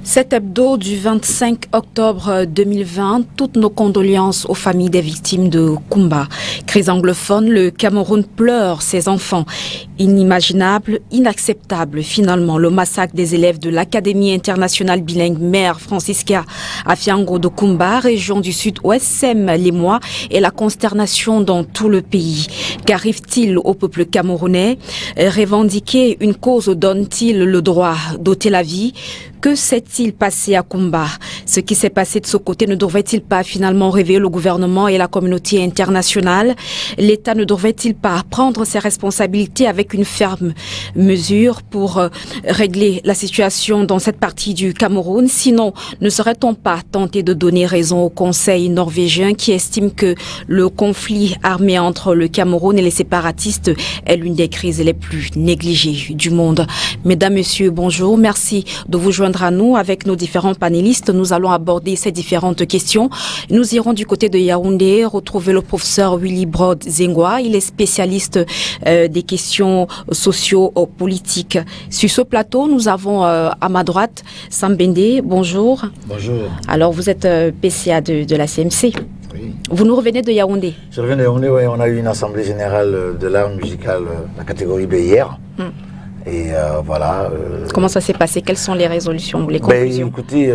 Cet hebdo du 25 octobre 2020, toutes nos condoléances aux familles des victimes de Kumba. Crise anglophone, le Cameroun pleure ses enfants. Inimaginable, inacceptable finalement, le massacre des élèves de l'Académie internationale bilingue Mère Francisca à Fiango de Kumba, région du sud-ouest, sème l'émoi et la consternation dans tout le pays. Qu'arrive-t-il au peuple camerounais? Revendiquer une cause donne-t-il le droit d'ôter la vie? Que s'est-il passé à Kumba? Ce qui s'est passé de ce côté ne devrait-il pas finalement réveiller le gouvernement et la communauté internationale? L'État ne devrait-il pas prendre ses responsabilités avec une ferme mesure pour régler la situation dans cette partie du Cameroun? Sinon, ne serait-on pas tenté de donner raison au Conseil norvégien qui estime que le conflit armé entre le Cameroun et les séparatistes est l'une des crises les plus négligées du monde? Mesdames, Messieurs, bonjour. Merci de vous joindre à nous avec nos différents panélistes. Nous allons aborder ces différentes questions. Nous irons du côté de Yaoundé retrouver le professeur Willy Brod Zengwa. Il est spécialiste des questions socio-politiques. Sur ce plateau, nous avons à ma droite Sambende. Bonjour. Bonjour. Alors, vous êtes PCA de la CMC. Oui. Vous nous revenez de Yaoundé. Je reviens de Yaoundé, oui. On a eu une assemblée générale de l'art musical, la catégorie B hier. Et voilà. Comment ça s'est passé? Quelles sont les résolutions, les conclusions? Écoutez,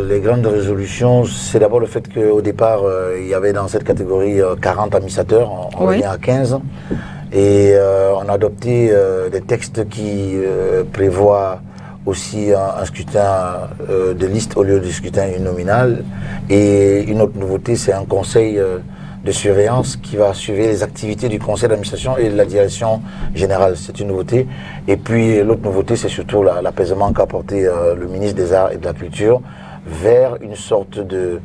les grandes résolutions, c'est d'abord le fait qu'au départ, il y avait dans cette catégorie 40 administrateurs, on revient à 15. Et on a adopté des textes qui prévoient aussi un scrutin de liste au lieu du scrutin uninominal. Et une autre nouveauté, c'est un conseil de surveillance qui va surveiller les activités du conseil d'administration et de la direction générale. C'est une nouveauté. Et puis l'autre nouveauté, c'est surtout l'apaisement qu'a apporté le ministre des Arts et de la Culture vers une sorte de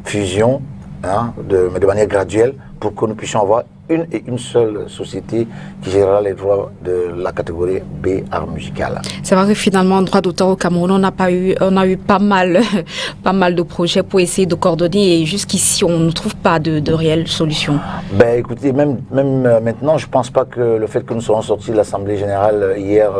fusion, mais de manière graduelle, pour que nous puissions avoir une seule société qui gérera les droits de la catégorie B, art musical. C'est vrai que finalement, droit d'auteur au Cameroun, on a eu pas mal de projets pour essayer de coordonner et jusqu'ici, on ne trouve pas de réelle solution. Écoutez, même maintenant, je ne pense pas que le fait que nous soyons sortis de l'Assemblée générale hier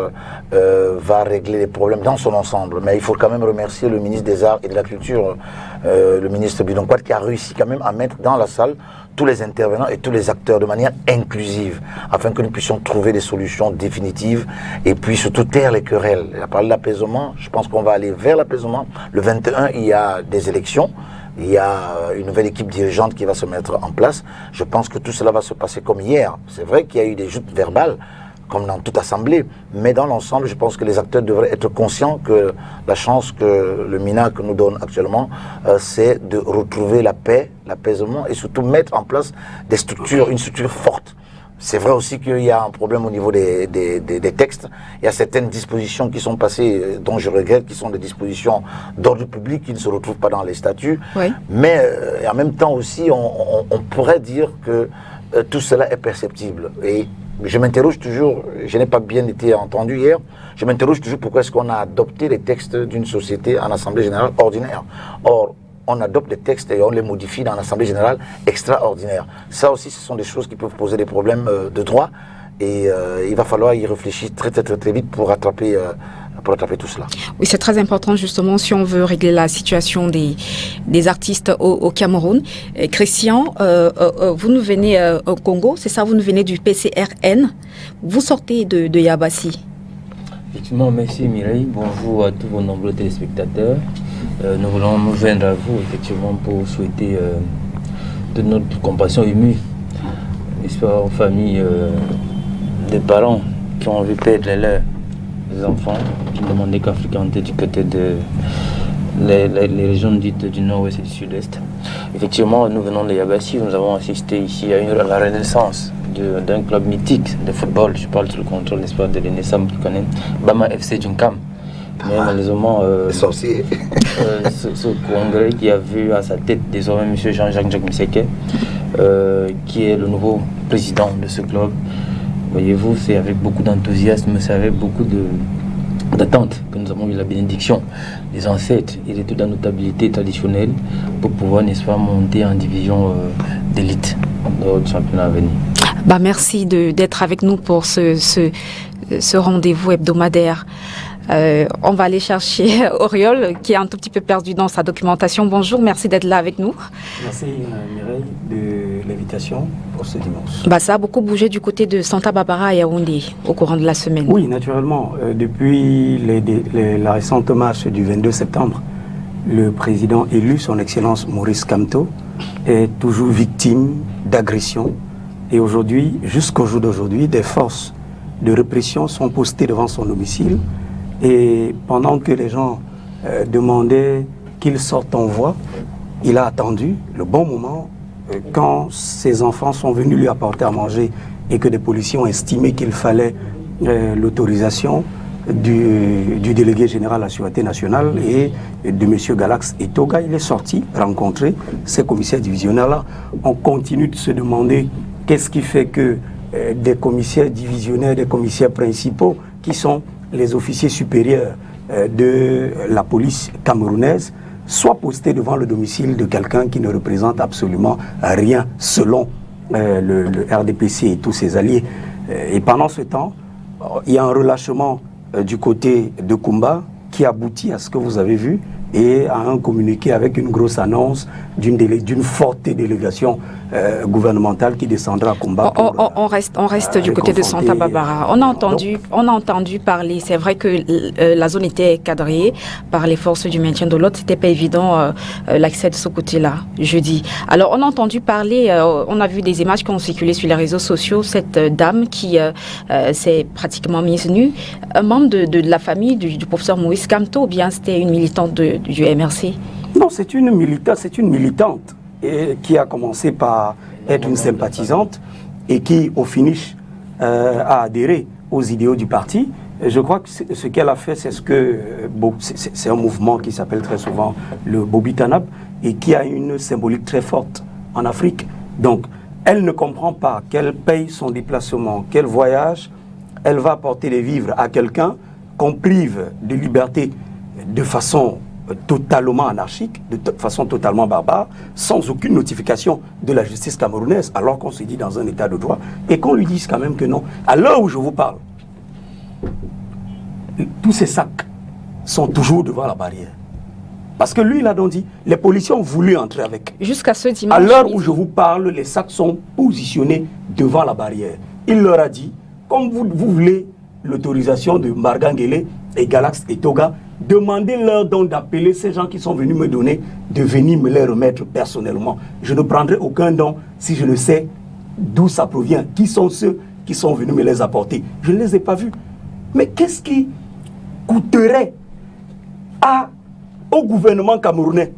va régler les problèmes dans son ensemble. Mais il faut quand même remercier le ministre des Arts et de la Culture, le ministre Bidon Quad, qui a réussi quand même à mettre dans la salle tous les intervenants et tous les acteurs de manière inclusive, afin que nous puissions trouver des solutions définitives et puis surtout taire les querelles. Il a parlé de l'apaisement, je pense qu'on va aller vers l'apaisement. Le 21, il y a des élections, il y a une nouvelle équipe dirigeante qui va se mettre en place. Je pense que tout cela va se passer comme hier. C'est vrai qu'il y a eu des joutes verbales, comme dans toute assemblée, mais dans l'ensemble, je pense que les acteurs devraient être conscients que la chance que le MINAC nous donne actuellement, c'est de retrouver la paix, l'apaisement et surtout mettre en place des structures, une structure forte. C'est vrai aussi qu'il y a un problème au niveau des textes. Il y a certaines dispositions qui sont passées, dont je regrette, qui sont des dispositions d'ordre public qui ne se retrouvent pas dans les statuts. Oui. Mais en même temps aussi, on pourrait dire que tout cela est perceptible. Et je m'interroge toujours, je n'ai pas bien été entendu hier, je m'interroge toujours pourquoi est-ce qu'on a adopté les textes d'une société en Assemblée générale ordinaire. Or, on adopte des textes et on les modifie dans l'Assemblée générale extraordinaire. Ça aussi, ce sont des choses qui peuvent poser des problèmes de droit et il va falloir y réfléchir très vite pour rattraper tout cela. Oui, c'est très important justement si on veut régler la situation des artistes au Cameroun. Christian, vous nous venez au Congo, c'est ça, vous nous venez du PCRN, vous sortez de Yabassi. Effectivement, merci Mireille, bonjour à tous vos nombreux téléspectateurs. Nous voulons nous joindre à vous effectivement pour souhaiter de notre compassion émue, n'est-ce pas, aux familles des parents qui ont vu perdre leurs enfants qui demandaient qu'à fréquenter du côté de les régions dites du nord-ouest et du sud-est. Effectivement, nous venons de Yabassi, nous avons assisté ici à la renaissance d'un club mythique de football. Je parle sous le contrôle, n'est-ce pas, de l'ENESAM qui connaît Bama FC Djunkam. Mais malheureusement, ce congrès qui a vu à sa tête désormais M. Jean-Jacques Miseke, qui est le nouveau président de ce club, Voyez-vous, c'est avec beaucoup d'enthousiasme, c'est avec beaucoup d'attente que nous avons eu la bénédiction des ancêtres et de toute la notabilité traditionnelle pour pouvoir, n'est-ce pas, monter en division d'élite dans notre championnat à venir. Merci d'être avec nous pour ce rendez-vous hebdomadaire. On va aller chercher Auriol qui est un tout petit peu perdu dans sa documentation. Bonjour, merci d'être là avec nous. Merci Mireille de l'invitation pour ce dimanche. Ça a beaucoup bougé du côté de Santa Barbara à Yaoundé au courant de la semaine. Oui, naturellement. Depuis la récente marche du 22 septembre, le président élu, son Excellence Maurice Kamto, est toujours victime d'agressions. Et aujourd'hui, jusqu'au jour d'aujourd'hui, des forces de répression sont postées devant son domicile. Et pendant que les gens demandaient qu'il sorte en voie, il a attendu le bon moment quand ses enfants sont venus lui apporter à manger et que des policiers ont estimé qu'il fallait l'autorisation du délégué général à la Sûreté nationale et de M. Galax Etoga. Il est sorti rencontrer ces commissaires divisionnaires-là. On continue de se demander qu'est-ce qui fait que des commissaires divisionnaires, des commissaires principaux qui sont les officiers supérieurs de la police camerounaise soient postés devant le domicile de quelqu'un qui ne représente absolument rien selon le RDPC et tous ses alliés. Et pendant ce temps, il y a un relâchement du côté de Kumba qui aboutit à ce que vous avez vu et à un communiqué avec une grosse annonce d'une forte délégation gouvernementale qui descendra à Kumba. On reste du côté de Santa Barbara. On a entendu parler, c'est vrai que la zone était cadrée par les forces du maintien de l'ordre, c'était pas évident l'accès de ce côté-là, jeudi. Alors on a entendu parler, on a vu des images qui ont circulé sur les réseaux sociaux, cette dame qui s'est pratiquement mise nue, un membre de la famille du professeur Maurice Kamto, ou bien c'était une militante du MRC? Non, c'est une militante et qui a commencé par être une sympathisante et qui, au finish, a adhéré aux idéaux du parti. Et je crois que ce qu'elle a fait, c'est un mouvement qui s'appelle très souvent le Bobitanab et qui a une symbolique très forte en Afrique. Donc, elle ne comprend pas qu'elle paye son déplacement, qu'elle voyage, elle va apporter les vivres à quelqu'un qu'on prive de liberté de façon totalement anarchique, de façon totalement barbare, sans aucune notification de la justice camerounaise, alors qu'on se dit dans un état de droit, et qu'on lui dise quand même que non. À l'heure où je vous parle, tous ces sacs sont toujours devant la barrière. Parce que lui, il a donc dit, les policiers ont voulu entrer avec. Jusqu'à ce dimanche. À l'heure où je vous parle, les sacs sont positionnés devant la barrière. Il leur a dit, comme vous voulez l'autorisation de Marganguele et Galax et Toga, demandez-leur donc d'appeler ces gens qui sont venus me donner, de venir me les remettre personnellement. Je ne prendrai aucun don si je ne sais d'où ça provient. Qui sont ceux qui sont venus me les apporter? Je ne les ai pas vus. Mais qu'est-ce qui coûterait au gouvernement camerounais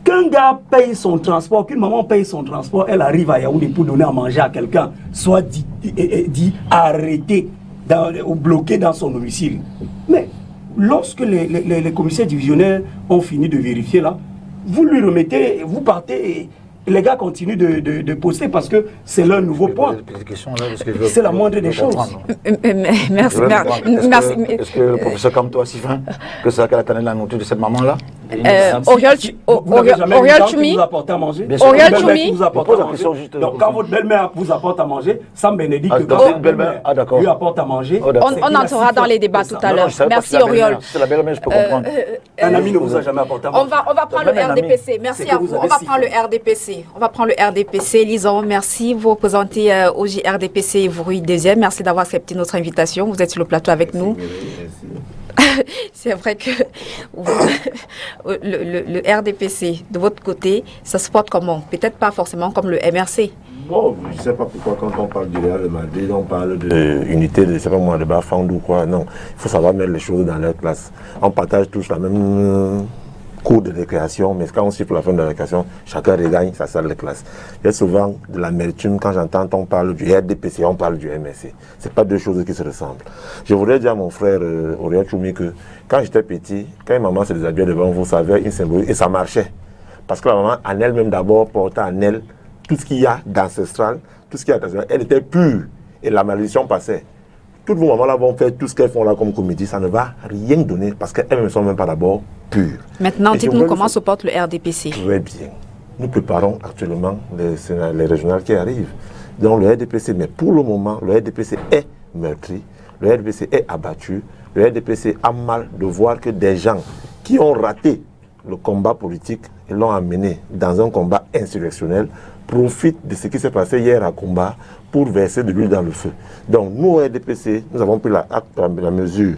qu'un gars paye son transport, qu'une maman paye son transport, elle arrive à Yaoundé pour donner à manger à quelqu'un, soit dit arrêté ou bloqué dans son domicile? Mais lorsque les commissaires divisionnaires ont fini de vérifier là, vous lui remettez, vous partez et les gars continuent de poster parce que c'est leur nouveau point. C'est la moindre des choses. Merci. Est-ce que le professeur Kamto a si faim que c'est qu'elle attendait la nourriture de cette maman-là? Auriol Choumi, donc quand votre belle-mère vous apporte à manger, Sam Bénédicte lui apporte à manger. On entrera dans les débats tout à l'heure. Merci Auriol. C'est la belle-mère, je peux comprendre. Un ami ne vous a jamais apporté à manger. On va prendre le RDPC. Merci à vous. On va prendre le RDPC. On va prendre le RDPC. Lison, merci. Vous représentez au RDPC Vrouille deuxième. Merci d'avoir accepté notre invitation. Vous êtes sur le plateau avec nous. C'est vrai que le RDPC, de votre côté, ça se porte comment? Peut-être pas forcément comme le MRC. Bon, je ne sais pas pourquoi quand on parle du Real de Madrid, on parle d'unité, de, je sais pas moi, de Bafang ou quoi. Non, il faut savoir mettre les choses dans leur classe. On partage tous la même cours de récréation, mais quand on siffle la fin de la récréation, chacun regagne sa salle de classe. Il y a souvent de l'amertume quand j'entends on parle du RDPC, on parle du MSC. Ce pas deux choses qui se ressemblent. Je voudrais dire à mon frère Auriol Choumi que quand j'étais petit, quand une maman se déshabillait devant vous, ça avait une symbolique et ça marchait. Parce que la maman en elle-même d'abord portait en elle tout ce qu'il y a d'ancestral, tout ce qu'il y a d'ancestral. Elle était pure. et la malédiction passait. Toutes vos mamans là vont faire tout ce qu'elles font là comme comédie, ça ne va rien donner parce qu'elles ne sont même pas d'abord pures. Maintenant, dites-nous comment se porte le RDPC. Très bien. Nous préparons actuellement les régionales qui arrivent. Donc le RDPC, mais pour le moment, le RDPC est meurtri, le RDPC est abattu, le RDPC a mal de voir que des gens qui ont raté le combat politique et l'ont amené dans un combat insurrectionnel profitent de ce qui s'est passé hier à Kumba pour verser de l'huile dans le feu. Donc nous, au RDPC, nous avons pris la mesure.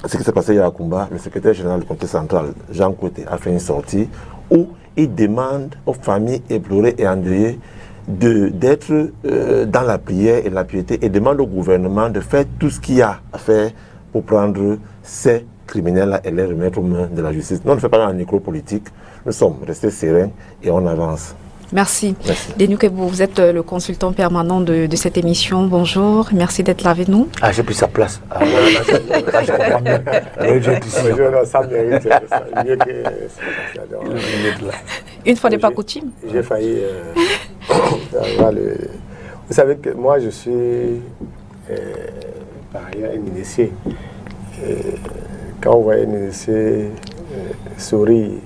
Ce qui s'est passé hier à Kumba, le secrétaire général du comité central, Jean Kouete, a fait une sortie où il demande aux familles éplorées et endeuillées d'être dans la prière et la piété et demande au gouvernement de faire tout ce qu'il y a à faire pour prendre ces criminels-là et les remettre aux mains de la justice. Nous, on ne fait pas un nécropolitique, nous sommes restés sereins et on avance. Merci. Denis Kebou, vous êtes le consultant permanent de cette émission. Bonjour, merci d'être là avec nous. Ah, j'ai pris sa place. Ah, je comprends mieux. Ça mérite. Mieux que Une fois n'est pas coutume. J'ai failli avoir le... Vous savez que moi, je suis par ailleurs un initié. Quand on voit un initié sourire,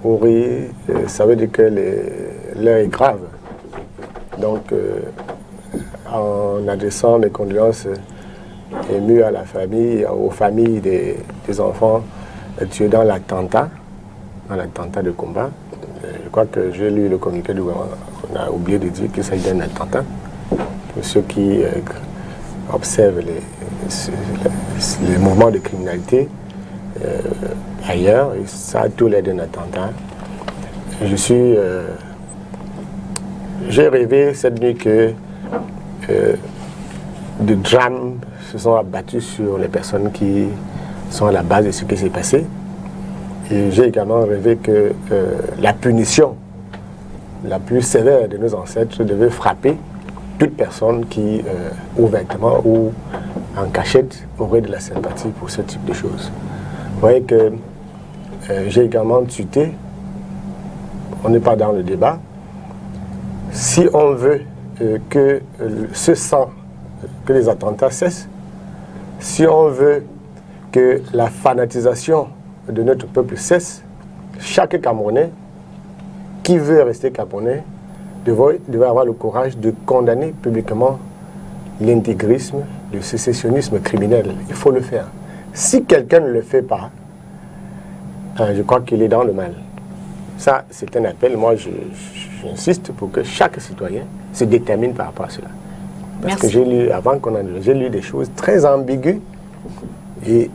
ou rire, ça veut dire que l'heure est grave. Donc, en adressant mes condoléances émues à la famille, aux familles des enfants tués dans l'attentat de Kumba, je crois que j'ai lu le communiqué du gouvernement, on a oublié de dire qu'il s'agit d'un attentat. Pour ceux qui observent les mouvements de criminalité ailleurs, ça a tout l'air d'un attentat. J'ai rêvé cette nuit que de drames se sont abattus sur les personnes qui sont à la base de ce qui s'est passé. Et j'ai également rêvé que la punition la plus sévère de nos ancêtres devait frapper toute personne qui, ouvertement ou en cachette, aurait de la sympathie pour ce type de choses. Vous voyez que j'ai également tweeté, on n'est pas dans le débat, si on veut que ce sang, que les attentats cessent, si on veut que la fanatisation de notre peuple cesse, chaque Camerounais qui veut rester Camerounais devrait avoir le courage de condamner publiquement l'intégrisme, le sécessionnisme criminel. Il faut le faire. Si quelqu'un ne le fait pas, je crois qu'il est dans le mal. Ça, c'est un appel. Moi, j'insiste pour que chaque citoyen se détermine par rapport à cela. Parce que j'ai lu, avant qu'on en j'ai lu des choses très ambiguës et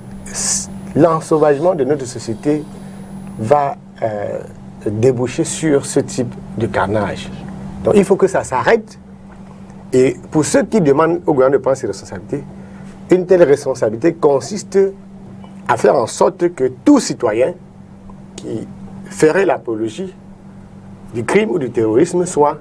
l'ensauvagement de notre société va déboucher sur ce type de carnage. Donc il faut que ça s'arrête. Et pour ceux qui demandent au gouvernement de prendre ses responsabilités, une telle responsabilité consiste à faire en sorte que tout citoyen qui ferait l'apologie du crime ou du terrorisme soit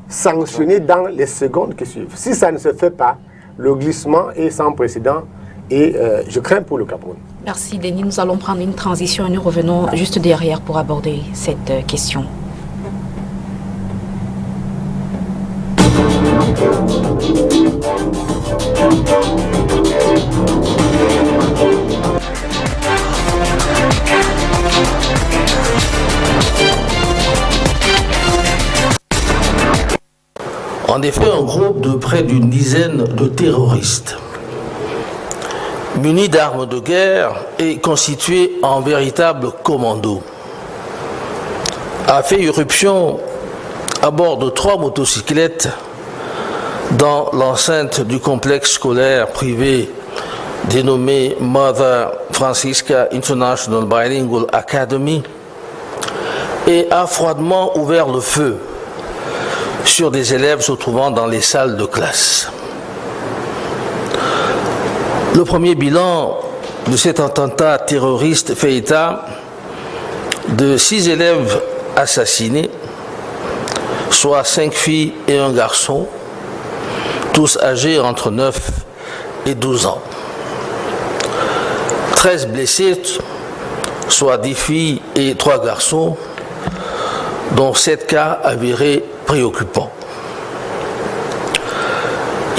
sanctionné dans les secondes qui suivent. Si ça ne se fait pas, le glissement est sans précédent et je crains pour le Cameroun. Merci Denis. Nous allons prendre une transition et nous revenons juste derrière pour aborder cette question. En effet, un groupe de près d'une dizaine de terroristes, munis d'armes de guerre et constitués en véritable commando, a fait irruption à bord de 3 motocyclettes dans l'enceinte du complexe scolaire privé dénommé Mother Francisca International Bilingual Academy et a froidement ouvert le feu sur des élèves se trouvant dans les salles de classe. Le premier bilan de cet attentat terroriste fait état de 6 élèves assassinés, soit 5 filles et un garçon, tous âgés entre 9 et 12 ans. 13 blessés, soit 10 filles et 3 garçons, dont 7 cas avérés préoccupants.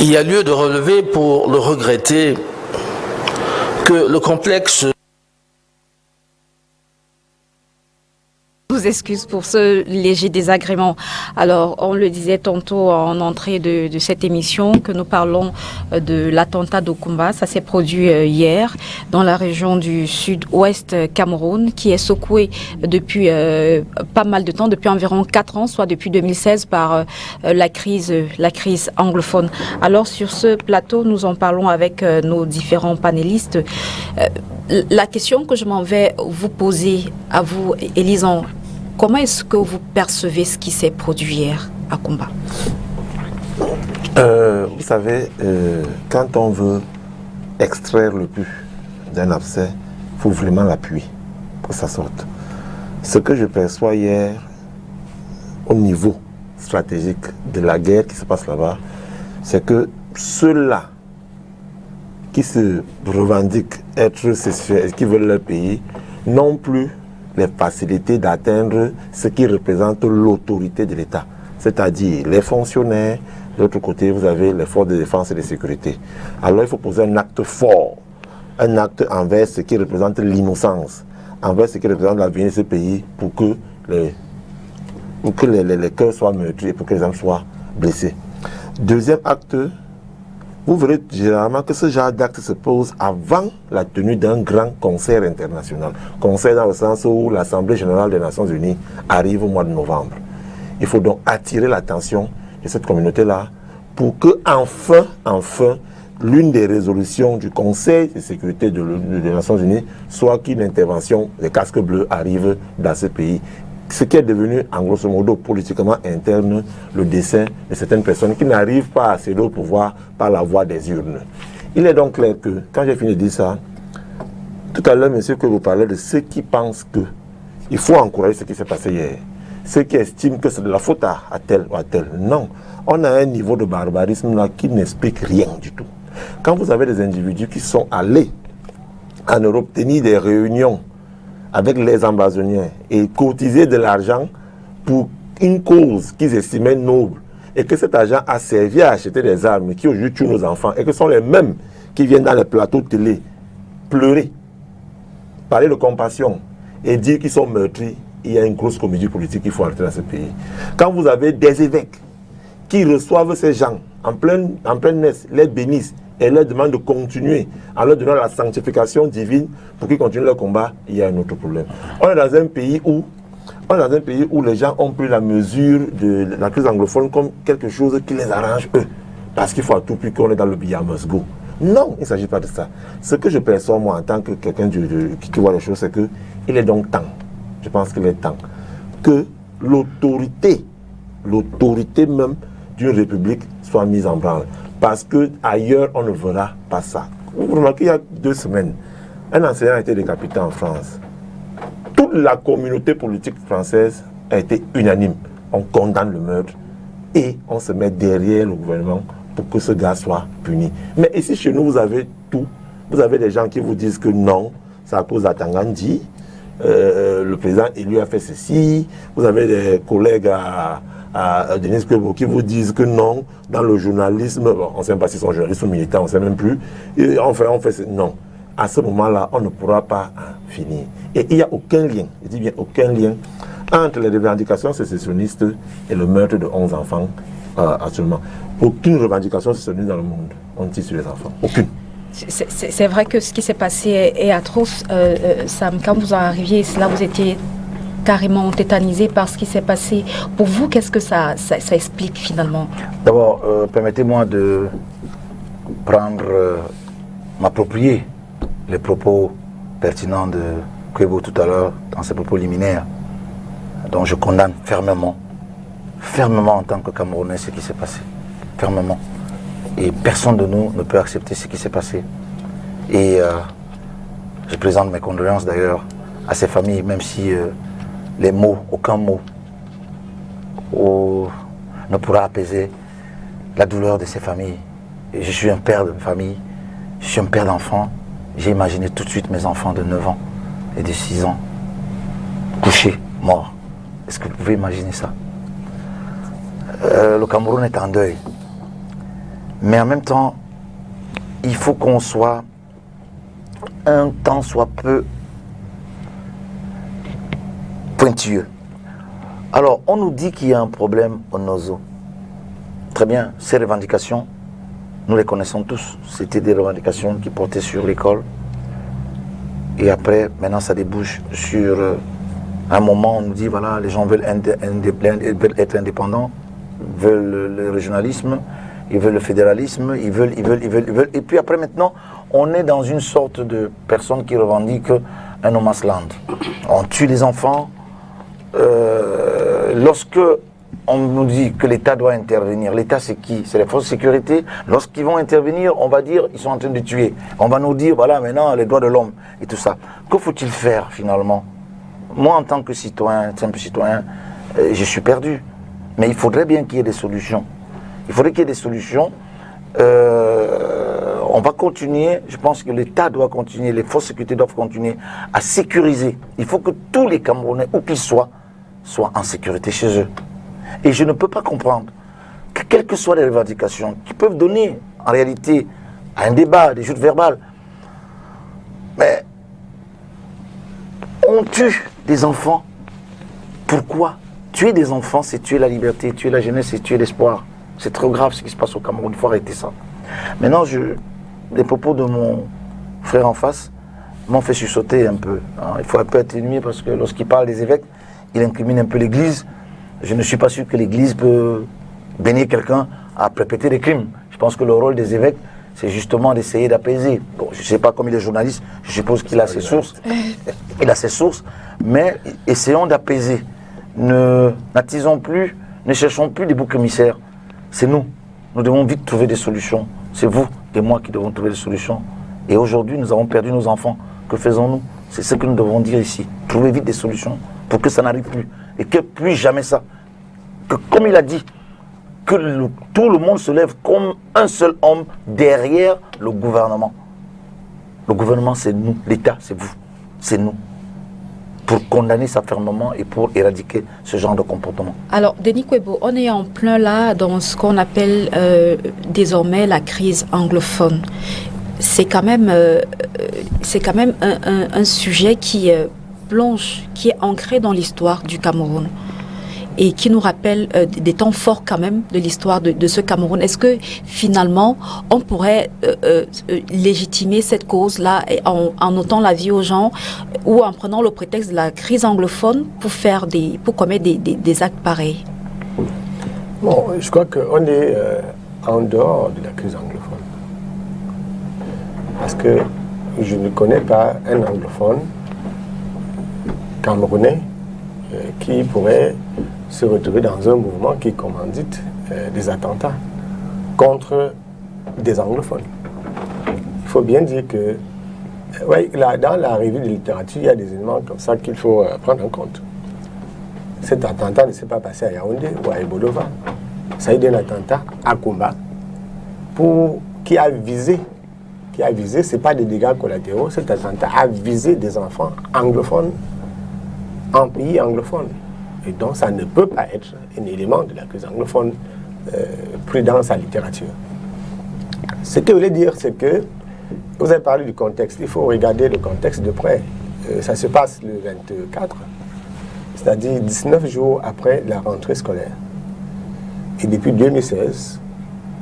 il y a lieu de relever pour le regretter que le complexe... Je vous excuse pour ce léger désagrément. Alors, on le disait tantôt en entrée de cette émission que nous parlons de l'attentat d'Okumba. Ça s'est produit hier dans la région du sud-ouest Cameroun, qui est secouée depuis pas mal de temps, depuis environ 4 ans, soit depuis 2016 par la crise anglophone. Alors, sur ce plateau, nous en parlons avec nos différents panélistes. La question que je m'en vais vous poser à vous, Élisant, comment est-ce que vous percevez ce qui s'est produit hier à Kumba? Vous savez, quand on veut extraire le pu d'un abcès, il faut vraiment l'appuyer pour que ça sorte. Ce que je perçois hier, au niveau stratégique de la guerre qui se passe là-bas, c'est que ceux-là qui se revendiquent être sécessionnistes, qui veulent leur pays, n'ont plus les facilités d'atteindre ce qui représente l'autorité de l'État, c'est-à-dire les fonctionnaires. De l'autre côté, vous avez les forces de défense et de sécurité. Alors il faut poser un acte fort, un acte envers ce qui représente l'innocence, envers ce qui représente l'avenir de ce pays, pour que les cœurs soient meurtris et pour que les âmes soient blessées. Deuxième acte, vous verrez généralement que ce genre d'acte se pose avant la tenue d'un grand concert international. Concert dans le sens où l'Assemblée générale des Nations Unies arrive au mois de novembre. Il faut donc attirer l'attention de cette communauté-là pour que enfin, l'une des résolutions du Conseil de sécurité des Nations Unies soit qu'une intervention des casques bleus arrive dans ce pays. Ce qui est devenu, en grosso modo, politiquement interne, le dessein de certaines personnes qui n'arrivent pas à accéder au pouvoir par la voie des urnes. Il est donc clair que, quand j'ai fini de dire ça, tout à l'heure, monsieur, que vous parlez de ceux qui pensent qu'il faut encourager ce qui s'est passé hier, ceux qui estiment que c'est de la faute à tel ou à tel. Non, on a un niveau de barbarisme là qui n'explique rien du tout. Quand vous avez des individus qui sont allés en Europe tenir des réunions avec les ambazoniens et cotiser de l'argent pour une cause qu'ils estimaient noble, et que cet argent a servi à acheter des armes qui aujourd'hui tuent nos enfants, et que ce sont les mêmes qui viennent dans les plateaux de télé pleurer, parler de compassion et dire qu'ils sont meurtris, il y a une grosse comédie politique qu'il faut arrêter dans ce pays. Quand vous avez des évêques qui reçoivent ces gens en pleine messe, les bénissent et leur demandent de continuer en leur donnant la sanctification divine pour qu'ils continuent leur combat, il y a un autre problème. On est dans un pays où les gens ont pris la mesure de la crise anglophone comme quelque chose qui les arrange eux, parce qu'il faut à tout prix qu'on est dans le billard must go. Non, il ne s'agit pas de ça. Ce que je perçois moi en tant que quelqu'un qui voit les choses, c'est qu'il est donc temps, je pense qu'il est temps, que l'autorité même d'une république soit mise en branle. Parce qu'ailleurs, on ne verra pas ça. Vous remarquez, il y a 2 semaines, un enseignant a été décapité en France. Toute la communauté politique française a été unanime. On condamne le meurtre et on se met derrière le gouvernement pour que ce gars soit puni. Mais ici, chez nous, vous avez tout. Vous avez des gens qui vous disent que non, c'est à cause d'Atangandi. Le président élu a fait ceci. Vous avez des collègues à Denis Kwebo qui vous disent que non, dans le journalisme, bon, on ne sait même pas s'ils sont journalistes ou militants, on ne sait même plus. Et enfin, on fait non. À ce moment-là, on ne pourra pas finir. Et il n'y a aucun lien, je dis bien aucun lien, entre les revendications sécessionnistes et le meurtre de 11 enfants actuellement. Aucune revendication sécessionniste dans le monde. On tire sur les enfants. Aucune. C'est vrai que ce qui s'est passé est atroce. Sam, quand vous en arriviez, là vous étiez carrément tétanisé par ce qui s'est passé. Pour vous, qu'est-ce que ça explique finalement? D'abord, permettez-moi de m'approprier les propos pertinents de Kwebo tout à l'heure dans ses propos liminaires, dont je condamne fermement en tant que Camerounais ce qui s'est passé, fermement. Et personne de nous ne peut accepter ce qui s'est passé. Et je présente mes condoléances d'ailleurs à ces familles, même si les mots, aucun mot ne pourra apaiser la douleur de ces familles. Et je suis un père de famille, je suis un père d'enfants. J'ai imaginé tout de suite mes enfants de 9 ans et de 6 ans couchés, morts. Est-ce que vous pouvez imaginer ça? Le Cameroun est en deuil. Mais en même temps, il faut qu'on soit un tant soit peu pointilleux. Alors, on nous dit qu'il y a un problème au Nozo. Très bien, ces revendications, nous les connaissons tous. C'était des revendications qui portaient sur l'école. Et après, maintenant, ça débouche sur un moment, on nous dit, voilà, les gens veulent être indépendants, veulent le régionalisme, ils veulent le fédéralisme, ils veulent. Et puis après, maintenant, on est dans une sorte de personne qui revendique un no man's land. On tue les enfants. Lorsque on nous dit que l'État doit intervenir, l'État c'est qui? C'est les forces de sécurité. Lorsqu'ils vont intervenir, on va dire ils sont en train de tuer. On va nous dire voilà maintenant les droits de l'homme et tout ça. Que faut-il faire finalement? Moi en tant que citoyen, simple citoyen, je suis perdu. Mais il faudrait bien qu'il y ait des solutions. Il faudrait qu'il y ait des solutions. On va continuer, je pense que l'État doit continuer, les forces de sécurité doivent continuer à sécuriser. Il faut que tous les Camerounais, où qu'ils soient en sécurité chez eux. Et je ne peux pas comprendre que quelles que soient les revendications qui peuvent donner en réalité à un débat, des joutes verbales, mais on tue des enfants. Pourquoi? Tuer des enfants, c'est tuer la liberté, tuer la jeunesse, c'est tuer l'espoir. C'est trop grave ce qui se passe au Cameroun, il faut arrêter ça. Maintenant, les propos de mon frère en face m'ont fait sursauter un peu. Il faut un peu atténuer parce que lorsqu'il parle des évêques, il incrimine un peu l'Église. Je ne suis pas sûr que l'Église peut bénir quelqu'un à perpétrer des crimes. Je pense que le rôle des évêques, c'est justement d'essayer d'apaiser. Bon, je ne sais pas comme il est journaliste, je suppose qu'il a ses sources. Il a ses sources, mais essayons d'apaiser. N'attisons plus, ne cherchons plus des boucs émissaires. C'est nous. Nous devons vite trouver des solutions. C'est vous et moi qui devons trouver des solutions. Et aujourd'hui, nous avons perdu nos enfants. Que faisons-nous? C'est ce que nous devons dire ici. Trouver vite des solutions pour que ça n'arrive plus. Et que plus jamais ça. Que comme il a dit, que tout le monde se lève comme un seul homme derrière le gouvernement. Le gouvernement, c'est nous. L'État, c'est vous. C'est nous. Pour condamner ça fermement et pour éradiquer ce genre de comportement. Alors, Denis Kwebo, on est en plein là dans ce qu'on appelle désormais la crise anglophone. C'est quand même un sujet qui plonge, qui est ancré dans l'histoire du Cameroun et qui nous rappelle des temps forts quand même de l'histoire de ce Cameroun. Est-ce que finalement on pourrait légitimer cette cause-là en ôtant la vie aux gens ou en prenant le prétexte de la crise anglophone pour commettre des actes pareils? Bon, je crois qu'on est en dehors de la crise anglophone. Parce que je ne connais pas un anglophone camerounais qui pourrait se retrouver dans un mouvement qui commandite des attentats contre des anglophones. Il faut bien dire que dans la revue de littérature, il y a des éléments comme ça qu'il faut prendre en compte. Cet attentat ne s'est pas passé à Yaoundé ou à Ebolova. Ça a été un attentat à Kumba qui a visé, ce n'est pas des dégâts collatéraux, cet attentat a visé des enfants anglophones en pays anglophone. Et donc ça ne peut pas être un élément de la crise anglophone pris dans sa littérature. Ce que je voulais dire, c'est que vous avez parlé du contexte, il faut regarder le contexte de près. Ça se passe le 24, c'est-à-dire 19 jours après la rentrée scolaire. Et depuis 2016,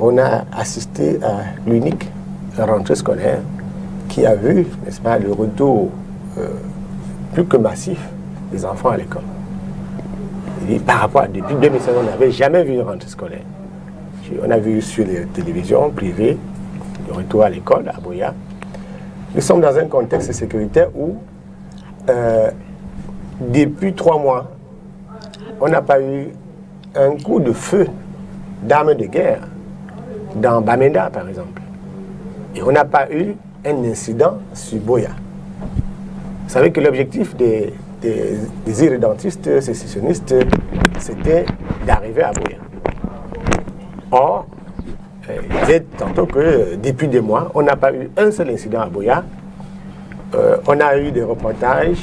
on a assisté à l'unique rentrée scolaire qui a vu, n'est-ce pas, le retour plus que massif des enfants à l'école. Et par rapport à depuis 2016, on n'avait jamais vu une rentrée scolaire. On a vu sur les télévisions privées le retour à l'école à Boya. Nous sommes dans un contexte sécuritaire où depuis 3 mois, on n'a pas eu un coup de feu d'armes de guerre dans Bamenda, par exemple. Et on n'a pas eu un incident sur Boya. Vous savez que l'objectif des irrédentistes, sécessionnistes, c'était d'arriver à Boya. Or, il disait tantôt que depuis des mois, on n'a pas eu un seul incident à Boya. On a eu des reportages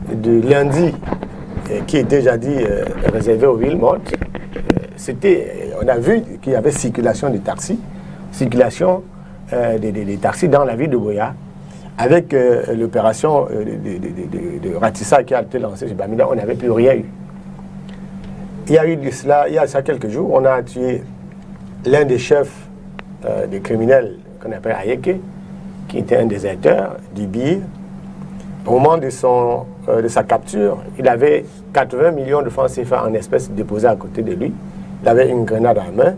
de lundi qui étaient déjà dit réservés aux villes mortes. On a vu qu'il y avait circulation de taxis circulation des taxis dans la ville de Buea, avec l'opération de ratissage qui a été lancée sur Bamida, on n'avait plus rien eu. Il y a eu de cela, il y a ça quelques jours, on a tué l'un des chefs des criminels qu'on appelle Ayeke, qui était un déserteur d'Ibir. Au moment de sa capture, il avait 80 millions de francs CFA en espèces déposés à côté de lui. Il avait une grenade à la main.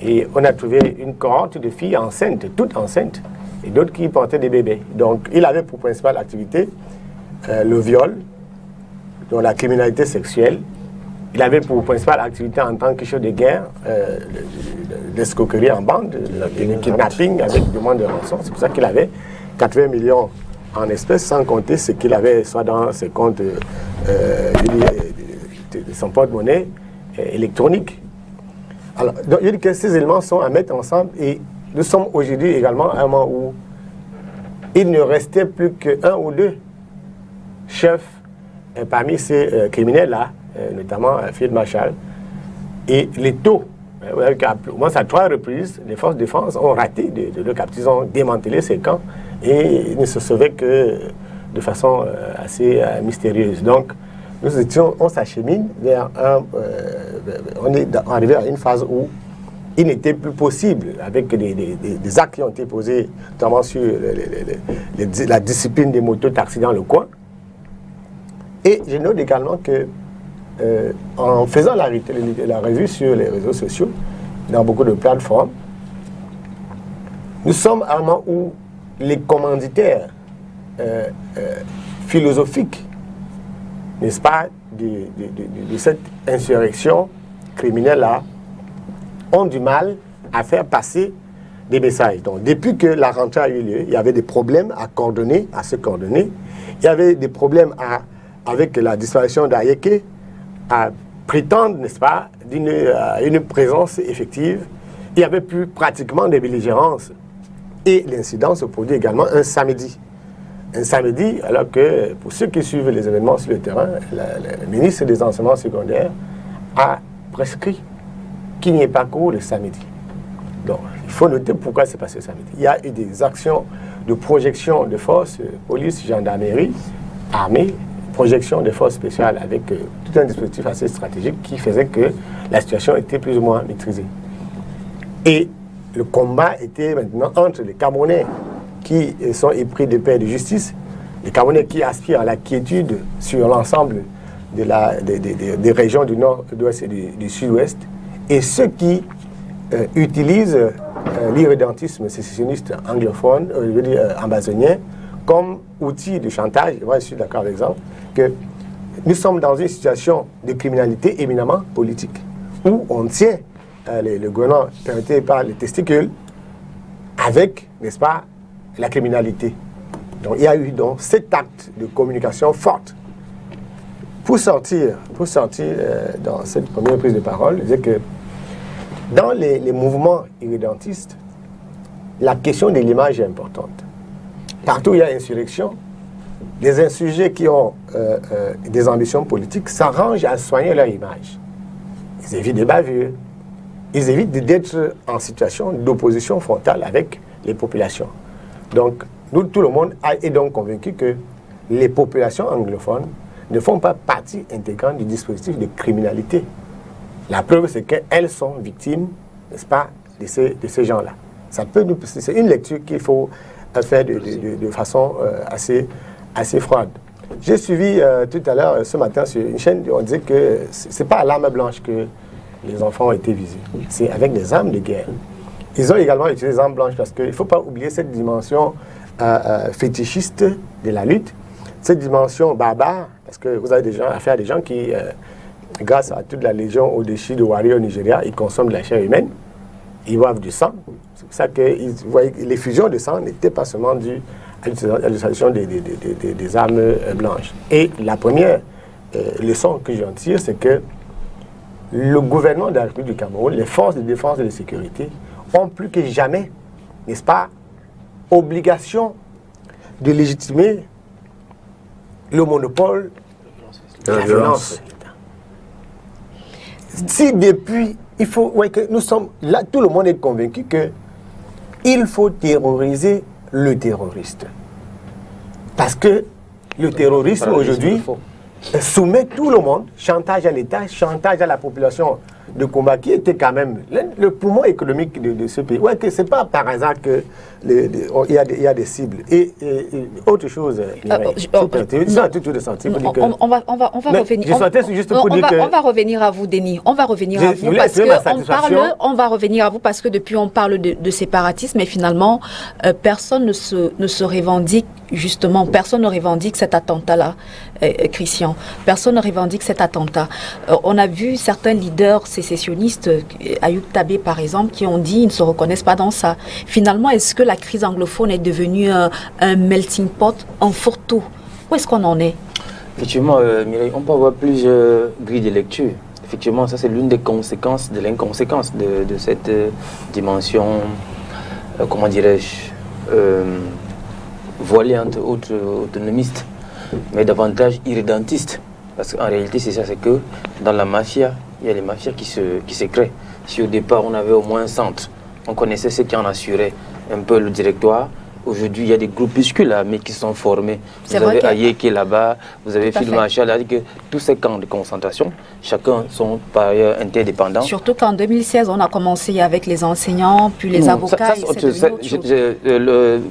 Et on a trouvé une cohorte de filles enceintes, toutes enceintes, et d'autres qui portaient des bébés. Donc, il avait pour principale activité le viol, donc la criminalité sexuelle. Il avait pour principale activité en tant que chef de guerre l'escroquerie en bande, le kidnapping avec demande de rançon. C'est pour ça qu'il avait 80 millions en espèces, sans compter ce qu'il avait soit dans ses comptes de son porte-monnaie électronique. Alors, donc, je dis que ces éléments sont à mettre ensemble et nous sommes aujourd'hui également à un moment où il ne restait plus qu'un ou deux chefs parmi ces criminels-là, notamment Field Marshall. Et les taux, au moins à 3 reprises, les forces de défense ont raté de le capturer, ils ont démantelé ces camps et ils ne se sauvaient que de façon assez mystérieuse. Donc, on s'achemine vers on est arrivé à une phase où il n'était plus possible, avec des actes qui ont été posés, notamment sur la discipline des motos-taxis dans le coin. Et je note également que, en faisant la revue sur les réseaux sociaux, dans beaucoup de plateformes, nous sommes à un moment où les commanditaires philosophiques, n'est-ce pas, de cette insurrection criminelle-là, ont du mal à faire passer des messages. Donc, depuis que la rentrée a eu lieu, il y avait des problèmes à coordonner, à se coordonner. Il y avait des problèmes avec la disparition d'Ayeke, à prétendre, n'est-ce pas, une présence effective. Il n'y avait plus pratiquement de belligérance. Et l'incident se produit également un samedi. Un samedi, alors que pour ceux qui suivent les événements sur le terrain, le ministre des Enseignements secondaires a prescrit qu'il n'y ait pas cours le samedi. Donc, il faut noter pourquoi c'est passé samedi. Il y a eu des actions de projection de forces, police, gendarmerie, armée, projection de forces spéciales avec tout un dispositif assez stratégique qui faisait que la situation était plus ou moins maîtrisée. Et le combat était maintenant entre les Camerounais qui sont épris de paix et de justice, les Camerounais qui aspirent à la quiétude sur l'ensemble des régions du nord, de l'ouest et du sud-ouest, et ceux qui utilisent l'irrédentisme sécessionniste anglophone, je veux dire amazonien, comme outil de chantage. Moi, je suis d'accord avec ça, que nous sommes dans une situation de criminalité éminemment politique, où on tient le gouvernement permetté par les testicules avec, n'est-ce pas, la criminalité. Donc, il y a eu donc cet acte de communication forte. Pour sortir dans cette première prise de parole, je disais que dans les mouvements irrédentistes, la question de l'image est importante. Partout où il y a insurrection, les insurgés qui ont des ambitions politiques s'arrangent à soigner leur image. Ils évitent des bavures, ils évitent d'être en situation d'opposition frontale avec les populations. Donc, nous, tout le monde est donc convaincu que les populations anglophones ne font pas partie intégrante du dispositif de criminalité. La preuve, c'est qu'elles sont victimes, n'est-ce pas, de ces gens-là. C'est une lecture qu'il faut faire de façon assez froide. J'ai suivi tout à l'heure, ce matin, sur une chaîne, on disait que ce n'est pas à l'arme blanche que les enfants ont été visés. C'est avec des armes de guerre. Ils ont également utilisé des armes blanches parce qu'il ne faut pas oublier cette dimension fétichiste de la lutte, cette dimension barbare, parce que vous avez déjà affaire à des gens qui, grâce à toute la légion au-dessus de Warrior au Nigeria, ils consomment de la chair humaine, ils boivent du sang. C'est pour ça que les fusions de sang n'étaient pas seulement dues à l'utilisation des armes blanches. Et la première leçon que j'en tire, c'est que le gouvernement de la République du Cameroun, les forces de défense et de sécurité, ont plus que jamais, n'est-ce pas, obligation de légitimer le monopole de la violence. Si depuis, il faut, que nous sommes là, tout le monde est convaincu que il faut terroriser le terroriste. Parce que le terrorisme aujourd'hui soumet tout le monde, chantage à l'État, chantage à la population de Kumba, qui était quand même le poumon économique de ce pays. Ouais, que c'est pas par hasard que il y a des cibles. Et autre chose, on va revenir. On va revenir à vous, Denis. On va revenir à vous parce que on va revenir à vous parce que depuis on parle de séparatisme, mais finalement personne ne se revendique. Justement, personne ne revendique cet attentat-là, Christian. Personne ne revendique cet attentat. On a vu certains leaders sécessionnistes, Ayoub Tabé par exemple, qui ont dit qu'ils ne se reconnaissent pas dans ça. Finalement, est-ce que la crise anglophone est devenue un melting pot, un fourre-tout? Où est-ce qu'on en est? Effectivement, Mireille, on peut avoir plusieurs grilles de lecture. Effectivement, ça c'est l'une des conséquences de l'inconséquence de cette dimension, comment dirais-je, voilée entre autres autonomistes, mais davantage irrédentistes. Parce qu'en réalité, c'est ça, c'est que dans la mafia, il y a les mafias qui se créent. Si au départ, on avait au moins un centre, on connaissait ceux qui en assuraient un peu le directoire. Aujourd'hui, il y a des groupuscules là, mais qui sont formés. Vous avez Aye qui est là-bas, vous avez Phil Marshall, que tous ces camps de concentration, chacun sont par ailleurs interdépendants. Surtout qu'en 2016, on a commencé avec les enseignants, puis les avocats.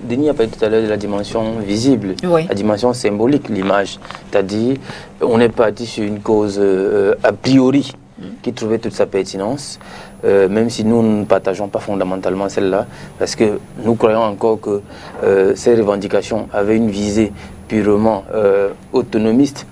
Denis a parlé tout à l'heure de la dimension visible, la dimension symbolique, l'image. C'est-à-dire, on est parti sur une cause a priori qui trouvait toute sa pertinence. Même si nous ne partageons pas fondamentalement celle-là, parce que nous croyons encore que ces revendications avaient une visée purement autonomiste,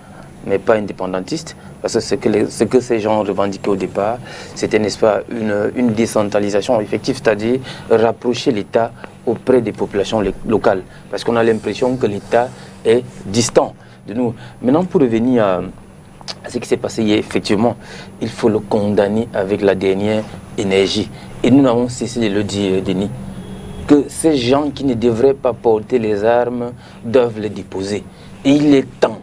mais pas indépendantiste, parce que ce que ces gens revendiquaient au départ, c'était, n'est-ce pas, une décentralisation effective, c'est-à-dire rapprocher l'État auprès des populations locales, parce qu'on a l'impression que l'État est distant de nous. Maintenant, pour revenir à ce qui s'est passé hier, effectivement, il faut le condamner avec la dernière énergie. Et nous n'avons cessé de le dire, Denis, que ces gens qui ne devraient pas porter les armes doivent les déposer. Et il est temps,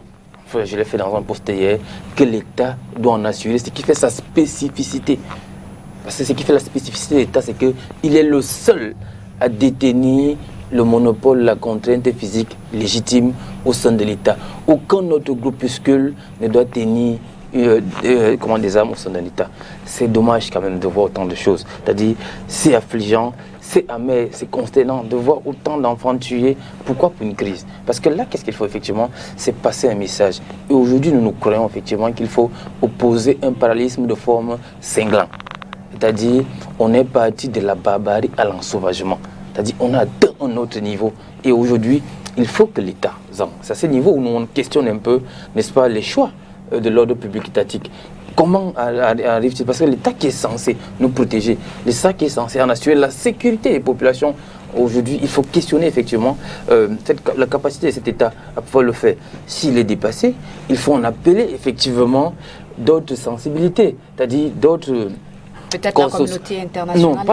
je l'ai fait dans un post hier, que l'État doit en assurer, ce qui fait sa spécificité. Parce que ce qui fait la spécificité de l'État, c'est qu'il est le seul à détenir le monopole, la contrainte physique légitime au sein de l'État. Aucun autre groupuscule ne doit tenir des armes au sein de l'État. C'est dommage quand même de voir autant de choses. C'est-à-dire, c'est affligeant, c'est amer, c'est consternant de voir autant d'enfants tués. Pourquoi pour une crise? Parce que là, qu'est-ce qu'il faut effectivement? C'est passer un message. Et aujourd'hui, nous croyons effectivement qu'il faut opposer un parallélisme de forme cinglant. C'est-à-dire, on est parti de la barbarie à l'ensauvagement. C'est-à-dire on a atteint un autre niveau. Et aujourd'hui, il faut que l'État, c'est à ce niveau où nous on questionne un peu, n'est-ce pas, les choix de l'ordre public étatique. Comment arrive-t-il? Parce que l'État qui est censé nous protéger, l'État qui est censé en assurer la sécurité des populations, aujourd'hui, il faut questionner effectivement la capacité de cet État à pouvoir le faire. S'il est dépassé, il faut en appeler effectivement d'autres sensibilités, c'est-à-dire d'autres... Peut-être la communauté internationale.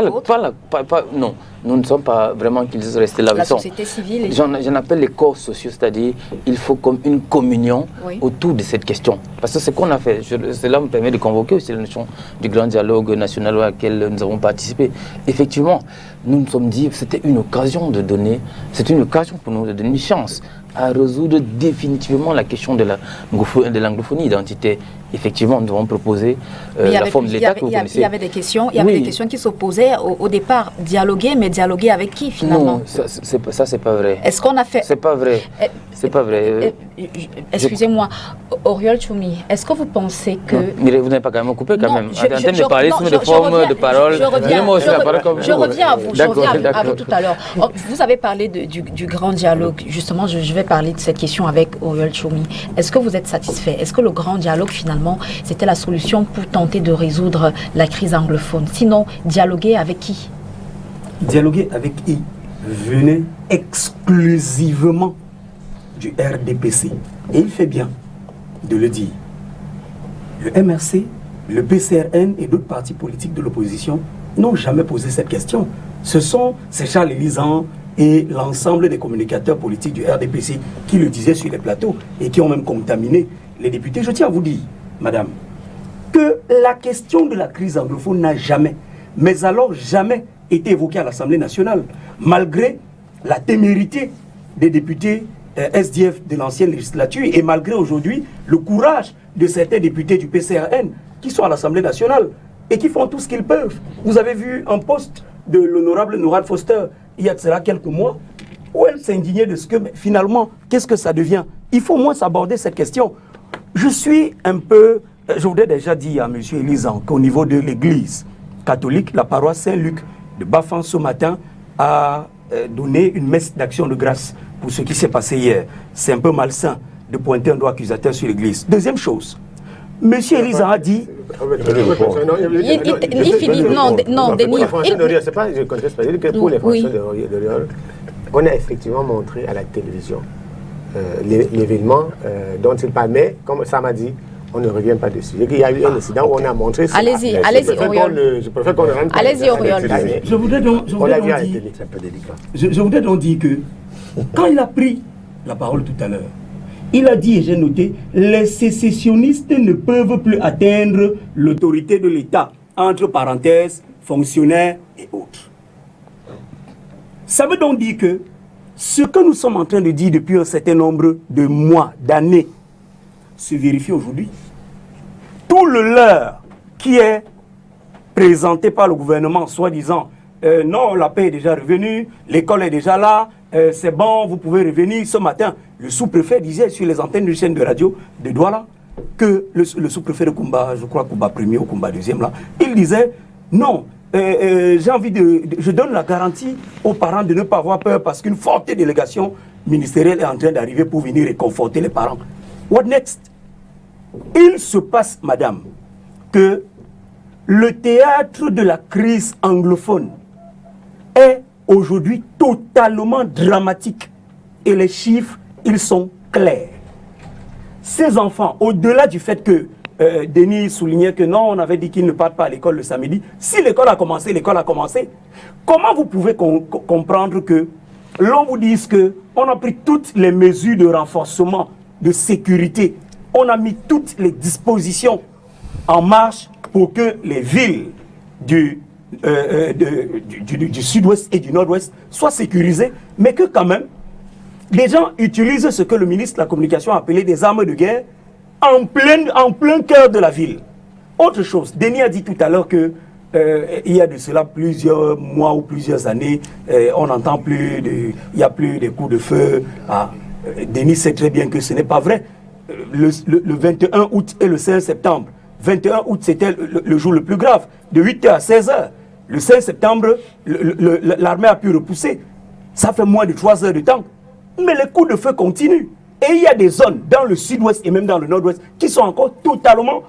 Non, nous ne sommes pas vraiment qu'ils restent là. La société civile. J'en appelle les corps sociaux, c'est-à-dire il faut comme une communion autour de cette question. Parce que ce qu'on a fait, cela me permet de convoquer aussi la notion du grand dialogue national auquel nous avons participé. Effectivement, nous nous sommes dit que c'était une occasion de donner, c'est une occasion pour nous de donner une chance à résoudre définitivement la question de l'anglophonie identitaire. Effectivement, nous avons proposé la forme de l'État que vous connaissez. Il y avait des questions, des questions qui s'opposaient au départ. Dialoguer, mais dialoguer avec qui finalement? Non, ça c'est pas vrai. Est-ce qu'on a fait... C'est pas vrai. C'est pas vrai. Excusez-moi, Oriol Choumi, est-ce que vous pensez que... Mireille, vous n'avez pas quand même coupé quand même. En termes de parallélisme de forme, de parole... Je reviens à vous tout à l'heure. Vous avez parlé du grand dialogue. Justement, je vais parler de cette question avec Oriol Choumi. Est-ce que vous êtes satisfait? Est-ce que le grand dialogue, finalement, c'était la solution pour tenter de résoudre la crise anglophone? Sinon, dialoguer avec qui? Dialoguer avec qui? Venait exclusivement du RDPC. Et il fait bien de le dire. Le MRC, le PCRN et d'autres partis politiques de l'opposition n'ont jamais posé cette question. Ce sont ces Charles Élisant et l'ensemble des communicateurs politiques du RDPC qui le disaient sur les plateaux et qui ont même contaminé les députés. Je tiens à vous dire, madame, que la question de la crise anglophone n'a jamais, mais alors jamais été évoqué à l'Assemblée nationale, malgré la témérité des députés SDF de l'ancienne législature et malgré aujourd'hui le courage de certains députés du PCRN qui sont à l'Assemblée nationale et qui font tout ce qu'ils peuvent. Vous avez vu un post de l'honorable Nourad Foster il y a de cela quelques mois où elle s'indignait de ce que finalement, qu'est-ce que ça devient? Il faut au moins s'aborder cette question. Je suis un peu, je voudrais déjà dire à M. Elisan qu'au niveau de l'église catholique, la paroisse Saint-Luc de Bafan ce matin a donné une messe d'action de grâce pour ce qui s'est passé hier. C'est un peu malsain de pointer un doigt accusateur sur l'église. Deuxième chose, M. Elisan a dit... Il finit, non, Denis. C'est pas, je conteste pas, que pour les fonctions de Riol, on a effectivement montré à la télévision l'événement dont il parle, mais comme ça m'a dit, on ne revient pas dessus. Il y a eu un incident où on a montré ça. Allez-y, Auriol. Je préfère qu'on le rentre. Allez-y, Auriol. Je voudrais donc dire que quand il a pris la parole tout à l'heure, il a dit, et j'ai noté, les sécessionnistes ne peuvent plus atteindre l'autorité de l'État, entre parenthèses, fonctionnaires et autres. Ça veut donc dire que ce que nous sommes en train de dire depuis un certain nombre de mois, d'années, se vérifie aujourd'hui. Tout le leurre qui est présenté par le gouvernement, soi-disant, non, la paix est déjà revenue, l'école est déjà là, c'est bon, vous pouvez revenir. Ce matin, le sous-préfet disait sur les antennes d'une chaîne de radio de Douala que le sous-préfet de Kumba, je crois Kumba 1er ou Kumba 2e, là, il disait non, j'ai envie je donne la garantie aux parents de ne pas avoir peur parce qu'une forte délégation ministérielle est en train d'arriver pour venir réconforter les parents. What next? Il se passe, madame, que le théâtre de la crise anglophone est aujourd'hui totalement dramatique. Et les chiffres, ils sont clairs. Ces enfants, au-delà du fait que Denis soulignait que non, on avait dit qu'ils ne partent pas à l'école le samedi. Si l'école a commencé, l'école a commencé. Comment vous pouvez comprendre que l'on vous dise qu'on a pris toutes les mesures de renforcement, de sécurité, on a mis toutes les dispositions en marche pour que les villes du sud-ouest et du nord-ouest soient sécurisées, mais que quand même, les gens utilisent ce que le ministre de la Communication a appelé des armes de guerre en plein cœur de la ville. Autre chose, Denis a dit tout à l'heure que il y a de cela plusieurs mois ou plusieurs années, on n'entend plus, il n'y a plus de coups de feu. Denis sait très bien que ce n'est pas vrai. Le 21 août et le 5 septembre. 21 août, c'était le jour le plus grave, de 8h à 16h. Le 5 septembre, l'armée a pu repousser. Ça fait moins de 3 heures de temps. Mais les coups de feu continuent. Et il y a des zones dans le sud-ouest et même dans le nord-ouest qui sont encore totalement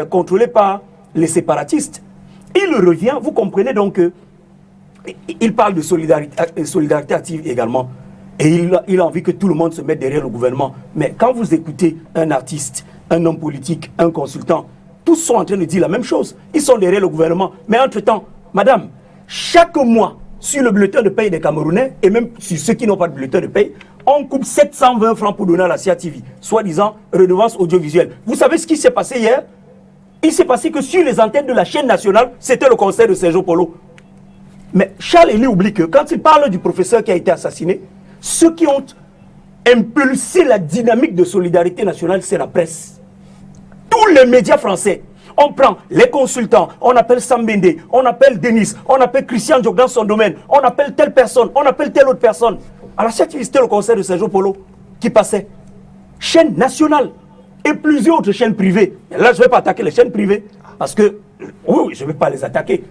contrôlées par les séparatistes. Il revient, vous comprenez donc il parle de solidarité active également. Et il a envie que tout le monde se mette derrière le gouvernement. Mais quand vous écoutez un artiste, un homme politique, un consultant, tous sont en train de dire la même chose. Ils sont derrière le gouvernement. Mais entre-temps, madame, chaque mois, sur le bulletin de paye des Camerounais, et même sur ceux qui n'ont pas de bulletin de paye, on coupe 720 francs pour donner à la CIA TV, soi-disant redevance audiovisuelle. Vous savez ce qui s'est passé hier? Il s'est passé que sur les antennes de la chaîne nationale, c'était le concert de Sergio Polo. Mais Charles Elie oublie que quand il parle du professeur qui a été assassiné, ceux qui ont impulsé la dynamique de solidarité nationale, c'est la presse. Tous les médias français. On prend les consultants, on appelle Sambende, on appelle Denis, on appelle Christian Diop dans son domaine, on appelle telle personne, on appelle telle autre personne. À la chaîne, c'était le concert de Sergio Polo qui passait. Chaîne nationale et plusieurs autres chaînes privées. Et là, je ne vais pas attaquer les chaînes privées parce que, oui, je ne vais pas les attaquer.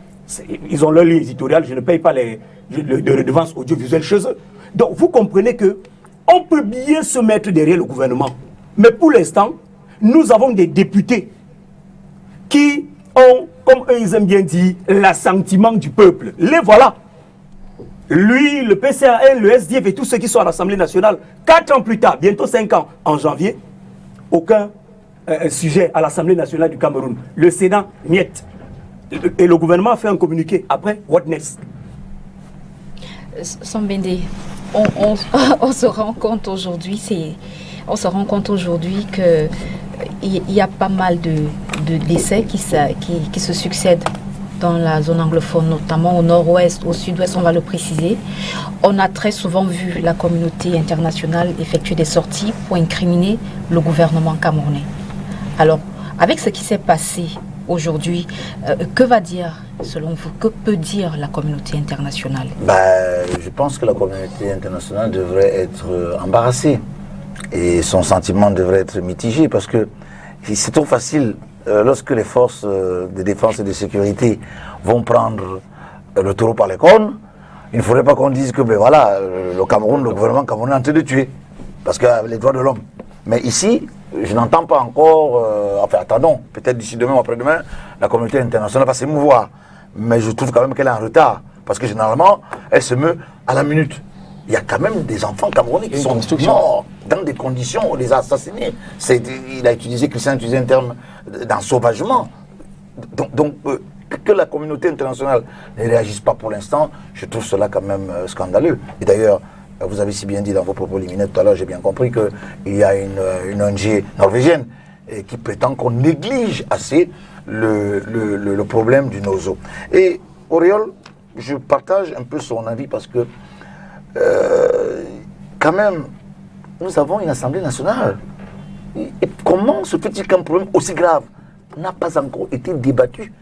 Ils ont leur ligne éditoriale, je ne paye pas de redevances audiovisuelles chez eux. Donc, vous comprenez que on peut bien se mettre derrière le gouvernement. Mais pour l'instant, nous avons des députés qui ont, comme eux ils aiment bien dire, l'assentiment du peuple. Les voilà. Lui, le PCRN, le SDF et tous ceux qui sont à l'Assemblée nationale, 4 ans plus tard, bientôt 5 ans, en janvier, aucun sujet à l'Assemblée nationale du Cameroun. Le Sénat, niet. Et le gouvernement a fait un communiqué. Après, what next? Sambende, on se rend compte aujourd'hui, qu'il y a pas mal de décès qui se succèdent dans la zone anglophone, notamment au nord-ouest, au sud-ouest, on va le préciser, on a très souvent vu la communauté internationale effectuer des sorties pour incriminer le gouvernement camerounais. Alors, avec ce qui s'est passé aujourd'hui, que va dire, selon vous, que peut dire la communauté internationale? Je pense que la communauté internationale devrait être embarrassée et son sentiment devrait être mitigé parce que c'est trop facile lorsque les forces de défense et de sécurité vont prendre le taureau par les cornes. Il ne faudrait pas qu'on dise que voilà, le Cameroun, le gouvernement camerounais est en train de tuer parce que les droits de l'homme. Mais ici, je n'entends pas encore, attendons, peut-être d'ici demain ou après-demain, la communauté internationale va s'émouvoir. Mais je trouve quand même qu'elle est en retard, parce que généralement, elle se meut à la minute. Il y a quand même des enfants camerounais qui sont morts dans des conditions où on les a assassinés. Christian a utilisé un terme d'ensauvagement. Donc que la communauté internationale ne réagisse pas pour l'instant, je trouve cela quand même scandaleux. Et d'ailleurs, vous avez si bien dit dans vos propos liminaires tout à l'heure, j'ai bien compris qu'il y a une ONG norvégienne qui prétend qu'on néglige assez le problème du nozo. Et Auriol, je partage un peu son avis parce que quand même, nous avons une Assemblée nationale. Et comment se fait-il qu'un problème aussi grave n'a pas encore été débattu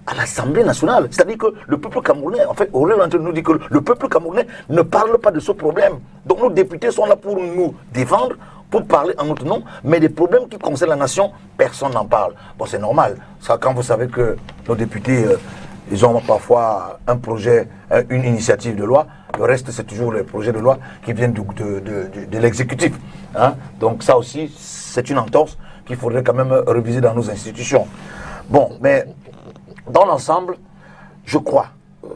à l'Assemblée nationale? C'est-à-dire que le peuple camerounais, en fait, Aurélien nous dit que le peuple camerounais ne parle pas de ce problème. Donc nos députés sont là pour nous défendre, pour parler en notre nom, mais des problèmes qui concernent la nation, personne n'en parle. Bon, c'est normal. Ça, quand vous savez que nos députés, ils ont parfois un projet, une initiative de loi, le reste, c'est toujours les projets de loi qui viennent de l'exécutif. Hein? Donc ça aussi, c'est une entorse qu'il faudrait quand même réviser dans nos institutions. Bon, mais dans l'ensemble, je crois,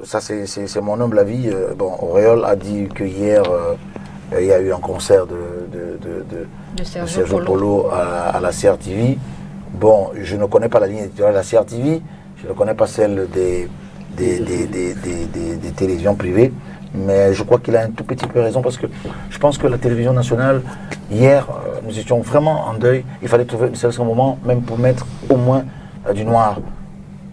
ça c'est mon humble avis, Auriol a dit que hier, il y a eu un concert de Sergio Polo à la CRTV. Bon, je ne connais pas la ligne éditoriale de la CRTV, je ne connais pas celle des télévisions privées, mais je crois qu'il a un tout petit peu raison parce que je pense que la télévision nationale, hier, nous étions vraiment en deuil. Il fallait trouver un moment, même pour mettre au moins du noir.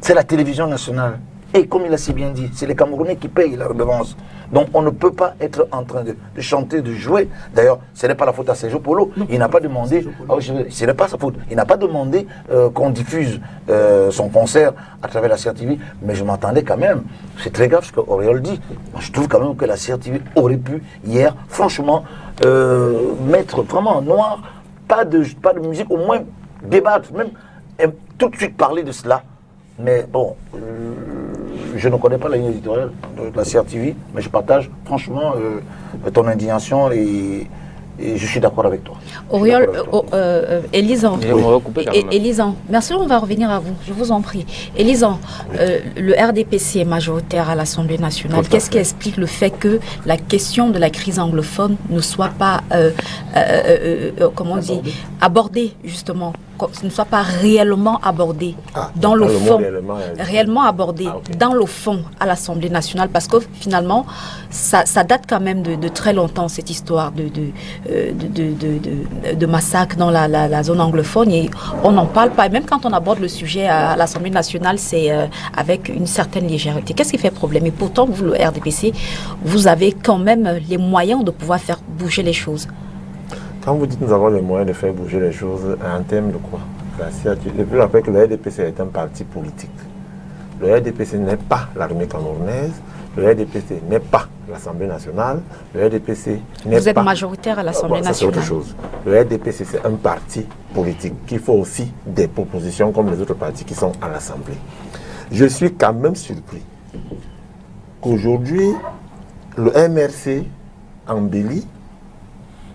C'est la télévision nationale. Et comme il a si bien dit, c'est les Camerounais qui payent la redevance. Donc on ne peut pas être en train de chanter, de jouer. D'ailleurs, ce n'est pas la faute à Sergio Polo. Il n'a pas demandé, ce n'est pas sa faute, il n'a pas demandé qu'on diffuse son concert à travers la CRTV. Mais je m'attendais quand même. C'est très grave ce qu'Auriol dit. Moi, je trouve quand même que la CRTV aurait pu, hier, franchement, mettre vraiment en noir, pas de musique, au moins débattre, même tout de suite parler de cela. Mais bon, je ne connais pas la ligne éditoriale de la CRTV, mais je partage franchement ton indignation et je suis d'accord avec toi. Auriol, Elisan, merci, on va revenir à vous, je vous en prie. Elisan, le RDPC est majoritaire à l'Assemblée nationale. Qu'est-ce qui explique le fait que la question de la crise anglophone ne soit pas, abordée justement, ne soit pas réellement abordée dans le fond, réellement abordée dans le fond à l'Assemblée nationale, parce que finalement, ça date quand même de très longtemps, cette histoire de massacre dans la zone anglophone, et on n'en parle pas. Et même quand on aborde le sujet à l'Assemblée nationale, c'est avec une certaine légèreté. Qu'est-ce qui fait problème? Et pourtant, vous, le RDPC, vous avez quand même les moyens de pouvoir faire bouger les choses. Quand vous dites nous avons les moyens de faire bouger les choses, en termes de quoi? Le plus rappelle que le RDPC est un parti politique. Le RDPC n'est pas l'armée camerounaise, le RDPC n'est pas l'Assemblée nationale, le RDPC n'est pas... Vous êtes majoritaire à l'Assemblée nationale. C'est autre chose. Le RDPC, c'est un parti politique qui fait aussi des propositions comme les autres partis qui sont à l'Assemblée. Je suis quand même surpris qu'aujourd'hui, le MRC embellit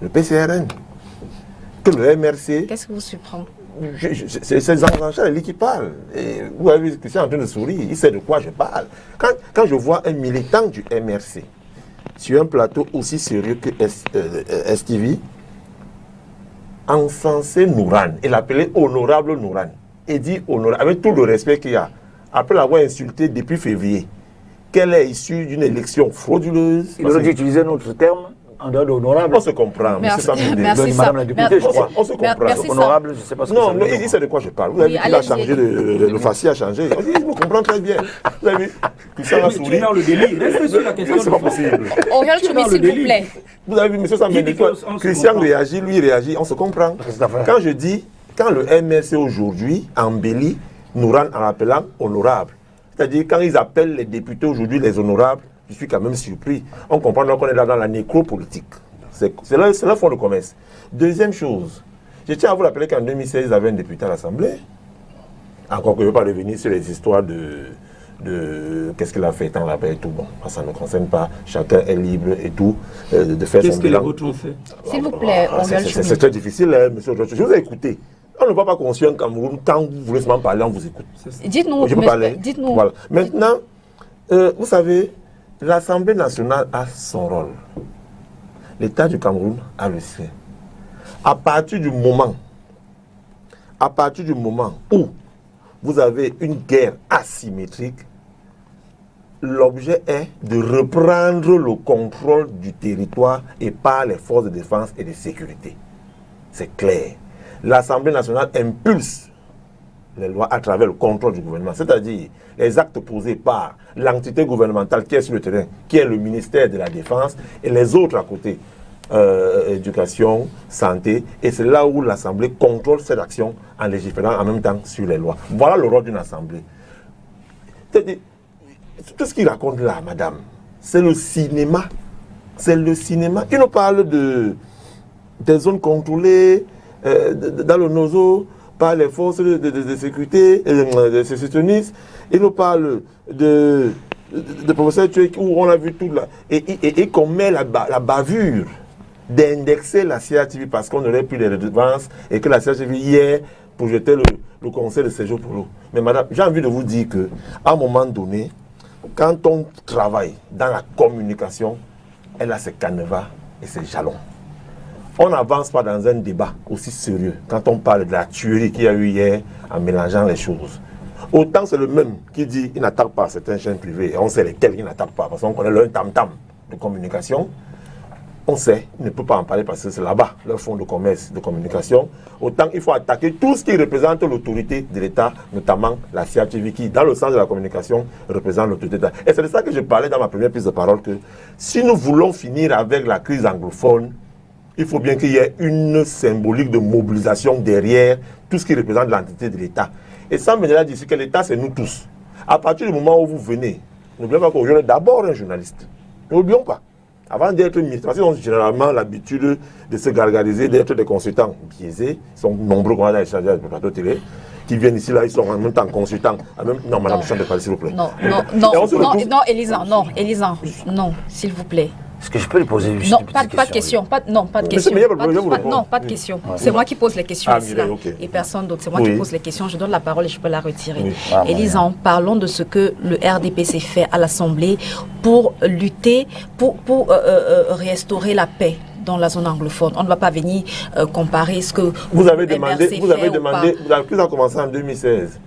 le PCRN. Que le MRC... Qu'est-ce que vous surprend? C'est Jean-Jean qui parle. Et vous avez vu Christian en train de sourire, il sait de quoi je parle. Quand je vois un militant du MRC sur un plateau aussi sérieux que STV, encenser Nouran et l'appeler honorable Nouran, et dit honorable, avec tout le respect qu'il y a, après l'avoir insulté depuis février, qu'elle est issue d'une élection frauduleuse. Il aurait dû utiliser un autre terme. En dehors d'honorable. On se comprend. Merci, Donc, Madame la députée, je crois. On se comprend. Merci, Honorable, je ne sais pas ce que Non, ça veut mais dire. il sait de quoi je parle. Vous avez vu qu'il a changé, le faciès a changé. Il me comprend très bien. Vous avez vu Christian a souri. dans le délit. Reste sur la question. C'est pas possible. Auriel Choumi, s'il vous plaît. Vous avez vu, monsieur Sambéné, Christian réagit, lui réagit, on se comprend. Quand je dis, quand le MRC aujourd'hui embellit, nous rend en appelant honorable. C'est-à-dire, quand ils appellent les députés aujourd'hui les honorables, je suis quand même surpris. On comprend donc qu'on est là dans la nécropolitique. C'est là fond de commerce. Deuxième chose, je tiens à vous rappeler qu'en 2016, ils avaient un député à l'Assemblée. Encore que je ne vais pas revenir sur les histoires de qu'est-ce qu'il a fait tant là-bas et tout. Bon, ça ne concerne pas. Chacun est libre et tout de faire son bilan. Qu'est-ce que les autres ont fait? S'il vous plaît, Auriel Choumi. C'est très difficile, hein, monsieur. Je vous ai écouté. On ne va pas construire un Cameroun. Quand vous voulez seulement parler, on vous écoute. Dites-nous, Je peux parler. dites-nous. Voilà. Maintenant, vous savez, l'Assemblée nationale a son rôle. L'État du Cameroun a le sien. À partir du moment où vous avez une guerre asymétrique, l'objet est de reprendre le contrôle du territoire et par les forces de défense et de sécurité. C'est clair. L'Assemblée nationale impulse les lois à travers le contrôle du gouvernement, c'est-à-dire les actes posés par l'entité gouvernementale qui est sur le terrain, qui est le ministère de la Défense, et les autres à côté, éducation, santé, et c'est là où l'Assemblée contrôle cette action en légiférant en même temps sur les lois. Voilà le rôle d'une Assemblée. Tout ce qu'il raconte là, madame, c'est le cinéma. C'est le cinéma. Il nous parle des zones contrôlées, dans le NOZO, par les forces de sécurité, de sécessionnistes. Il nous parle de professeurs tués où on a vu tout là. Et qu'on met la bavure d'indexer la CRTV parce qu'on n'aurait plus les redevances et que la CRTV hier projetait le conseil de séjour pour l'eau. Mais madame, j'ai envie de vous dire qu'à un moment donné, quand on travaille dans la communication, elle a ses canevas et ses jalons. On n'avance pas dans un débat aussi sérieux quand on parle de la tuerie qu'il y a eu hier en mélangeant les choses. Autant c'est le même qui dit qu'il n'attaque pas certaines chaînes privées et on sait lesquelles il n'attaque pas parce qu'on connaît leur tam-tam de communication. On sait, il ne peut pas en parler parce que c'est là-bas leur fonds de commerce, de communication. Autant il faut attaquer tout ce qui représente l'autorité de l'État, notamment la CRTV qui, dans le sens de la communication, représente l'autorité de l'État. Et c'est de ça que je parlais dans ma première prise de parole que si nous voulons finir avec la crise anglophone, il faut bien qu'il y ait une symbolique de mobilisation derrière tout ce qui représente l'entité de l'État. Et ça me dit ici que l'État, c'est nous tous. À partir du moment où vous venez, n'oubliez pas qu'aujourd'hui, on est d'abord un journaliste. N'oublions pas. Avant d'être ministre, parce qu'ils ont généralement l'habitude de se gargariser, d'être des consultants biaisés. Ils sont nombreux qu'on a échangé avec le plateau télé, qui viennent ici, là, ils sont en même temps consultants. Non, madame, je chante pas, s'il vous plaît. Non, Élisa, non, s'il vous plaît. Est-ce que je peux lui poser une Non, petite pas de question. Pas de question. Non, pas de question. C'est moi qui pose les questions ici, là, et personne d'autre. C'est moi qui pose les questions. Je donne la parole et je peux la retirer. Oui. Élisa, parlons de ce que le RDPC fait à l'Assemblée pour lutter, pour restaurer la paix dans la zone anglophone. On ne va pas venir comparer ce que vous avez demandé. La crise a commencé en 2016.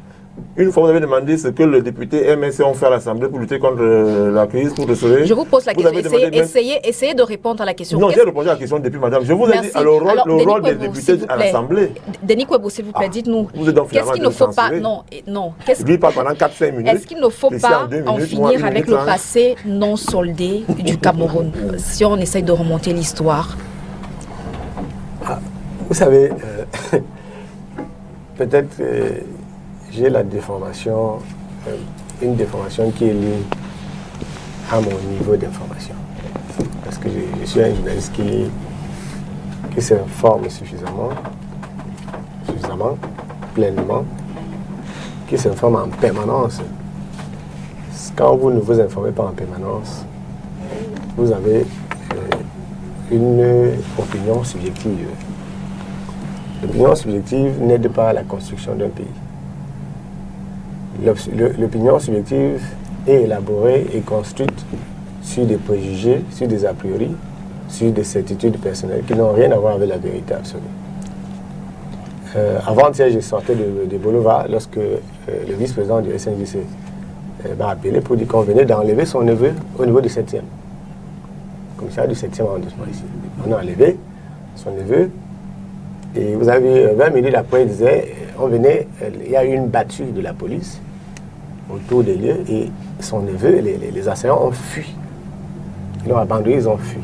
Une fois, vous avez demandé ce que le député MSC ont fait à l'Assemblée pour lutter contre la crise, pour le sauver. Je vous pose la question. Essayez de répondre à la question. Non, j'ai répondu à la question depuis, madame. Je vous ai dit le rôle des députés à l'Assemblée. Denis Kouébou, s'il vous plaît, dites-nous. Qu'est-ce qu'il ne faut pas... Non. Lui parle pendant 4-5 minutes. Est-ce qu'il ne faut pas en finir avec le passé non soldé du Cameroun, si on essaye de remonter l'histoire? Vous savez, peut-être... j'ai la déformation, une déformation qui est liée à mon niveau d'information. Parce que je suis un journaliste qui s'informe suffisamment, pleinement, qui s'informe en permanence. Quand vous ne vous informez pas en permanence, vous avez une opinion subjective. L'opinion subjective n'aide pas à la construction d'un pays. L'opinion subjective est élaborée et construite sur des préjugés, sur des a priori, sur des certitudes personnelles qui n'ont rien à voir avec la vérité absolue. Avant-hier, je sortais de Boulevard lorsque le vice-président du SNJC, m'a appelé pour dire qu'on venait d'enlever son neveu au niveau du 7e. commissariat du 7e arrondissement ici. On a enlevé son neveu. Et vous avez 20 minutes après, il disait, il y a eu une battue de la police autour des lieux et son neveu, les assaillants ont fui. Ils l'ont abandonné, ils ont fui.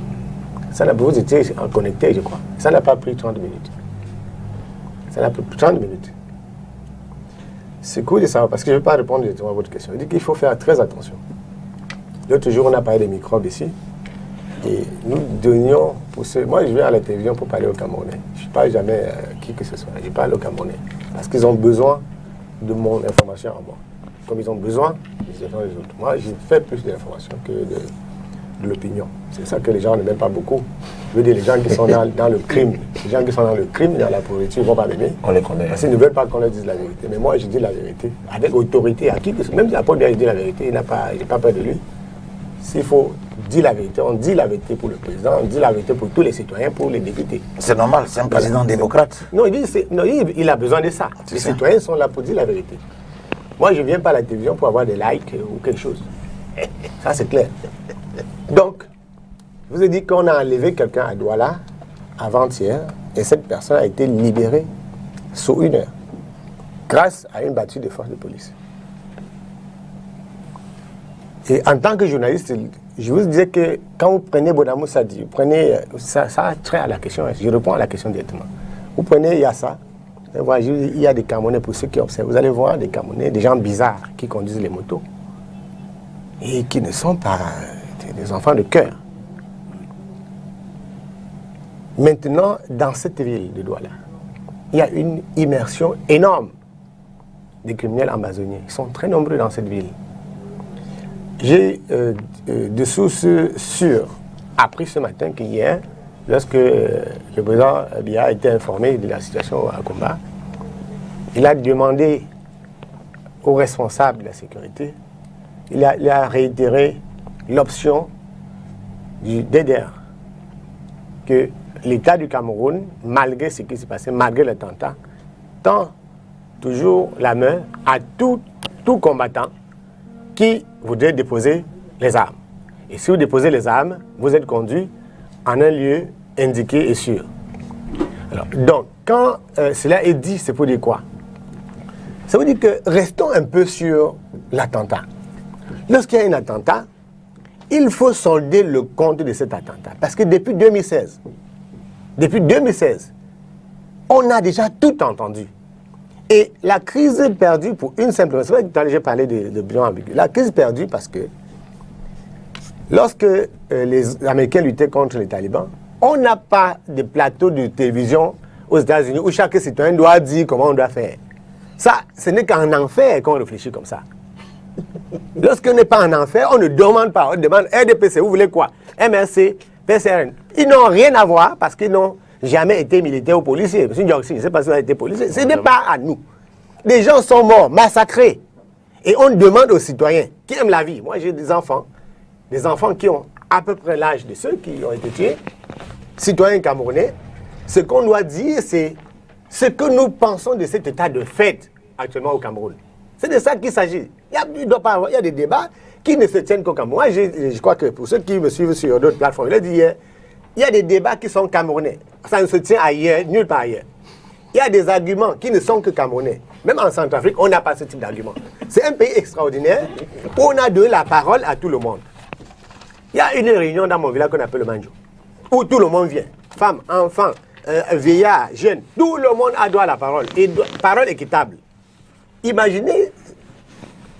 Ça, vous étiez connectés, je crois. Ça n'a pas pris 30 minutes. Ça n'a pris 30 minutes. C'est cool de savoir, parce que je ne vais pas répondre directement à votre question. Je dis qu'il faut faire très attention. L'autre jour, on a parlé des microbes ici. Et nous donnions, moi je viens à la télévision pour parler aux Camerounais. Je ne parle jamais qui que ce soit, je parle aux Camerounais. Parce qu'ils ont besoin de mon information à moi. Comme ils ont besoin des uns des autres. Moi, je fais plus d'informations que de l'opinion. C'est ça que les gens n'aiment pas beaucoup. Je veux dire, les gens qui sont dans le crime, les gens qui sont dans le crime, dans la pauvreté, ils ne vont pas m'aimer. On les connaît. Parce qu'ils ne veulent pas qu'on leur dise la vérité. Mais moi, je dis la vérité. Avec autorité, à qui que ce soit. Même si Paul Biya dit la vérité, je n'ai pas peur de lui. S'il faut dire la vérité, on dit la vérité pour le président, on dit la vérité pour tous les citoyens, pour les députés. C'est normal, c'est un président démocrate. Non, il a besoin de ça. Les citoyens sont là pour dire la vérité. Moi, je ne viens pas à la télévision pour avoir des likes ou quelque chose. Ça, c'est clair. Donc, je vous ai dit qu'on a enlevé quelqu'un à Douala avant-hier et cette personne a été libérée sous 1 heure grâce à une battue de force de police. Et en tant que journaliste, je vous disais que quand vous prenez Bonamou Sadi, vous prenez, ça a trait à la question, je réponds à la question directement. Vous prenez Yassa, il y a des Camerounais, pour ceux qui observent, vous allez voir des Camerounais, des gens bizarres qui conduisent les motos et qui ne sont pas des enfants de cœur. Maintenant, dans cette ville de Douala, il y a une immersion énorme des criminels amazoniens. Ils sont très nombreux dans cette ville. J'ai de sources sûres appris ce matin qu'hier, lorsque le président Biya a été informé de la situation à Kumba, il a demandé aux responsables de la sécurité, il a réitéré l'option du DDR, que l'État du Cameroun, malgré ce qui s'est passé, malgré l'attentat, tend toujours la main à tout combattant qui voudrait déposer les armes. Et si vous déposez les armes, vous êtes conduit en un lieu indiqué et sûr. Alors, donc, quand cela est dit, c'est pour dire quoi? Ça veut dire que restons un peu sur l'attentat. Lorsqu'il y a un attentat, il faut solder le compte de cet attentat. Parce que depuis 2016, on a déjà tout entendu. Et la crise perdue pour une simple raison, c'est vrai que j'ai parlé de bilan ambigu. La crise perdue parce que lorsque les Américains luttaient contre les talibans, on n'a pas de plateau de télévision aux États-Unis où chaque citoyen doit dire comment on doit faire. Ça, ce n'est qu'en enfer qu'on réfléchit comme ça. Lorsqu'on n'est pas en enfer, on ne demande pas. On demande RDPC, vous voulez quoi? MRC, PCRN. Ils n'ont rien à voir parce qu'ils n'ont jamais été militaires ou policiers. Je ne sais pas si vous avez été policier. Ce n'est pas à nous. Des gens sont morts, massacrés. Et on demande aux citoyens qui aiment la vie. Moi, j'ai des enfants qui ont à peu près l'âge de ceux qui ont été tués, citoyens camerounais. Ce qu'on doit dire, c'est ce que nous pensons de cet état de fait actuellement au Cameroun. C'est de ça qu'il s'agit. Il y a des débats qui ne se tiennent qu'au Cameroun. Moi, je crois que pour ceux qui me suivent sur d'autres plateformes, je l'ai dit hier, il y a des débats qui sont camerounais. Ça ne se tient ailleurs, nulle part ailleurs. Il y a des arguments qui ne sont que camerounais. Même en Centrafrique, on n'a pas ce type d'argument. C'est un pays extraordinaire où on a donné la parole à tout le monde. Il y a une réunion dans mon village qu'on appelle le Manjo, où tout le monde vient. Femmes, enfants, vieillards, jeunes. Tout le monde a droit à la parole. Et parole équitable. Imaginez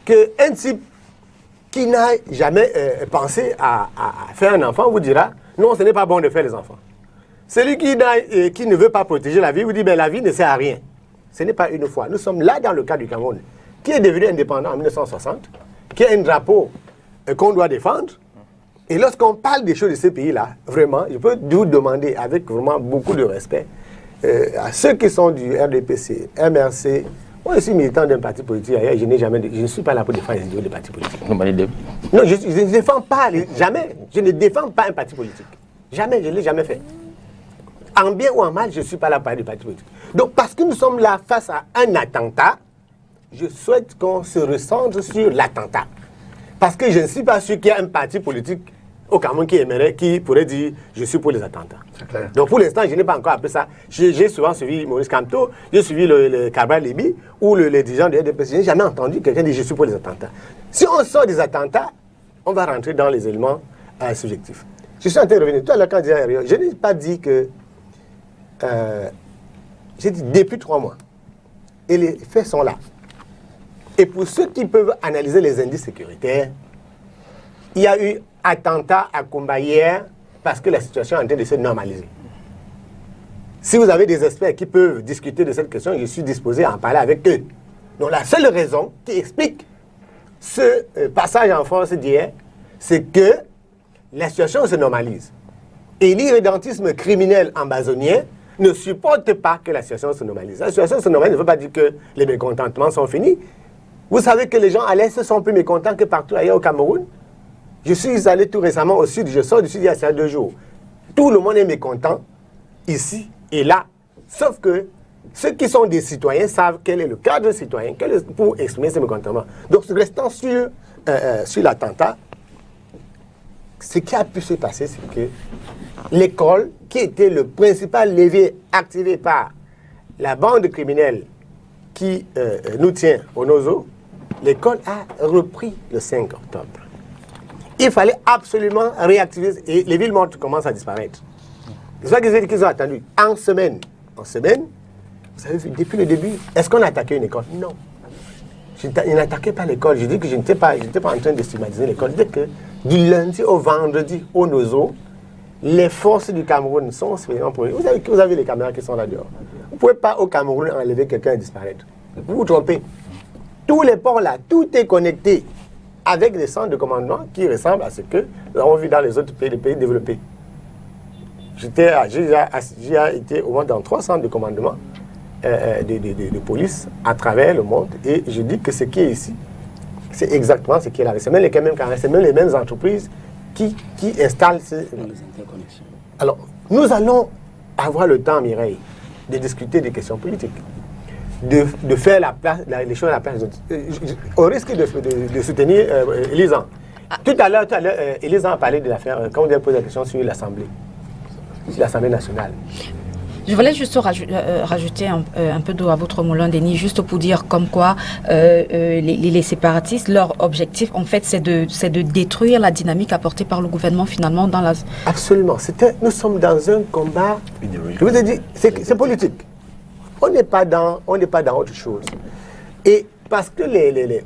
qu'un type qui n'a jamais pensé à faire un enfant vous dira non, ce n'est pas bon de faire les enfants. Celui qui ne veut pas protéger la vie vous dit ben, la vie ne sert à rien. Ce n'est pas une fois. Nous sommes là dans le cas du Cameroun, qui est devenu indépendant en 1960, qui a un drapeau qu'on doit défendre. Et lorsqu'on parle des choses de ce pays-là, vraiment, je peux vous demander avec vraiment beaucoup de respect à ceux qui sont du RDPC, MRC. Moi, je suis militant d'un parti politique ailleurs, je ne suis pas là pour défendre les idéaux des partis politiques. Non, je ne défends pas, jamais. Je ne défends pas un parti politique. Jamais, je ne l'ai jamais fait. En bien ou en mal, je ne suis pas là pour parler de parti politique. Donc, parce que nous sommes là face à un attentat, je souhaite qu'on se recentre sur l'attentat. Parce que je ne suis pas sûr qu'il y ait un parti politique au Cameroun qui pourrait dire je suis pour les attentats. C'est clair. Donc pour l'instant, je n'ai pas encore appris ça. J'ai souvent suivi Maurice Kamto, j'ai suivi le Cabral Libi ou les dirigeants de RDPC. Je n'ai jamais entendu quelqu'un dire je suis pour les attentats. Si on sort des attentats, on va rentrer dans les éléments subjectifs. Je suis en train de revenir. Tout à l'heure, quand je n'ai pas dit que... j'ai dit depuis 3 mois. Et les faits sont là. Et pour ceux qui peuvent analyser les indices sécuritaires, il y a eu attentat à Kumba hier parce que la situation est en train de se normaliser. Si vous avez des experts qui peuvent discuter de cette question, je suis disposé à en parler avec eux. Donc la seule raison qui explique ce passage en force d'hier, c'est que la situation se normalise. Et l'irrédentisme criminel ambazonien ne supporte pas que la situation se normalise. La situation se normalise ne veut pas dire que les mécontentements sont finis. Vous savez que les gens à l'Est sont plus mécontents que partout ailleurs au Cameroun. Je suis allé tout récemment au Sud, je sors du Sud il y a 2 jours. Tout le monde est mécontent, ici et là. Sauf que ceux qui sont des citoyens savent quel est le cadre citoyen pour exprimer ces mécontentements. Donc, restant sur l'attentat, ce qui a pu se passer, c'est que l'école, qui était le principal levier activé par la bande criminelle qui nous tient au nozo, l'école a repris le 5 octobre. Il fallait absolument réactiver, et les villes mortes commencent à disparaître. C'est ça qu'ils ont attendu. En semaine, vous avez vu, depuis le début, est-ce qu'on a attaqué une école? Non. Ils n'attaquaient pas l'école. Je dis que je n'étais pas en train de stigmatiser l'école. Je dis que du lundi au vendredi, au nozo, les forces du Cameroun sont spécialement pour eux. Vous avez les caméras qui sont là dehors. Vous ne pouvez pas au Cameroun enlever quelqu'un et disparaître. Vous vous trompez. Tous les ports là, tout est connecté avec des centres de commandement qui ressemblent à ce que nous avons vu dans les autres pays, les pays développés. J'ai été au moins dans 3 centres de commandement de police à travers le monde et je dis que ce qui est ici, c'est exactement ce qui est là. C'est même les mêmes entreprises qui installent ces interconnexions. Alors, nous allons avoir le temps, Mireille, de discuter des questions politiques, de faire les choses à la place des autres. Au risque de soutenir Elisan. Tout à l'heure, Elisan a parlé de l'affaire, quand vous avez posé la question sur l'Assemblée nationale. Je voulais juste rajouter un peu d'eau à votre moulin, Denis, juste pour dire comme quoi les séparatistes, leur objectif, en fait, c'est de détruire la dynamique apportée par le gouvernement, finalement, dans la... Absolument. Nous sommes dans un combat, je vous ai dit, c'est politique. On n'est pas dans autre chose. Et parce que il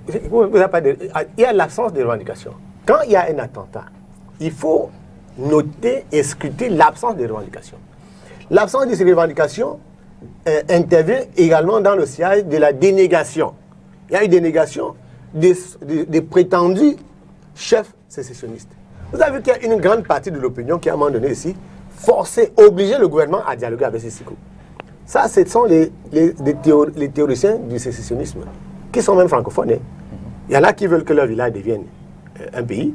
y a l'absence de revendications. Quand il y a un attentat, il faut noter et scruter l'absence de revendications. L'absence de ces revendications intervient également dans le sillage de la dénégation. Il y a eu dénégation des prétendus chefs sécessionnistes. Vous avez vu qu'il y a une grande partie de l'opinion qui, à un moment donné ici, obligeait le gouvernement à dialoguer avec Sécesco. Ça, ce sont les théoriciens du sécessionnisme, qui sont même francophones. Il y en a qui veulent que leur village devienne un pays,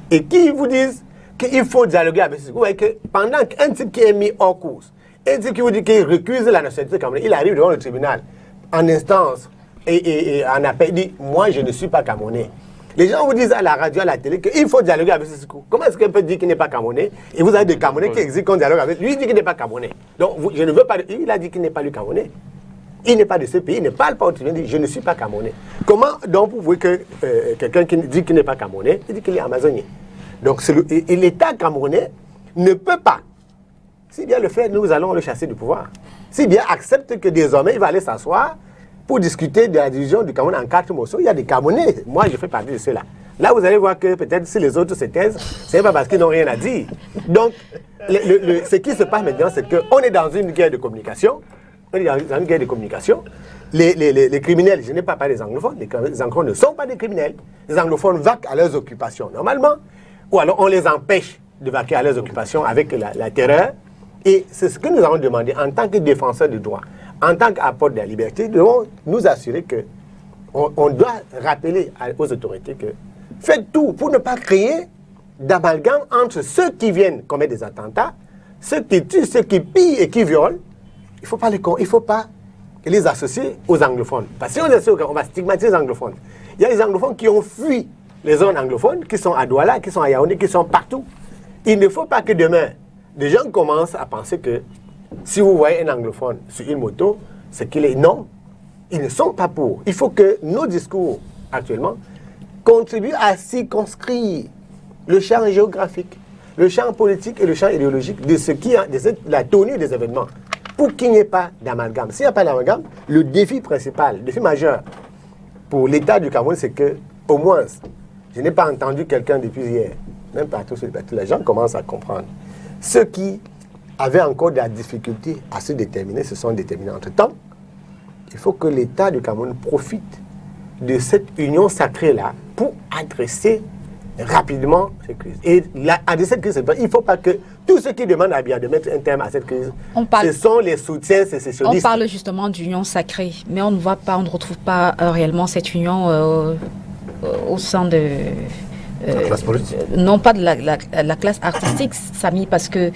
et qui vous disent qu'il faut dialoguer avec Sécesco. Vous voyez que pendant qu'un type qui est mis hors course, un type qui vous dit qu'il recuse la nationalité camerounaise, il arrive devant le tribunal en instance et en appel, il dit « Moi, je ne suis pas camerounais ». Les gens vous disent à la radio, à la télé qu'il faut dialoguer avec Sécesco. Comment est-ce qu'on peut dire qu'il n'est pas camerounais et vous avez des Camerounais qui exigent qu'on dialogue avec lui? Il dit qu'il n'est pas camerounais. Donc, je ne veux pas... Il a dit qu'il n'est pas lui camerounais. Il n'est pas de ce pays, il ne parle pas au tribunal, il dit « Je ne suis pas camerounais ». Comment donc vous voyez que quelqu'un qui dit qu'il n'est pas camerounais, il dit qu'il est amazonien? Donc, l'État camerounais ne peut pas, si bien le fait, nous allons le chasser du pouvoir. Si bien accepte que désormais, il va aller s'asseoir pour discuter de la division du Cameroun en 4 morceaux. Il y a des Camerounais, moi je fais partie de ceux-là. Là, vous allez voir que peut-être si les autres se taisent, ce n'est pas parce qu'ils n'ont rien à dire. Donc, ce qui se passe maintenant, c'est qu'on est dans une guerre de communication. On est dans une guerre de communication. Les criminels, je n'ai pas parlé des anglophones, les anglophones ne sont pas des criminels. Les anglophones vaquent à leurs occupations normalement, ou alors on les empêche de vaquer à leurs occupations avec la terreur. Et c'est ce que nous avons demandé en tant que défenseurs du droit, en tant qu'apôtres de la liberté, nous devons nous assurer qu'on doit rappeler aux autorités que faites tout pour ne pas créer d'amalgame entre ceux qui viennent commettre des attentats, ceux qui tuent, ceux qui pillent et qui violent. Il ne faut pas les associer aux anglophones. Parce que si on les associe, on va stigmatiser les anglophones. Il y a les anglophones qui ont fui les zones anglophones qui sont à Douala, qui sont à Yaoundé, qui sont partout. Il ne faut pas que demain, des gens commencent à penser que si vous voyez un anglophone sur une moto, c'est qu'il est... Non, ils ne sont pas pour. Il faut que nos discours, actuellement, contribuent à circonscrire le champ géographique, le champ politique et le champ idéologique de ce qui a, de la tenue des événements, pour qu'il n'y ait pas d'amalgame. S'il n'y a pas d'amalgame, le défi principal, le défi majeur pour l'État du Cameroun, c'est que, au moins, je n'ai pas entendu quelqu'un depuis hier, même partout sur le plateau, les gens commencent à comprendre. Ceux qui avaient encore de la difficulté à se déterminer se sont déterminés. Entre-temps, il faut que l'État du Cameroun profite de cette union sacrée-là pour adresser rapidement cette crise. Et adresser cette crise, il ne faut pas que tous ceux qui demandent à bien de mettre un terme à cette crise, ce sont les soutiens sécessionnistes. On parle justement d'union sacrée, mais on ne voit pas, on ne retrouve pas réellement cette union au sein de... la classe politique. Non pas de la classe artistique, Samy, parce que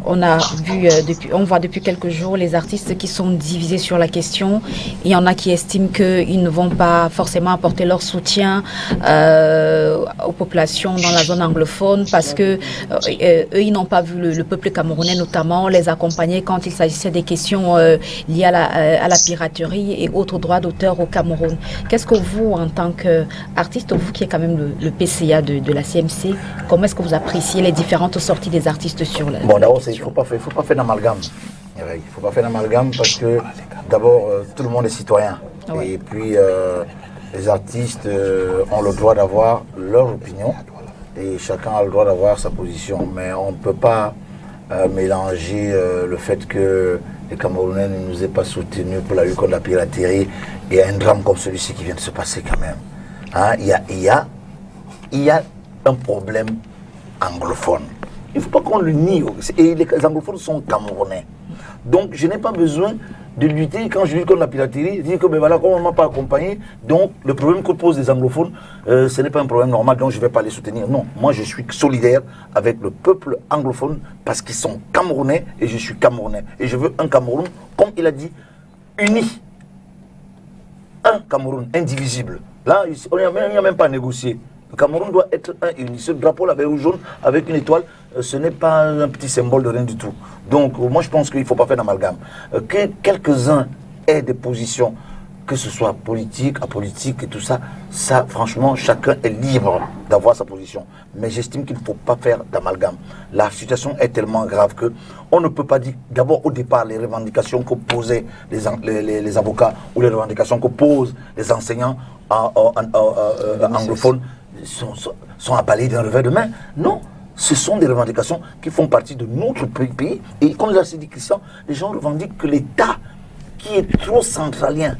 on a vu on voit depuis quelques jours les artistes qui sont divisés sur la question. Il y en a qui estiment qu'ils ne vont pas forcément apporter leur soutien aux populations dans la zone anglophone parce que eux, ils n'ont pas vu le peuple camerounais notamment les accompagner quand il s'agissait des questions liées à la piraterie et autres droits d'auteur au Cameroun. Qu'est-ce que vous, en tant qu'artiste, vous qui êtes quand même le PCA de la CMC, comment est-ce que vous appréciez les différentes sorties des artistes sur la... Bon, d'abord, il ne faut pas faire d'amalgame. Il ne faut pas faire d'amalgame parce que d'abord, tout le monde est citoyen. Ouais. Et puis, les artistes ont le droit d'avoir leur opinion et chacun a le droit d'avoir sa position. Mais on ne peut pas mélanger le fait que les Camerounais ne nous aient pas soutenus pour la lutte contre la piraterie et un drame comme celui-ci qui vient de se passer quand même. Hein, il y a un problème anglophone. Il ne faut pas qu'on le nie. Et les anglophones sont camerounais. Donc, je n'ai pas besoin de lutter quand je lutte contre la piraterie. Dire que, ben voilà, comme on ne m'a pas accompagné, donc le problème que posent les anglophones, ce n'est pas un problème normal, donc je ne vais pas les soutenir. Non, moi je suis solidaire avec le peuple anglophone parce qu'ils sont camerounais et je suis camerounais. Et je veux un Cameroun, comme il a dit, uni. Un Cameroun indivisible. Là, il n'y a même pas à négocier. Le Cameroun doit être un uni. Ce drapeau-là, vert ou jaune, avec une étoile, ce n'est pas un petit symbole de rien du tout. Donc, moi, je pense qu'il ne faut pas faire d'amalgame. Que quelques-uns aient des positions, que ce soit politique, apolitique et tout ça, ça, franchement, chacun est libre d'avoir sa position. Mais j'estime qu'il ne faut pas faire d'amalgame. La situation est tellement grave que on ne peut pas dire, d'abord, au départ, les revendications que posaient les avocats ou les revendications que posent les enseignants anglophones sont abalées d'un revers de main. Non, ce sont des revendications qui font partie de notre pays. Et comme l'a dit Christian, les gens revendiquent que l'État, qui est trop centralien,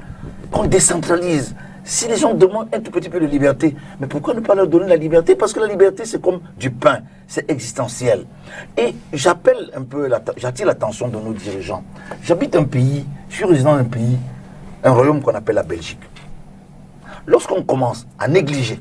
qu'on décentralise. Si les gens demandent un tout petit peu de liberté, mais pourquoi ne pas leur donner la liberté? Parce que la liberté, c'est comme du pain, c'est existentiel. Et j'appelle un peu, j'attire l'attention de nos dirigeants. J'habite un pays, je suis résident d'un pays, un royaume qu'on appelle la Belgique. Lorsqu'on commence à négliger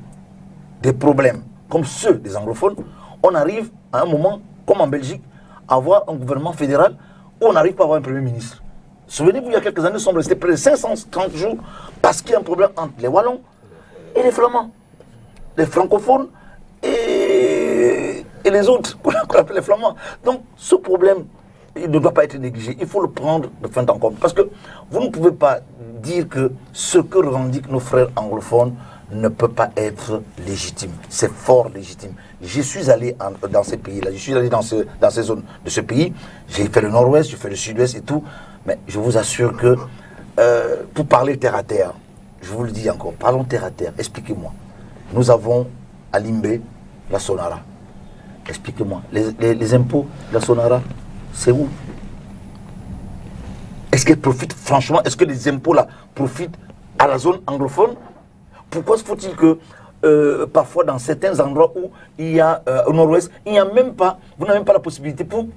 des problèmes comme ceux des anglophones, on arrive à un moment, comme en Belgique, à avoir un gouvernement fédéral où on n'arrive pas à avoir un premier ministre. Souvenez-vous, il y a quelques années, nous sommes restés près de 530 jours parce qu'il y a un problème entre les Wallons et les Flamands, les francophones et les autres, qu'on appelle les Flamands. Donc, ce problème, il ne doit pas être négligé. Il faut le prendre de fin en comble. Parce que vous ne pouvez pas dire que ce que revendiquent nos frères anglophones ne peut pas être légitime. C'est fort légitime. Je suis allé dans ces pays-là, je suis allé dans ces zones de ce pays. J'ai fait le nord-ouest, j'ai fait le sud-ouest et tout. Mais je vous assure que pour parler terre à terre, je vous le dis encore, parlons terre à terre, expliquez-moi. Nous avons à Limbé la Sonara. Expliquez-moi, les impôts de la Sonara, c'est où? Est-ce qu'elle profite, franchement, est-ce que les impôts là profitent à la zone anglophone? Pourquoi faut-il que parfois dans certains endroits où il y a au nord-ouest, il n'y a même pas, vous n'avez même pas la possibilité pour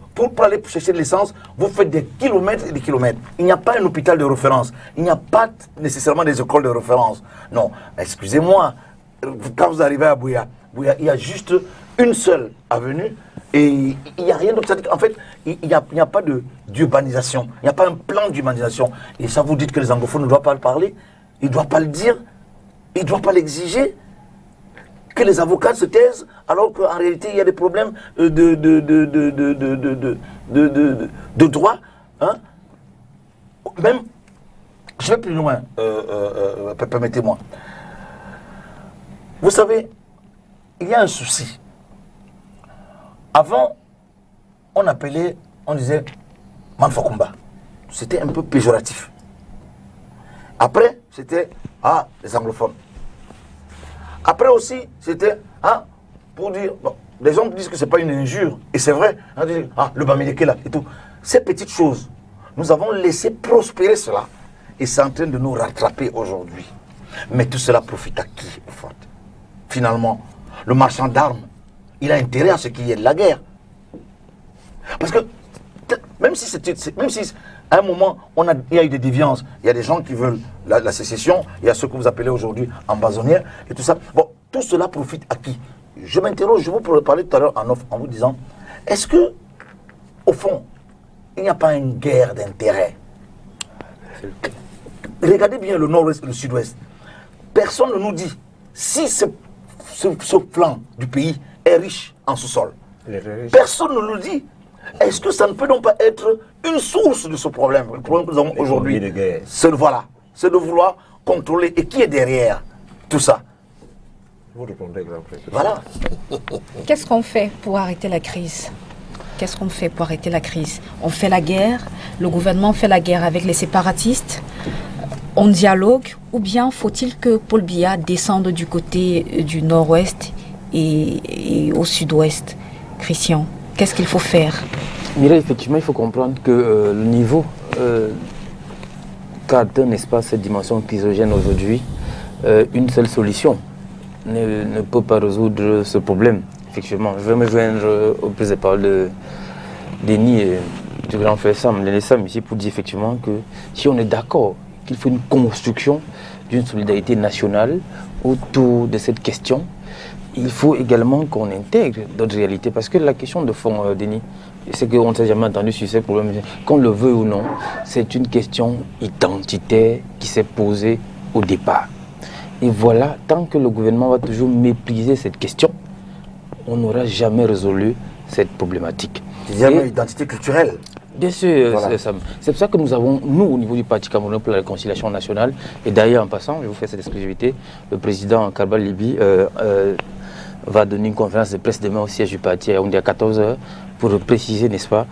aller chercher de l'essence, vous faites des kilomètres et des kilomètres. Il n'y a pas un hôpital de référence, il n'y a pas nécessairement des écoles de référence. Non, excusez-moi, quand vous arrivez à Bouya, il y a juste une seule avenue et il n'y a rien d'autre. En fait, il n'y a pas d'urbanisation, il n'y a pas un plan d'urbanisation. Et ça, vous dites que les anglophones ne doivent pas le parler, ils ne doivent pas le dire, ils ne doivent pas l'exiger. que les avocats se taisent alors qu'en réalité il y a des problèmes de droit. Hein? Même, je vais plus loin, permettez-moi. Vous savez, il y a un souci. Avant, on disait Manfakumba. C'était un peu péjoratif. Après, c'était les anglophones. Après aussi, c'était pour dire, bon, les gens disent que ce n'est pas une injure, et c'est vrai, on dit, le Bamileke là, et tout. Ces petites choses, nous avons laissé prospérer cela, et c'est en train de nous rattraper aujourd'hui. Mais tout cela profite à qui, au fait? Finalement, le marchand d'armes, il a intérêt à ce qu'il y ait de la guerre. Parce que, même si à un moment, il y a eu des déviances, il y a des gens qui veulent la sécession, il y a ceux que vous appelez aujourd'hui ambazonnières, et tout ça. Bon, tout cela profite à qui? Je m'interroge, je vous parlais tout à l'heure en off, en vous disant, est-ce que, au fond, il n'y a pas une guerre d'intérêt? Regardez bien le nord-ouest et le sud-ouest. Personne ne nous dit si ce flanc du pays est riche en sous-sol. Personne ne nous dit. Est-ce que ça ne peut donc pas être une source de ce problème? Le problème que nous avons aujourd'hui, c'est de vouloir contrôler. Et qui est derrière tout ça? Voilà. Qu'est-ce qu'on fait pour arrêter la crise? On fait la guerre, le gouvernement fait la guerre avec les séparatistes, on dialogue, ou bien faut-il que Paul Biya descende du côté du nord-ouest et au sud-ouest? Christian, qu'est-ce qu'il faut faire? Mireille, effectivement, il faut comprendre que le niveau qu'atteint, n'est-ce pas, cette dimension chrysogène aujourd'hui, une seule solution ne peut pas résoudre ce problème. Effectivement, je vais me joindre aux prises de parole de Denis et du grand frère Sam, ici, pour dire effectivement que si on est d'accord qu'il faut une construction d'une solidarité nationale autour de cette question, il faut également qu'on intègre d'autres réalités. Parce que la question de fond, Denis, c'est qu'on ne s'est jamais entendu sur ces problèmes, qu'on le veut ou non, c'est une question identitaire qui s'est posée au départ. Et voilà, tant que le gouvernement va toujours mépriser cette question, on n'aura jamais résolu cette problématique. Il y a une identité culturelle. Bien sûr, voilà. C'est pour ça que nous avons, nous, au niveau du Parti camerounais pour la réconciliation nationale, et d'ailleurs, en passant, je vous fais cette exclusivité, le président Karbal Libi va donner une conférence de presse demain au siège du parti à 14h pour préciser, n'est-ce pas,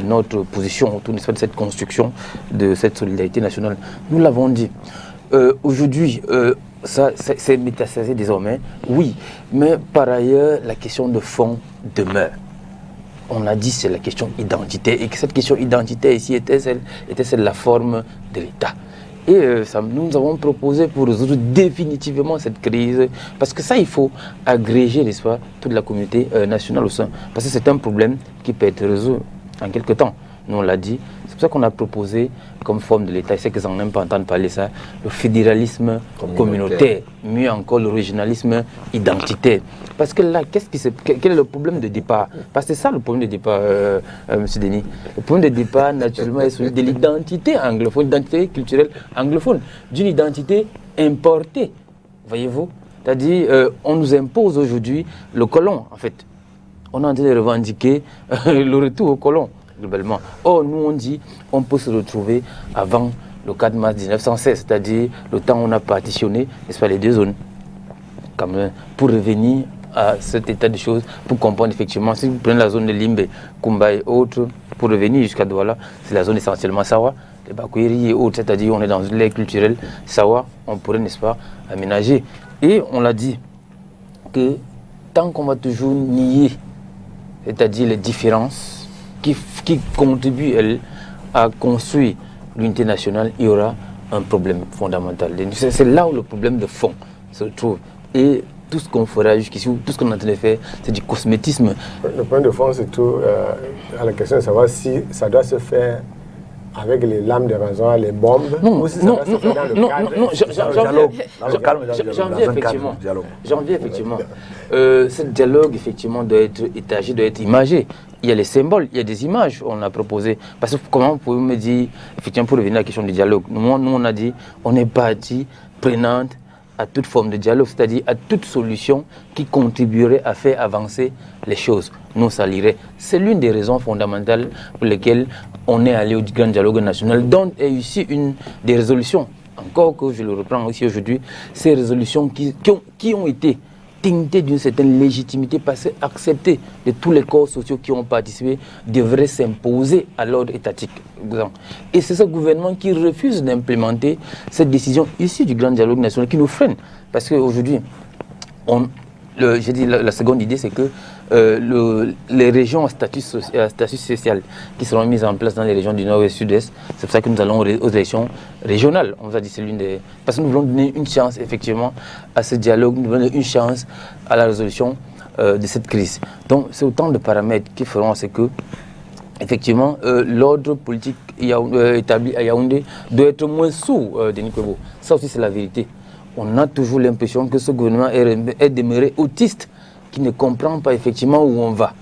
notre position autour, n'est-ce pas, de cette construction de cette solidarité nationale. Nous l'avons dit. Aujourd'hui, ça, c'est métastasé désormais, oui, mais par ailleurs, la question de fond demeure. On a dit c'est la question identitaire et que cette question identitaire ici était celle de la forme de l'État. Et nous avons proposé pour résoudre définitivement cette crise, parce que ça, il faut agréger, n'est-ce pas, toute la communauté nationale au sein, parce que c'est un problème qui peut être résolu en quelque temps. Nous, on l'a dit. C'est pour ça qu'on a proposé comme forme de l'État, et c'est que j'en aime pas entendre parler ça, le fédéralisme communautaire, mieux encore le régionalisme identitaire. Parce que là, quel est le problème de départ? Parce que c'est ça le problème de départ, M. Denis. Le problème de départ, naturellement, est celui de l'identité anglophone, l'identité culturelle anglophone, d'une identité importée, voyez-vous? C'est-à-dire, on nous impose aujourd'hui le colon, en fait. On est en train de revendiquer le retour au colon. Globalement. Or, nous, on dit on peut se retrouver avant le 4 mars 1916, c'est-à-dire le temps où on a partitionné, n'est-ce pas, les deux zones, comme, pour revenir à cet état de choses, pour comprendre effectivement, si vous prenez la zone de Limbe, Kumba et autres, pour revenir jusqu'à Douala, c'est la zone essentiellement Sawa, les Bakouyeri et autres, c'est-à-dire on est dans l'aire culturelle Sawa, on pourrait, n'est-ce pas, aménager. Et on l'a dit, que tant qu'on va toujours nier, c'est-à-dire les différences, qui contribue, elle, à construire l'unité nationale, il y aura un problème fondamental. C'est là où le problème de fond se trouve. Et tout ce qu'on fera jusqu'ici, tout ce qu'on est en train de faire, c'est du cosmétisme. Le point de fond, c'est tout à la question de savoir si ça doit se faire avec les lames de rasoir, les bombes, ou si ça doit se faire dans le cadre. J'en viens effectivement. Ce dialogue, effectivement, doit être étagé, doit être imagé. Il y a les symboles, il y a des images, on a proposé. Parce que comment vous pouvez me dire, effectivement, pour revenir à la question du dialogue, nous on a dit, on est partie prenante à toute forme de dialogue, c'est-à-dire à toute solution qui contribuerait à faire avancer les choses, nous s'allierait. C'est l'une des raisons fondamentales pour lesquelles on est allé au grand dialogue national, dont est ici une des résolutions, encore que je le reprends aussi aujourd'hui, ces résolutions qui ont été teintées d'une certaine légitimité parce qu'acceptées de tous les corps sociaux qui ont participé devraient s'imposer à l'ordre étatique. Et c'est ce gouvernement qui refuse d'implémenter cette décision issue du grand dialogue national qui nous freine. Parce qu'aujourd'hui, j'ai dit la seconde idée, c'est que les régions à statut social qui seront mises en place dans les régions du Nord et du Sud-Est, c'est pour ça que nous allons aux élections régionales. On vous a dit c'est l'une des... Parce que nous voulons donner une chance effectivement à ce dialogue, nous voulons donner une chance à la résolution de cette crise. Donc c'est autant de paramètres qui feront, c'est que effectivement l'ordre politique établi à Yaoundé doit être moins sourd, Denis Kwebo. Ça aussi c'est la vérité. On a toujours l'impression que ce gouvernement est demeuré autiste, qui ne comprend pas effectivement où on va,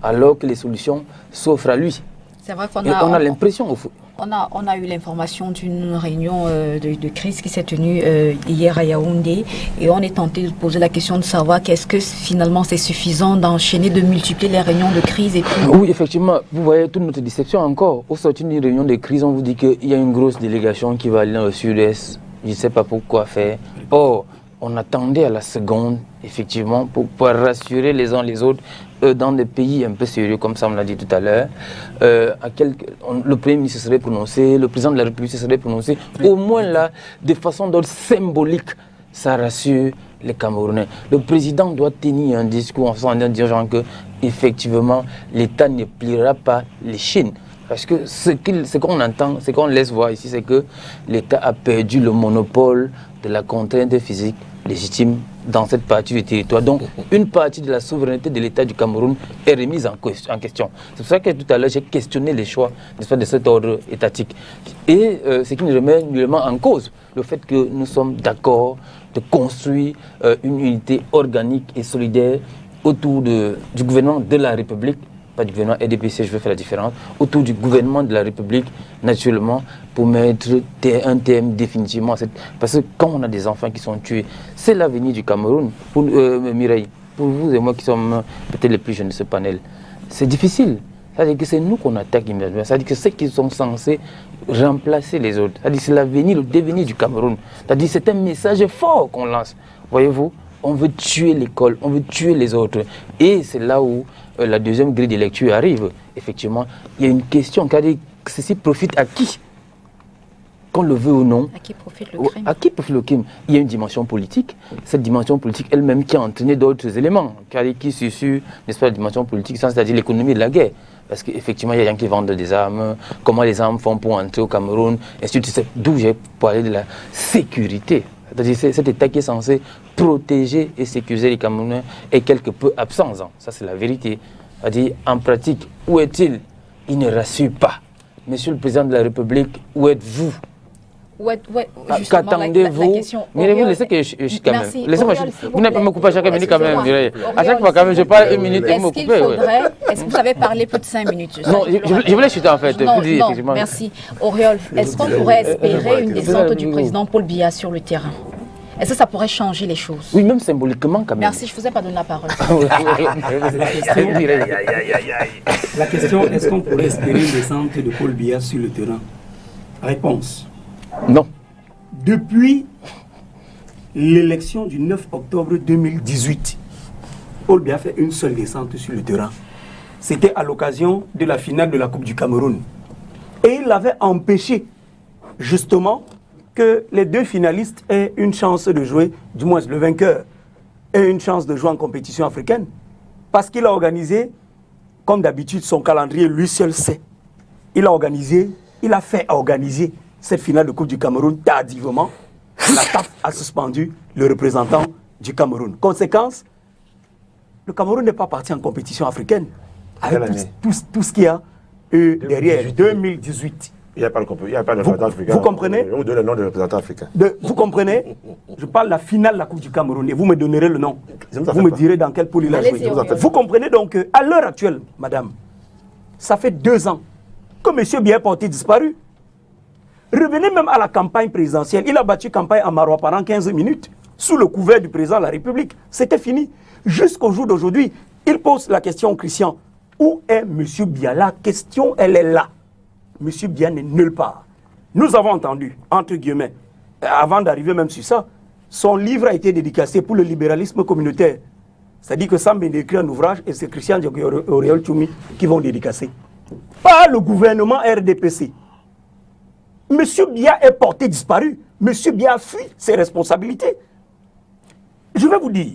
alors que les solutions s'offrent à lui. C'est vrai qu'on a l'impression au fond. On a eu l'information d'une réunion de crise qui s'est tenue hier à Yaoundé et on est tenté de poser la question de savoir qu'est-ce que finalement c'est suffisant d'enchaîner, de multiplier les réunions de crise et puis... Oui, effectivement, vous voyez toute notre déception encore. Au sortir d'une réunion de crise, on vous dit qu'il y a une grosse délégation qui va aller dans le sud-est. Je ne sais pas pourquoi faire. Or, on attendait à la seconde, effectivement, pour pouvoir rassurer les uns les autres dans des pays un peu sérieux, comme ça on l'a dit tout à l'heure. Le Premier ministre se serait prononcé, le Président de la République se serait prononcé. Au moins là, de façon d'ordre symbolique, ça rassure les Camerounais. Le Président doit tenir un discours en disant que, effectivement, l'État ne pliera pas les Chines. Parce que ce qu'on entend, ce qu'on laisse voir ici, c'est que l'État a perdu le monopole de la contrainte physique légitime dans cette partie du territoire. Donc, une partie de la souveraineté de l'État du Cameroun est remise en question. C'est pour ça que tout à l'heure, j'ai questionné les choix de cet ordre étatique. Et ce qui ne remet nullement en cause le fait que nous sommes d'accord de construire une unité organique et solidaire autour du gouvernement de la République, pas du gouvernement RDPC, je veux faire la différence, autour du gouvernement de la République, naturellement, pour mettre un terme définitivement à cette... Parce que quand on a des enfants qui sont tués, c'est l'avenir du Cameroun. Pour Mireille, pour vous et moi qui sommes peut-être les plus jeunes de ce panel, c'est difficile. C'est-à-dire que c'est nous qu'on attaque immédiatement. C'est-à-dire que ceux qui sont censés remplacer les autres. C'est-à-dire que c'est l'avenir, le devenir du Cameroun. C'est-à-dire que c'est un message fort qu'on lance. Voyez-vous, on veut tuer l'école, on veut tuer les autres. Et c'est là où la deuxième grille de lecture arrive. Effectivement, il y a une question, c'est-à-dire que ceci profite à qui? Qu'on le veut ou non. À qui profite le crime? À qui profite le crime? Il y a une dimension politique. Cette dimension politique elle-même qui a entraîné d'autres éléments, qui s'issue, n'est-ce pas, la dimension politique, c'est-à-dire l'économie de la guerre. Parce qu'effectivement, il y a des gens qui vendent des armes, comment les armes font pour entrer au Cameroun, et c'est d'où j'ai parlé de la sécurité. C'est-à-dire cet État qui est censé protéger et sécuriser les Camerounais est quelque peu absent. Ça, c'est la vérité. C'est-à-dire, en pratique, où est-il? Il ne rassure pas. Monsieur le Président de la République, où êtes-vous? Qu'attendez-vous? Mais vous laissez que je quand même. Laissez-moi. Vous n'avez pas me couper à chaque minute quand même. À chaque fois quand même, je parle une minute et vous me coupez. Est-ce que vous avez parlé plus de 5 minutes? Non, je voulais chuter en fait. Non, merci. Auriol, est-ce qu'on pourrait espérer une descente du président Paul Biya sur le terrain? Est-ce que ça pourrait changer les choses? Oui, même symboliquement quand même. Merci, je ne vous ai pas donné la parole. La question, est-ce qu'on pourrait espérer une descente de Paul Biya sur le terrain? Réponse. Non. Depuis l'élection du 9 octobre 2018, Paul Biya fait une seule descente sur le terrain. C'était à l'occasion de la finale de la Coupe du Cameroun. Et il avait empêché, justement, que les deux finalistes aient une chance de jouer, du moins le vainqueur, ait une chance de jouer en compétition africaine. Parce qu'il a organisé, comme d'habitude, son calendrier, lui seul sait. Il a fait organiser cette finale de Coupe du Cameroun tardivement. La CAF a suspendu le représentant du Cameroun. Conséquence, le Cameroun n'est pas parti en compétition africaine avec tout ce qu'il y a derrière 2018. Il n'y a pas de représentant africain. Vous comprenez? Je vous donne le nom de représentant africain. Vous comprenez? Je parle de la finale de la Coupe du Cameroun et vous me donnerez le nom. Vous me direz dans quel pool il a joué. Vous comprenez donc qu'à l'heure actuelle, madame, ça fait 2 ans que M. Biya est porté disparu. Revenez même à la campagne présidentielle. Il a battu campagne à Marois pendant 15 minutes. sous le couvert du président de la République. C'était fini. Jusqu'au jour d'aujourd'hui, il pose la question, Christian, où est M. Biya? La question, elle est là. M. Biya n'est nulle part. Nous avons entendu, entre guillemets, avant d'arriver même sur ça, son livre a été dédicacé pour le libéralisme communautaire. C'est-à-dire que Sam Bende écrit un ouvrage et c'est Christian Diogé et Auréole Tchoumi qui vont dédicacer. Pas le gouvernement RDPC. M. Biya est porté disparu. M. Biya fuit ses responsabilités. Je vais vous dire,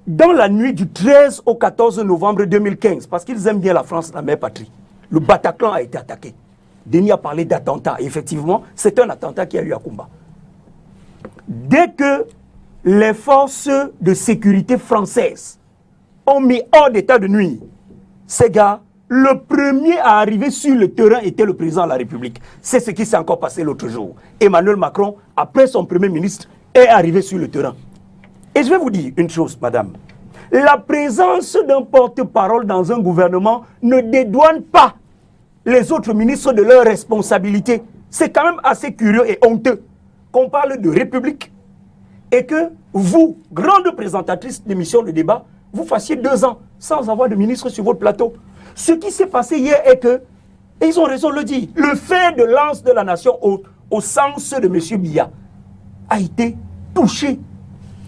dans la nuit du 13 au 14 novembre 2015, parce qu'ils aiment bien la France, la mère patrie, le Bataclan a été attaqué. Denis a parlé d'attentat. Effectivement, c'est un attentat qui a eu à Kumba. Dès que les forces de sécurité françaises ont mis hors d'état de nuire ces gars, le premier à arriver sur le terrain était le président de la République. C'est ce qui s'est encore passé l'autre jour. Emmanuel Macron, après son premier ministre, est arrivé sur le terrain. Et je vais vous dire une chose, madame. La présence d'un porte-parole dans un gouvernement ne dédouane pas les autres ministres de leurs responsabilités. C'est quand même assez curieux et honteux qu'on parle de République et que vous, grande présentatrice d'émissions de débat, vous fassiez 2 ans sans avoir de ministre sur votre plateau. Ce qui s'est passé hier est que, et ils ont raison de le dire, le fer de lance de la nation au sens de M. Biya a été touché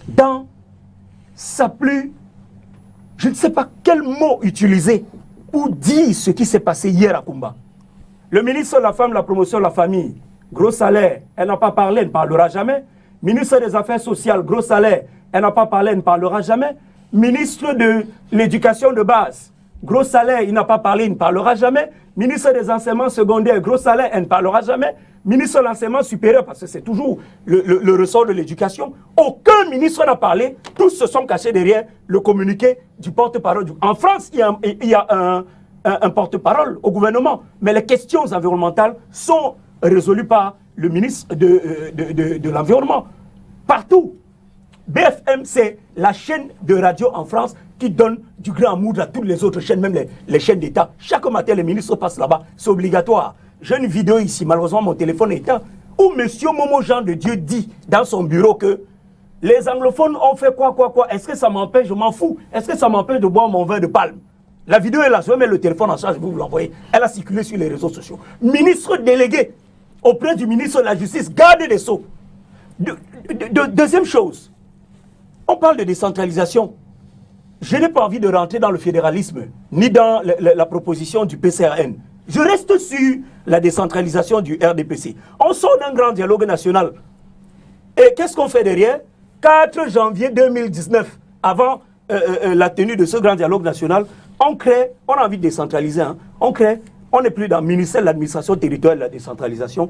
dans sa plus... Je ne sais pas quel mot utiliser pour dire ce qui s'est passé hier à Kumba. Le ministre de la Femme, la promotion de la famille, gros salaire, elle n'a pas parlé, elle ne parlera jamais. Ministre des Affaires sociales, gros salaire, elle n'a pas parlé, elle ne parlera jamais. Ministre de l'Éducation de base, gros salaire, il n'a pas parlé, il ne parlera jamais. Ministre des Enseignements secondaires, gros salaire, elle ne parlera jamais. Ministre de l'Enseignement supérieur, parce que c'est toujours le ressort de l'éducation. Aucun ministre n'a parlé, tous se sont cachés derrière le communiqué du porte-parole. En France, il y a un porte-parole au gouvernement, mais les questions environnementales sont résolues par le ministre de l'Environnement. Partout. BFM, c'est la chaîne de radio en France qui donne du grand amour à toutes les autres chaînes, même les chaînes d'État. Chaque matin, les ministres passent là-bas. C'est obligatoire. J'ai une vidéo ici, malheureusement mon téléphone est éteint, où M. Momo Jean de Dieu dit dans son bureau que les anglophones ont fait quoi. Est-ce que ça m'empêche? Je m'en fous. Est-ce que ça m'empêche de boire mon vin de palme? La vidéo est là, je vais mettre le téléphone en charge, vous l'envoyez. Elle a circulé sur les réseaux sociaux. Ministre délégué auprès du ministre de la Justice, garde des Sceaux. Deuxième chose, on parle de décentralisation. Je n'ai pas envie de rentrer dans le fédéralisme, ni dans la proposition du PCRN. Je reste sur la décentralisation du RDPC. On sort d'un grand dialogue national. Et qu'est-ce qu'on fait derrière? 4 janvier 2019, avant la tenue de ce grand dialogue national, on a envie de décentraliser, hein. On n'est plus dans le ministère de l'administration territoriale et de la décentralisation.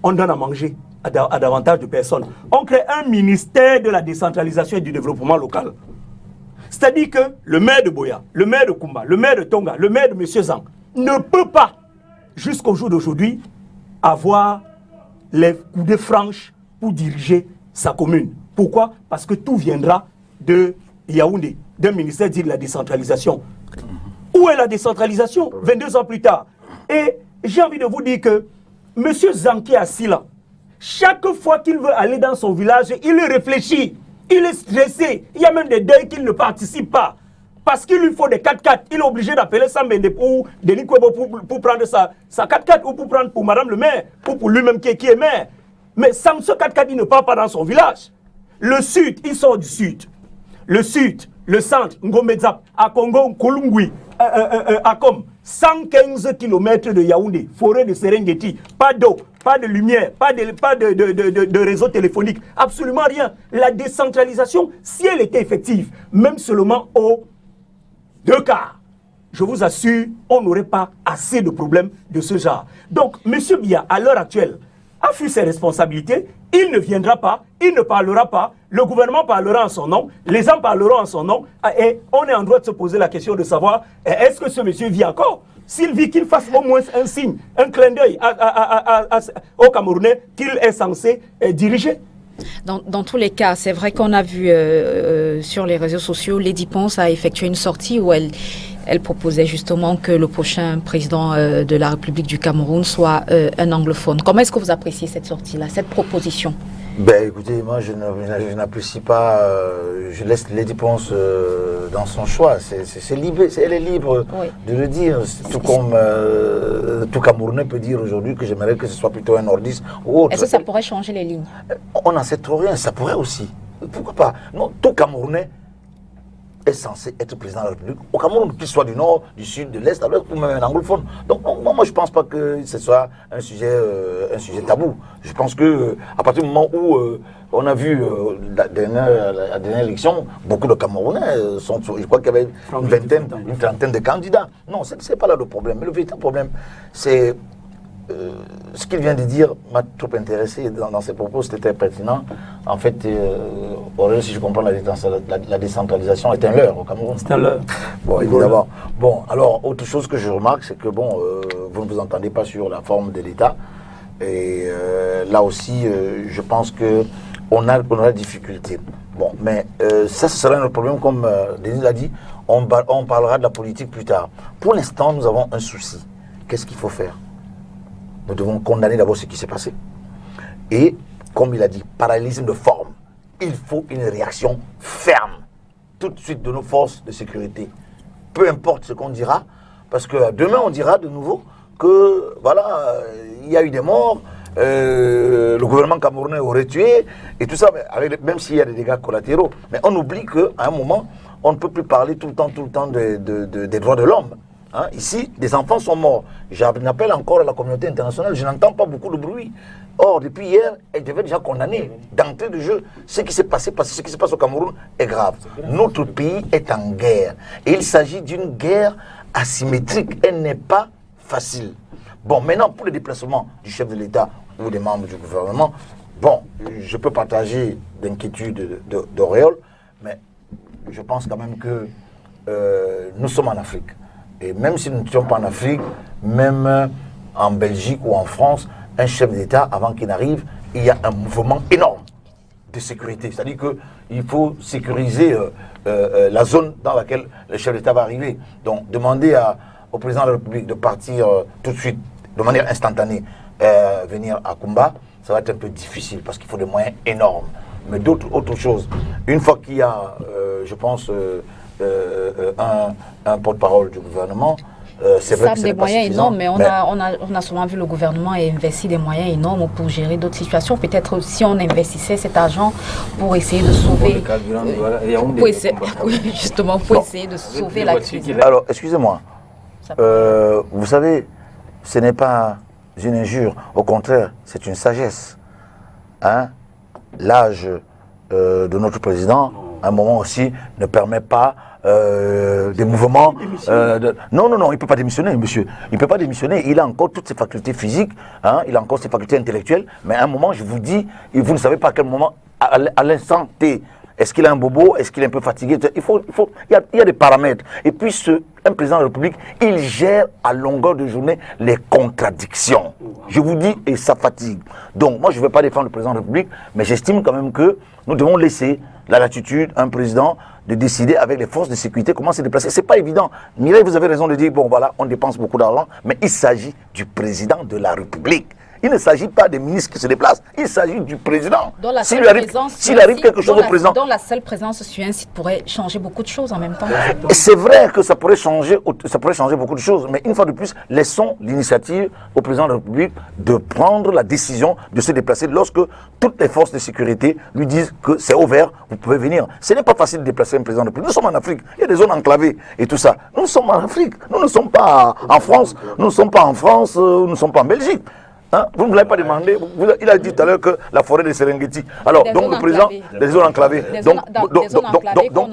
On donne à manger à davantage de personnes. On crée un ministère de la décentralisation et du développement local. C'est-à-dire que le maire de Boya, le maire de Kumba, le maire de Tonga, le maire de M. Zang ne peut pas, jusqu'au jour d'aujourd'hui, avoir les coudées franches pour diriger sa commune. Pourquoi? Parce que tout viendra de Yaoundé, d'un ministère dit de la décentralisation. Où est la décentralisation? 22 ans plus tard. Et j'ai envie de vous dire que M. Zang qui est assis là, chaque fois qu'il veut aller dans son village, il réfléchit, il est stressé. Il y a même des deuils qu'il ne participe pas. Parce qu'il lui faut des 4x4. Il est obligé d'appeler Sam Bende ou Denis Kwebo pour prendre sa 4x4 ou pour prendre pour madame le maire ou pour lui-même qui est maire. Mais sans ce 4x4, il ne part pas dans son village. Le sud, il sort du sud. Le sud, le centre, Ngomedzap, Akongo, Kolungui, Akom, 115 km de Yaoundé, forêt de Serengeti, pas d'eau, pas de lumière, pas de réseau téléphonique, absolument rien. La décentralisation, si elle était effective, même seulement au 2 quarts, je vous assure, on n'aurait pas assez de problèmes de ce genre. Donc, M. Biya, à l'heure actuelle, a fui ses responsabilités, il ne viendra pas, il ne parlera pas, le gouvernement parlera en son nom, les gens parleront en son nom, et on est en droit de se poser la question de savoir, est-ce que ce monsieur vit encore? S'il vit, qu'il fasse au moins un signe, un clin d'œil au Camerounais qu'il est censé diriger. Dans tous les cas, c'est vrai qu'on a vu sur les réseaux sociaux, Lady Ponce a effectué une sortie où elle proposait justement que le prochain président de la République du Cameroun soit un anglophone. Comment est-ce que vous appréciez cette sortie-là, cette proposition? Ben écoutez, moi je n'apprécie pas, je laisse les dépenses dans son choix. C'est libre, elle est libre de le dire. Tout comme tout Camerounais peut dire aujourd'hui que j'aimerais que ce soit plutôt un nordiste ou autre. Est-ce que ça pourrait changer les lignes? On n'en sait trop rien, ça pourrait aussi. Pourquoi pas? Non, tout Camerounais est censé être président de la République. Au Cameroun, qu'il soit du nord, du sud, de l'est, à l'ouest, ou même un anglophone. Donc moi je ne pense pas que ce soit un sujet tabou. Je pense que à partir du moment où on a vu la dernière élection, beaucoup de Camerounais sont, je crois qu'il y avait une trentaine de candidats. Non, ce n'est pas là le problème. Mais le véritable problème, c'est ce qu'il vient de dire m'a trop intéressé dans ses propos, c'était très pertinent. En fait, Aurélien, si je comprends, la décentralisation est un leurre au Cameroun. C'est un leurre. Bon, évidemment. Bon, alors, autre chose que je remarque, c'est que bon, vous ne vous entendez pas sur la forme de l'État. Et là aussi, je pense qu'on a la difficulté. Bon, mais ça, ce sera un problème, comme Denis l'a dit, on parlera de la politique plus tard. Pour l'instant, nous avons un souci. Qu'est-ce qu'il faut faire? Nous devons condamner d'abord ce qui s'est passé. Et, comme il a dit, parallélisme de forme. Il faut une réaction ferme, tout de suite, de nos forces de sécurité. Peu importe ce qu'on dira, parce que demain, on dira de nouveau que, voilà, il y a eu des morts, le gouvernement camerounais aurait tué, et tout ça, même s'il y a des dégâts collatéraux. Mais on oublie qu'à un moment, on ne peut plus parler tout le temps des droits de l'homme. Hein, ici, des enfants sont morts. J'appelle encore à la communauté internationale, je n'entends pas beaucoup de bruit. Or, depuis hier, elle devait déjà condamner d'entrée de jeu ce qui s'est passé, parce que ce qui se passe au Cameroun est grave. Notre pays est en guerre. Et il s'agit d'une guerre asymétrique. Elle n'est pas facile. Bon, maintenant, pour le déplacement du chef de l'État ou des membres du gouvernement, bon, je peux partager l'inquiétude d'Auréole, mais je pense quand même que nous sommes en Afrique. Et même si nous ne sommes pas en Afrique, même en Belgique ou en France, un chef d'État, avant qu'il n'arrive, il y a un mouvement énorme de sécurité. C'est-à-dire qu'il faut sécuriser la zone dans laquelle le chef d'État va arriver. Donc, demander au président de la République de partir tout de suite, de manière instantanée, venir à Kumba, ça va être un peu difficile parce qu'il faut des moyens énormes. Mais autre chose, une fois qu'il y a, je pense, un porte-parole du gouvernement, c'est vrai que des moyens énormes, mais on a souvent vu le gouvernement investir des moyens énormes pour gérer d'autres situations. Peut-être si on investissait cet argent pour essayer de sauver, essayer de sauver la crise. Alors, excusez-moi, vous savez, ce n'est pas une injure, au contraire, c'est une sagesse. Hein? L'âge de notre président, à un moment aussi, ne permet pas des mouvements. Non, il ne peut pas démissionner, monsieur. Il ne peut pas démissionner. Il a encore toutes ses facultés physiques, hein, il a encore ses facultés intellectuelles. Mais à un moment, je vous dis, et vous ne savez pas à quel moment, à l'instant T, est-ce qu'il a un bobo, est-ce qu'il est un peu fatigué? Il y a des paramètres. Et puis, un président de la République, il gère à longueur de journée les contradictions. Je vous dis, et ça fatigue. Donc, moi, je ne vais pas défendre le président de la République, mais j'estime quand même que nous devons laisser la latitude à un président de décider avec les forces de sécurité comment se déplacer. C'est pas évident. Mireille, vous avez raison de dire, bon voilà, on dépense beaucoup d'argent, mais il s'agit du président de la République. Il ne s'agit pas des ministres qui se déplacent, il s'agit du président. S'il arrive quelque chose au président... Dans la seule présence sur un site pourrait changer beaucoup de choses en même temps. C'est vrai que ça pourrait changer beaucoup de choses, mais une fois de plus, laissons l'initiative au président de la République de prendre la décision de se déplacer lorsque toutes les forces de sécurité lui disent que c'est ouvert, vous pouvez venir. Ce n'est pas facile de déplacer un président de la République. Nous sommes en Afrique, il y a des zones enclavées et tout ça. Nous sommes en Afrique, nous ne sommes pas en France, nous ne sommes pas en France, nous ne sommes pas en Belgique. Hein? Vous ne me l'avez pas demandé. Il a dit tout à l'heure que la forêt de Serengeti. Alors, donc le président, des zones enclavées. Des zones enclavées qu'on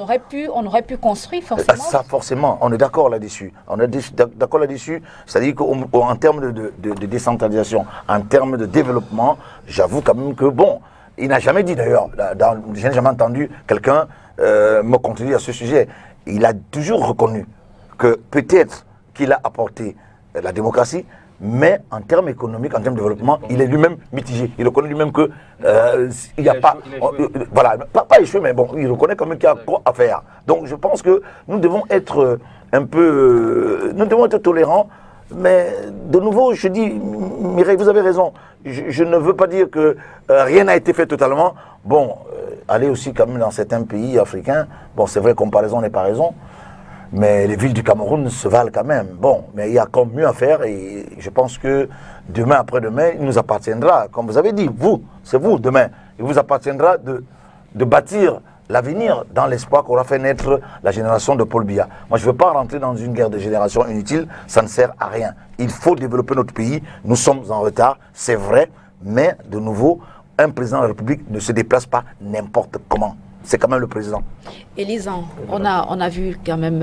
aurait pu construire forcément. Ça, forcément, on est d'accord là-dessus. On est d'accord là-dessus. C'est-à-dire qu'en termes de décentralisation, en termes de développement, j'avoue quand même que, bon, il n'a jamais dit d'ailleurs, je n'ai jamais entendu quelqu'un me contredire à ce sujet. Il a toujours reconnu que peut-être qu'il a apporté la démocratie, mais en termes économiques, en termes de développement, il est lui-même mitigé. Il reconnaît lui-même que il n'y a pas... Voilà, pas échoué, mais bon, il reconnaît quand même qu'il y a quoi à faire. Donc je pense que nous devons être un peu... nous devons être tolérants Mais de nouveau, je dis, Mireille, vous avez raison. Je ne veux pas dire que rien n'a été fait totalement. Bon, aller aussi quand même dans certains pays africains, bon, c'est vrai, comparaison n'est pas raison, mais les villes du Cameroun se valent quand même. Bon, mais il y a quand même mieux à faire et je pense que demain, après-demain, il nous appartiendra, comme vous avez dit, c'est vous demain, il vous appartiendra de bâtir l'avenir dans l'espoir qu'aura fait naître la génération de Paul Biya. Moi, je ne veux pas rentrer dans une guerre de génération inutile, ça ne sert à rien. Il faut développer notre pays, nous sommes en retard, c'est vrai, mais de nouveau, un président de la République ne se déplace pas n'importe comment. C'est quand même le président. Elisan, on a vu quand même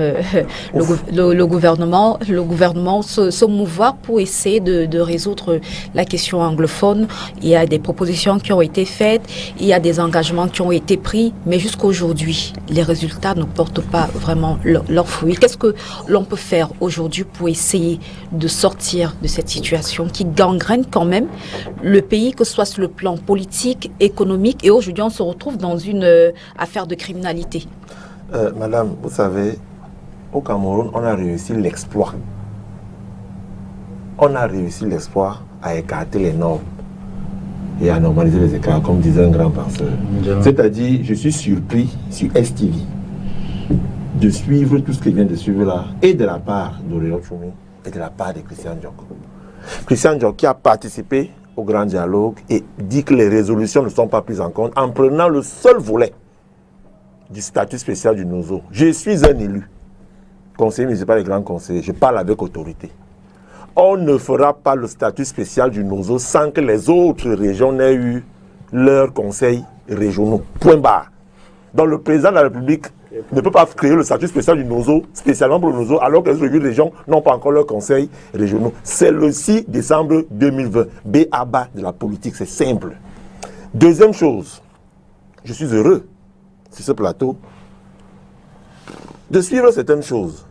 le gouvernement se mouvoir pour essayer de résoudre la question anglophone. Il y a des propositions qui ont été faites, il y a des engagements qui ont été pris, mais jusqu'à aujourd'hui, les résultats ne portent pas vraiment leurs fruits. Qu'est-ce que l'on peut faire aujourd'hui pour essayer de sortir de cette situation qui gangrène quand même le pays, que ce soit sur le plan politique, économique, et aujourd'hui on se retrouve dans une affaire de criminalité? Madame, vous savez, au Cameroun, on a réussi l'exploit. On a réussi l'exploit à écarter les normes et à normaliser les écarts, comme disait un grand penseur. C'est-à-dire, je suis surpris sur STV de suivre tout ce qu'il vient de suivre là, et de la part d'Oréo Choumi et de la part de Christian Diok. Christian Diok qui a participé au grand dialogue et dit que les résolutions ne sont pas prises en compte en prenant le seul volet du statut spécial du Nozo. Je suis un élu, conseiller municipal et grand conseiller, je parle avec autorité. On ne fera pas le statut spécial du Nozo sans que les autres régions n'aient eu leurs conseils régionaux. Point barre. Donc le président de la République ne peut pas créer le statut spécial du Nozo, spécialement pour le Nozo, alors que les autres régions n'ont pas encore leurs conseils régionaux. C'est le 6 décembre 2020. B.A.B.A. de la politique, c'est simple. Deuxième chose, je suis heureux sur ce plateau de suivre certaines choses.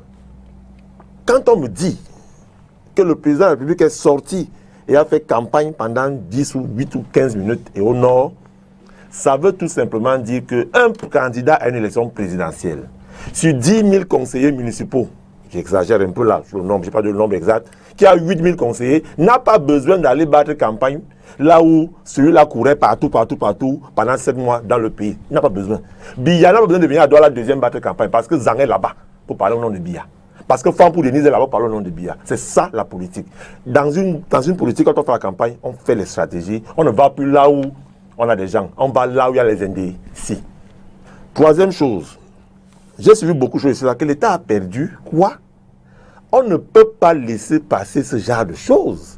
Quand on me dit que le président de la République est sorti et a fait campagne pendant 10 ou 8 ou 15 minutes et au nord, ça veut tout simplement dire qu'un candidat à une élection présidentielle, sur 10 000 conseillers municipaux, j'exagère un peu là, sur le nombre, je n'ai pas de nombre exact, qui a 8 000 conseillers, n'a pas besoin d'aller battre campagne là où celui-là courait partout, pendant 7 mois dans le pays. Il n'a pas besoin. Biya n'a pas besoin de venir à Douala la deuxième battre campagne, parce que Zang est là-bas pour parler au nom de Biya. Parce que Fampour Denise est là-bas pour parler au nom de Biya. C'est ça la politique. Dans une politique, quand on fait la campagne, on fait les stratégies. On ne va plus là où on a des gens. On va là où il y a les indécis. Troisième chose, j'ai suivi beaucoup de choses ici là, que l'État a perdu. Quoi? On ne peut pas laisser passer ce genre de choses.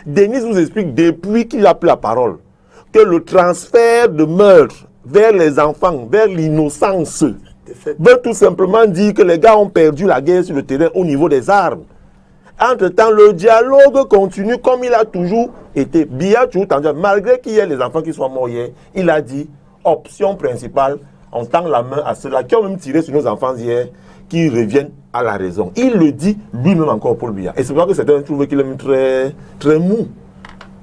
Denis vous explique depuis qu'il a pris la parole que le transfert de meurtre vers les enfants, vers l'innocence, veut tout simplement dire que les gars ont perdu la guerre sur le terrain au niveau des armes. Entre-temps, le dialogue continue comme il a toujours été. Biya toujours tendu, malgré qu'il y ait les enfants qui sont morts hier, il a dit, option principale, on tend la main à ceux-là qui ont même tiré sur nos enfants hier, qui reviennent à la raison. Il le dit lui-même encore, Paul Biya. Et c'est pour ça que certains trouvent qu'il est très, très mou.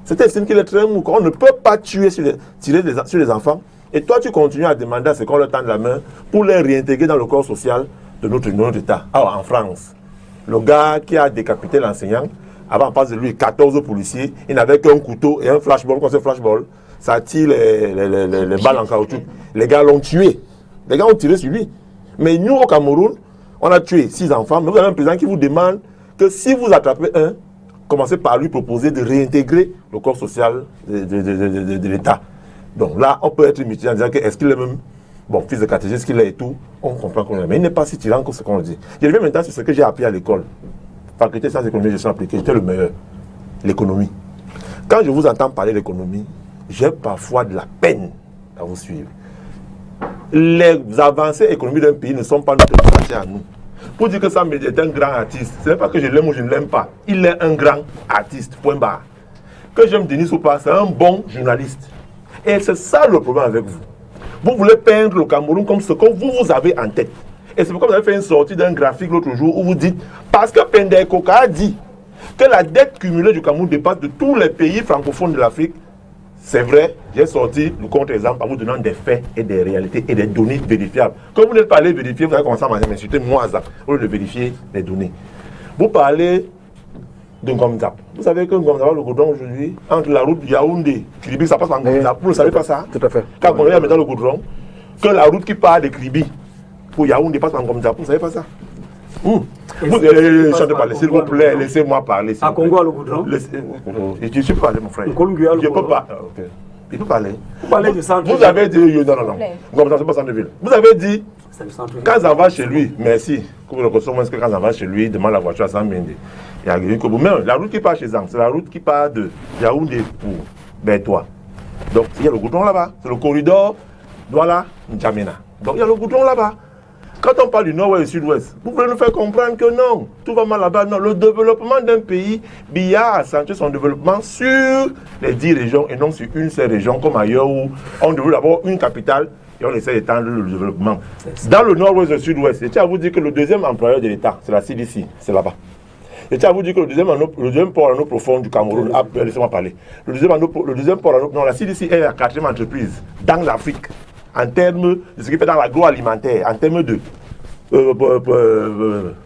Certains estiment qu'il est très mou. On ne peut pas tirer sur les enfants. Et toi, tu continues à demander à ce qu'on leur tende la main pour les réintégrer dans le corps social de notre État. Alors, en France, le gars qui a décapité l'enseignant, avant, en face de lui, 14 policiers, il n'avait qu'un couteau et un flashball. Quand c'est flashball, ça tire les balles en caoutchouc. Les gars l'ont tué. Les gars ont tiré sur lui. Mais nous, au Cameroun, on a tué 6 enfants. Mais vous avez un président qui vous demande que si vous attrapez un, commencez par lui proposer de réintégrer le corps social de l'État. Donc là, on peut être mitigé en disant que est-ce qu'il est même fils de catéchiste qu'il est et tout, on comprend qu'on est. Mais il n'est pas si tyran que ce qu'on dit. Je reviens maintenant sur ce que j'ai appris à l'école. Faculté sciences économiques et gestion appliquée, j'étais le meilleur. L'économie. Quand je vous entends parler d'économie, j'ai parfois de la peine à vous suivre. Les avancées économiques d'un pays ne sont pas notre partie à nous. Pour dire que ça est un grand artiste, ce n'est pas que je l'aime ou je ne l'aime pas. Il est un grand artiste, point barre. Que j'aime Denis ou pas, c'est un bon journaliste. Et c'est ça le problème avec vous. Vous voulez peindre le Cameroun comme ce que vous avez en tête. Et c'est pourquoi vous avez fait une sortie d'un graphique l'autre jour où vous dites, parce que Pende Koka a dit que la dette cumulée du Cameroun dépasse de tous les pays francophones de l'Afrique. C'est vrai, j'ai sorti le contre-exemple en vous donnant des faits et des réalités et des données vérifiables. Quand vous n'êtes pas allé vérifier, vous allez commencer à m'insulter, moi, au lieu de vérifier les données. Vous parlez de Ngomzap. Vous savez que Ngomzap, le goudron aujourd'hui, entre la route Yaoundé, Kribi, ça passe en Ngomzap. Vous ne savez pas ça? Tout à fait. Quand on regarde maintenant le goudron, que la route qui part de Kribi pour Yaoundé passe en Ngomzap. Vous ne savez pas ça? Vous chantez pas, s'il vous plaît, laissez-moi parler. À Congo, le goudron? Je suis parler, mon frère. Je peux pas. Il peut parler. Vous avez dit, non. Ngomzap, c'est pas centre-ville. Vous avez dit, quand ça va chez lui, merci. Quand ça va chez lui, demande la voiture à Sambende. Mais la route qui part chez Zang, c'est la route qui part de Yaoundé pour Bertois. Donc il y a le goudron là-bas. C'est le corridor Douala-N'Djamena. Donc il y a le goudron là-bas. Quand on parle du nord-ouest et du sud-ouest, vous voulez nous faire comprendre que non, tout va mal là-bas. Non, le développement d'un pays, Biya a accentué son développement sur les 10 régions et non sur une seule région comme ailleurs où on devrait d'abord une capitale et on essaie d'étendre le développement. Dans le nord-ouest et le sud-ouest, je tiens à vous dire que le deuxième employeur de l'État, c'est la CDC, c'est là-bas. Je tiens à vous dire que le deuxième port en eau profonde du Cameroun, laissez-moi parler, le deuxième port en eau, non, la CDC est la 4e entreprise dans l'Afrique en termes de ce qui fait dans l'agroalimentaire, en termes de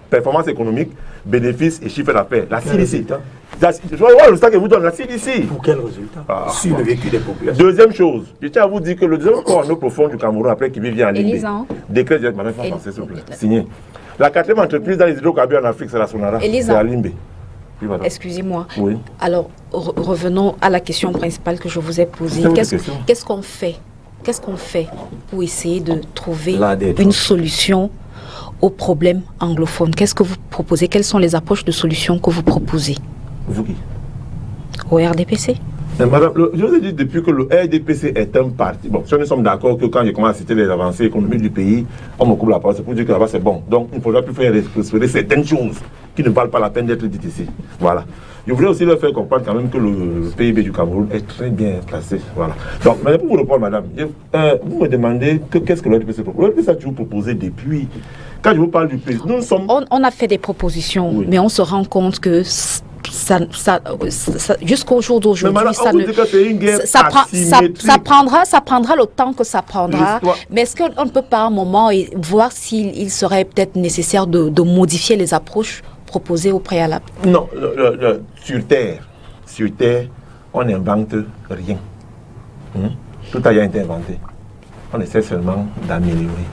performance économique, bénéfices et chiffre d'affaires. La CDC. Je vois le résultat que vous donne la CDC. Pour quel résultat? Sur le vécu des populations. Deuxième chose, je tiens à vous dire que le deuxième port en eau profonde du Cameroun, après qui vient à Limbé, décret directement français, s'il vous plaît, signé. La 4e entreprise dans les hydrocarbures en Afrique, c'est la Sonara. C'est à Limbé. Oui, excusez-moi. Oui. Alors, revenons à la question principale que je vous ai posée. Qu'est-ce qu'on fait? Qu'est-ce qu'on fait pour essayer de trouver une solution aux problèmes anglophones? Qu'est-ce que vous proposez? Quelles sont les approches de solutions que vous proposez? Vous qui? Au RDPC? Madame, je vous ai dit depuis que le RDPC est un parti. Bon, si nous sommes d'accord que quand j'ai commencé à citer les avancées économiques du pays, on me coupe la parole, c'est pour dire que là-bas c'est bon. Donc il ne faudra plus faire respirer certaines choses qui ne valent pas la peine d'être dites ici. Voilà. Je voulais aussi leur faire comprendre quand même que le PIB du Cameroun est très bien placé. Voilà. Donc, mais pour vous répondre, madame, vous me demandez qu'est-ce que le RDPC propose. Le RDPC a toujours proposé depuis. Quand je vous parle du pays, nous sommes. On a fait des propositions, oui, mais on se rend compte que jusqu'au jour d'aujourd'hui, ça prendra le temps que ça prendra. Mais est-ce qu'on ne peut pas à un moment voir s'il serait peut-être nécessaire de modifier les approches proposées au préalable? Non, sur Terre, on n'invente rien. Tout a été inventé. On essaie seulement d'améliorer.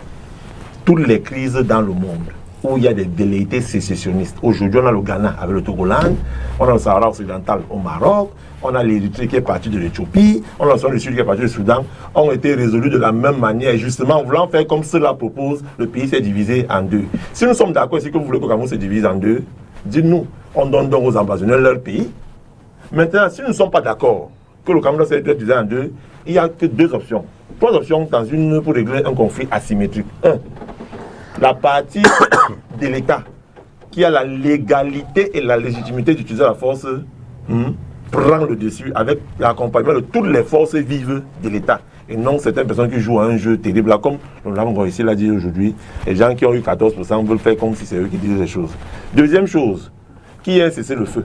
Toutes les crises dans le monde où il y a des velléités sécessionnistes. Aujourd'hui, on a le Ghana avec le Togoland, on a le Sahara occidental au Maroc, on a l'Érythrée qui est partie de l'Éthiopie, on a le Sud qui est parti du Soudan, ont été résolus de la même manière. Justement, en voulant faire comme cela propose, le pays s'est divisé en deux. Si nous sommes d'accord, si que vous voulez que le Cameroun se divise en deux, dites-nous, on donne donc aux ambassadeurs leur pays. Maintenant, si nous ne sommes pas d'accord que le Cameroun s'est divisé en deux, il n'y a que deux options. Trois options dans une pour régler un conflit asymétrique. Un, la partie de l'État qui a la légalité et la légitimité d'utiliser la force prend le dessus avec l'accompagnement de toutes les forces vives de l'État. Et non certaines personnes qui jouent à un jeu terrible, là, comme l'homme ici l'a dit aujourd'hui, les gens qui ont eu 14% veulent faire comme si c'est eux qui disent les choses. Deuxième chose, qui est un cessez-le-feu.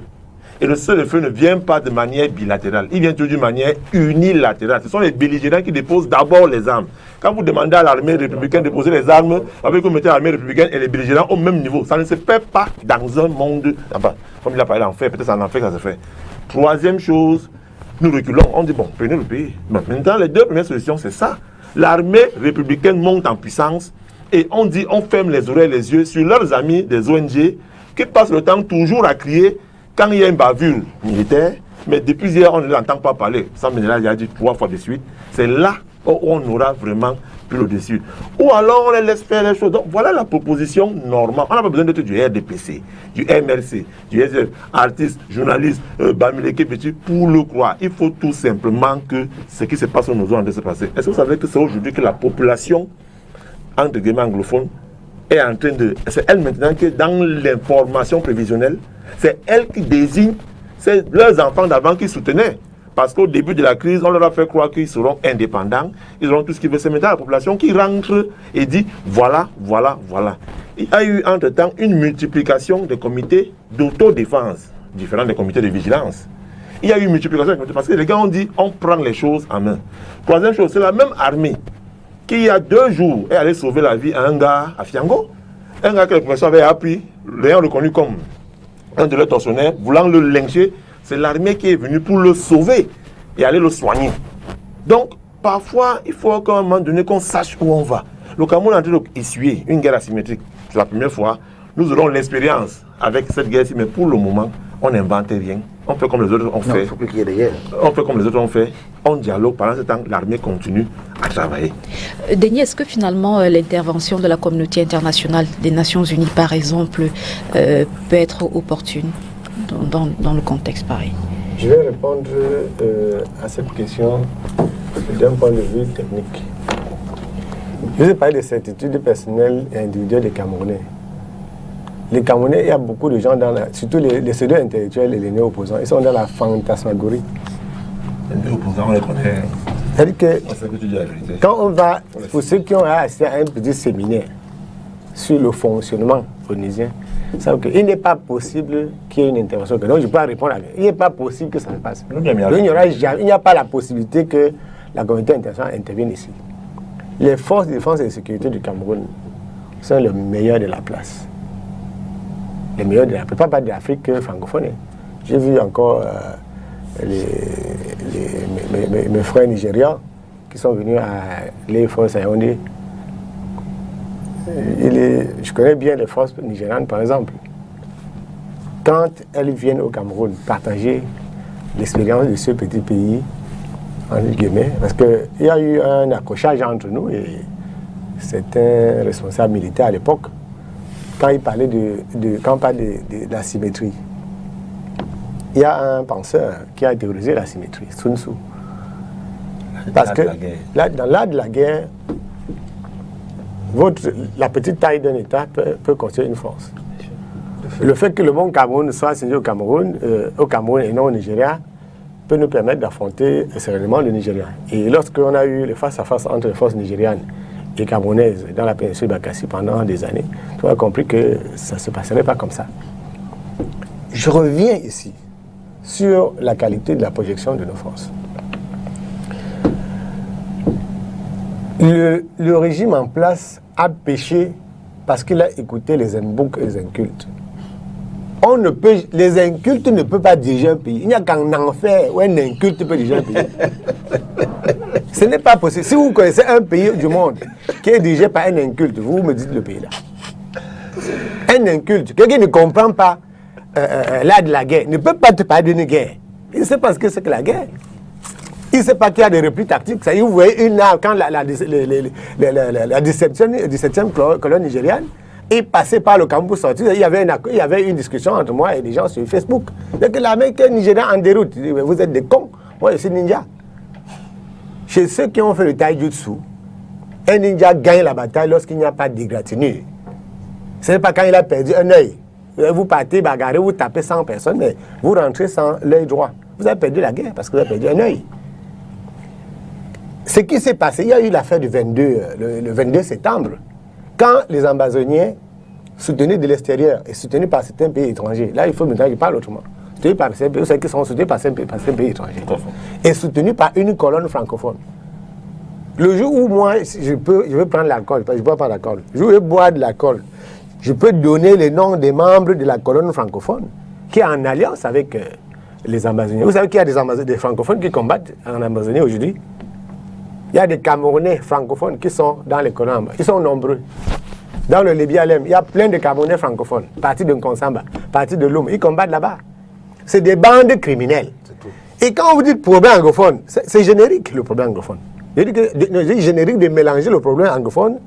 Et le cessez-le-feu ne vient pas de manière bilatérale, il vient toujours d'une manière unilatérale. Ce sont les belligérants qui déposent d'abord les armes. Quand vous demandez à l'armée républicaine de déposer les armes, avec vous mettez l'armée républicaine et les belligérants au même niveau. Ça ne se fait pas dans un monde, enfin, comme il a parlé d'enfer, peut-être en enfer ça se fait. Troisième chose, nous reculons, on dit bon, prenez le pays. Bon, maintenant, les deux premières solutions, c'est ça. L'armée républicaine monte en puissance et on dit, on ferme les oreilles et les yeux sur leurs amis des ONG qui passent le temps toujours à crier quand il y a une bavure militaire, mais depuis hier, on ne l'entend pas parler. Ça, Ménéla, il a dit 3 fois de suite. C'est là où on aura vraiment pris le dessus. Ou alors, on les laisse faire les choses. Donc, voilà la proposition normale. On n'a pas besoin d'être du RDPC, du MRC, du SF, artistes, journalistes, Bamileke Petit, pour le croire. Il faut tout simplement que ce qui se passe au Nozo en train de se passer. Est-ce que vous savez que c'est aujourd'hui que la population, entre guillemets anglophone, est en train de... C'est elle maintenant qui est dans l'information prévisionnelle. C'est elle qui désigne leurs enfants d'avant qui soutenaient. Parce qu'au début de la crise, on leur a fait croire qu'ils seront indépendants. Ils auront tout ce qu'ils veulent. C'est maintenant la population qui rentre et dit voilà, voilà, voilà. Il y a eu entre-temps une multiplication des comités d'autodéfense, différents des comités de vigilance. Il y a eu une multiplication des comités parce que les gars ont dit on prend les choses en main. Troisième chose, c'est la même armée qui, il y a 2 jours, est allée sauver la vie à un gars à Fiango. Un gars que le professeur avait appris, l'ayant reconnu comme un de leurs tortionnaires, voulant le lyncher, c'est l'armée qui est venue pour le sauver et aller le soigner. Donc, parfois, il faut qu'à un moment donné qu'on sache où on va. Le Cameroun est en train d'essuyer une guerre asymétrique. C'est la première fois. Nous aurons l'expérience avec cette guerre-ci, mais pour le moment, on n'invente rien. On fait comme les autres ont fait. Il faut plus qu'il y ait des guerres. On fait comme les autres ont fait. On dialogue. Pendant ce temps, l'armée continue à travailler. Denis, est-ce que finalement l'intervention de la communauté internationale des Nations Unies, par exemple, peut être opportune dans le contexte pareil? Je vais répondre à cette question d'un point de vue technique. Je vais parler des certitudes personnelles et individuelles des Camerounais. Les Camerounais, il y a beaucoup de gens, surtout les pseudo-intellectuels et les néo-opposants, ils sont dans la fantasmagorie. Les néo-opposants, on les connaît. C'est-à-dire que On sait que tu dis la vérité. quand on va, pour ceux qui ont assisté à un petit séminaire sur le fonctionnement onusien, il n'est pas possible qu'il y ait une intervention. Donc je peux répondre à ça. Il n'est pas possible que ça se passe. Donc, il n'y a pas la possibilité que la communauté internationale intervienne ici. Les forces de défense et de sécurité du Cameroun sont les meilleures de la place. Les meilleurs de l'Afrique, pas de l'Afrique francophone. J'ai vu encore mes frères nigérians qui sont venus à l'Air Force à Yaoundé. Je connais bien les forces nigérianes, par exemple. Quand elles viennent au Cameroun partager l'expérience de ce petit pays, entre guillemets, parce qu'il y a eu un accrochage entre nous et certains responsables militaires à l'époque, quand il parlait quand on parle de la symétrie. Il y a un penseur qui a théorisé la symétrie, Sun Tzu. Parce que dans l'art de la guerre, la petite taille d'un État peut constituer une force. Le fait que le mont Cameroun soit assigné au Cameroun et non au Nigeria peut nous permettre d'affronter sereinement le Nigeria. Et lorsqu'on a eu le face-à-face entre les forces nigérianes et camerounaises dans la péninsule Bakassi pendant des années, tu as compris que ça ne se passerait pas comme ça. Je reviens ici sur la qualité de la projection de nos forces. Le régime en place a péché parce qu'il a écouté les Mbouks et les incultes. Les incultes ne peuvent pas diriger un pays. Il n'y a qu'un enfer où un inculte peut diriger un pays. Ce n'est pas possible. Si vous connaissez un pays du monde qui est dirigé par un inculte, vous me dites le pays là. Un inculte, quelqu'un qui ne comprend pas l'art de la guerre, ne peut pas te parler d'une guerre. Il ne sait pas ce que c'est que la guerre. Il ne sait pas qu'il y a des replis tactiques. Ça y est, vous voyez une arme, quand la 17e colonne nigériane est passée par le Cameroun pour sortir, il y avait une discussion entre moi et des gens sur Facebook. Donc l'armée nigériane en déroute, vous êtes des cons, moi je suis ninja. Chez ceux qui ont fait le taijutsu, un ninja gagne la bataille lorsqu'il n'y a pas d'égratignure. Ce n'est pas quand il a perdu un œil. Vous partez bagarrer, vous tapez 100 personnes, mais vous rentrez sans l'œil droit. Vous avez perdu la guerre parce que vous avez perdu un œil. Ce qui s'est passé, il y a eu l'affaire du 22 septembre, quand les ambazoniens soutenus de l'extérieur et soutenus par certains pays étrangers, là il faut maintenant qu'ils parlent autrement, soutenus par ces pays, ceux qui sont soutenus par certains pays étrangers, et soutenus par une colonne francophone. Le jour où moi, je veux prendre l'alcool, je ne bois pas d'alcool, je veux boire de l'alcool, je peux donner les noms des membres de la colonne francophone qui est en alliance avec les Amazoniens. Vous savez qu'il y a des francophones qui combattent en Amazonie aujourd'hui. Il y a des Camerounais francophones qui sont dans les colonnes. Ils sont nombreux. Dans le Libye-Alem, il y a plein de Camerounais francophones, partis de Nkonsamba, partis de Loum. Ils combattent là-bas. C'est des bandes criminelles. Et quand vous dites problème anglophone, c'est générique le problème anglophone. Je dis que c'est générique de mélanger le problème anglophone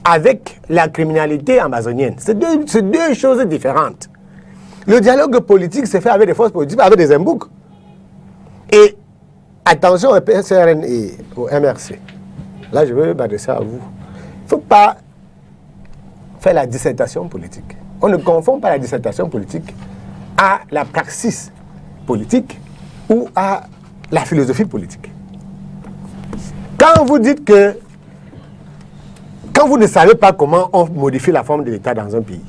avec la criminalité amazonienne. C'est deux choses différentes. Le dialogue politique se fait avec des forces politiques, avec des Mbouks. Et attention au PSRN et au MRC. Là, je veux m'adresser à vous. Il ne faut pas faire la dissertation politique. On ne confond pas la dissertation politique à la praxis politique ou à la philosophie politique. Quand vous dites que quand vous ne savez pas comment on modifie la forme de l'État dans un pays,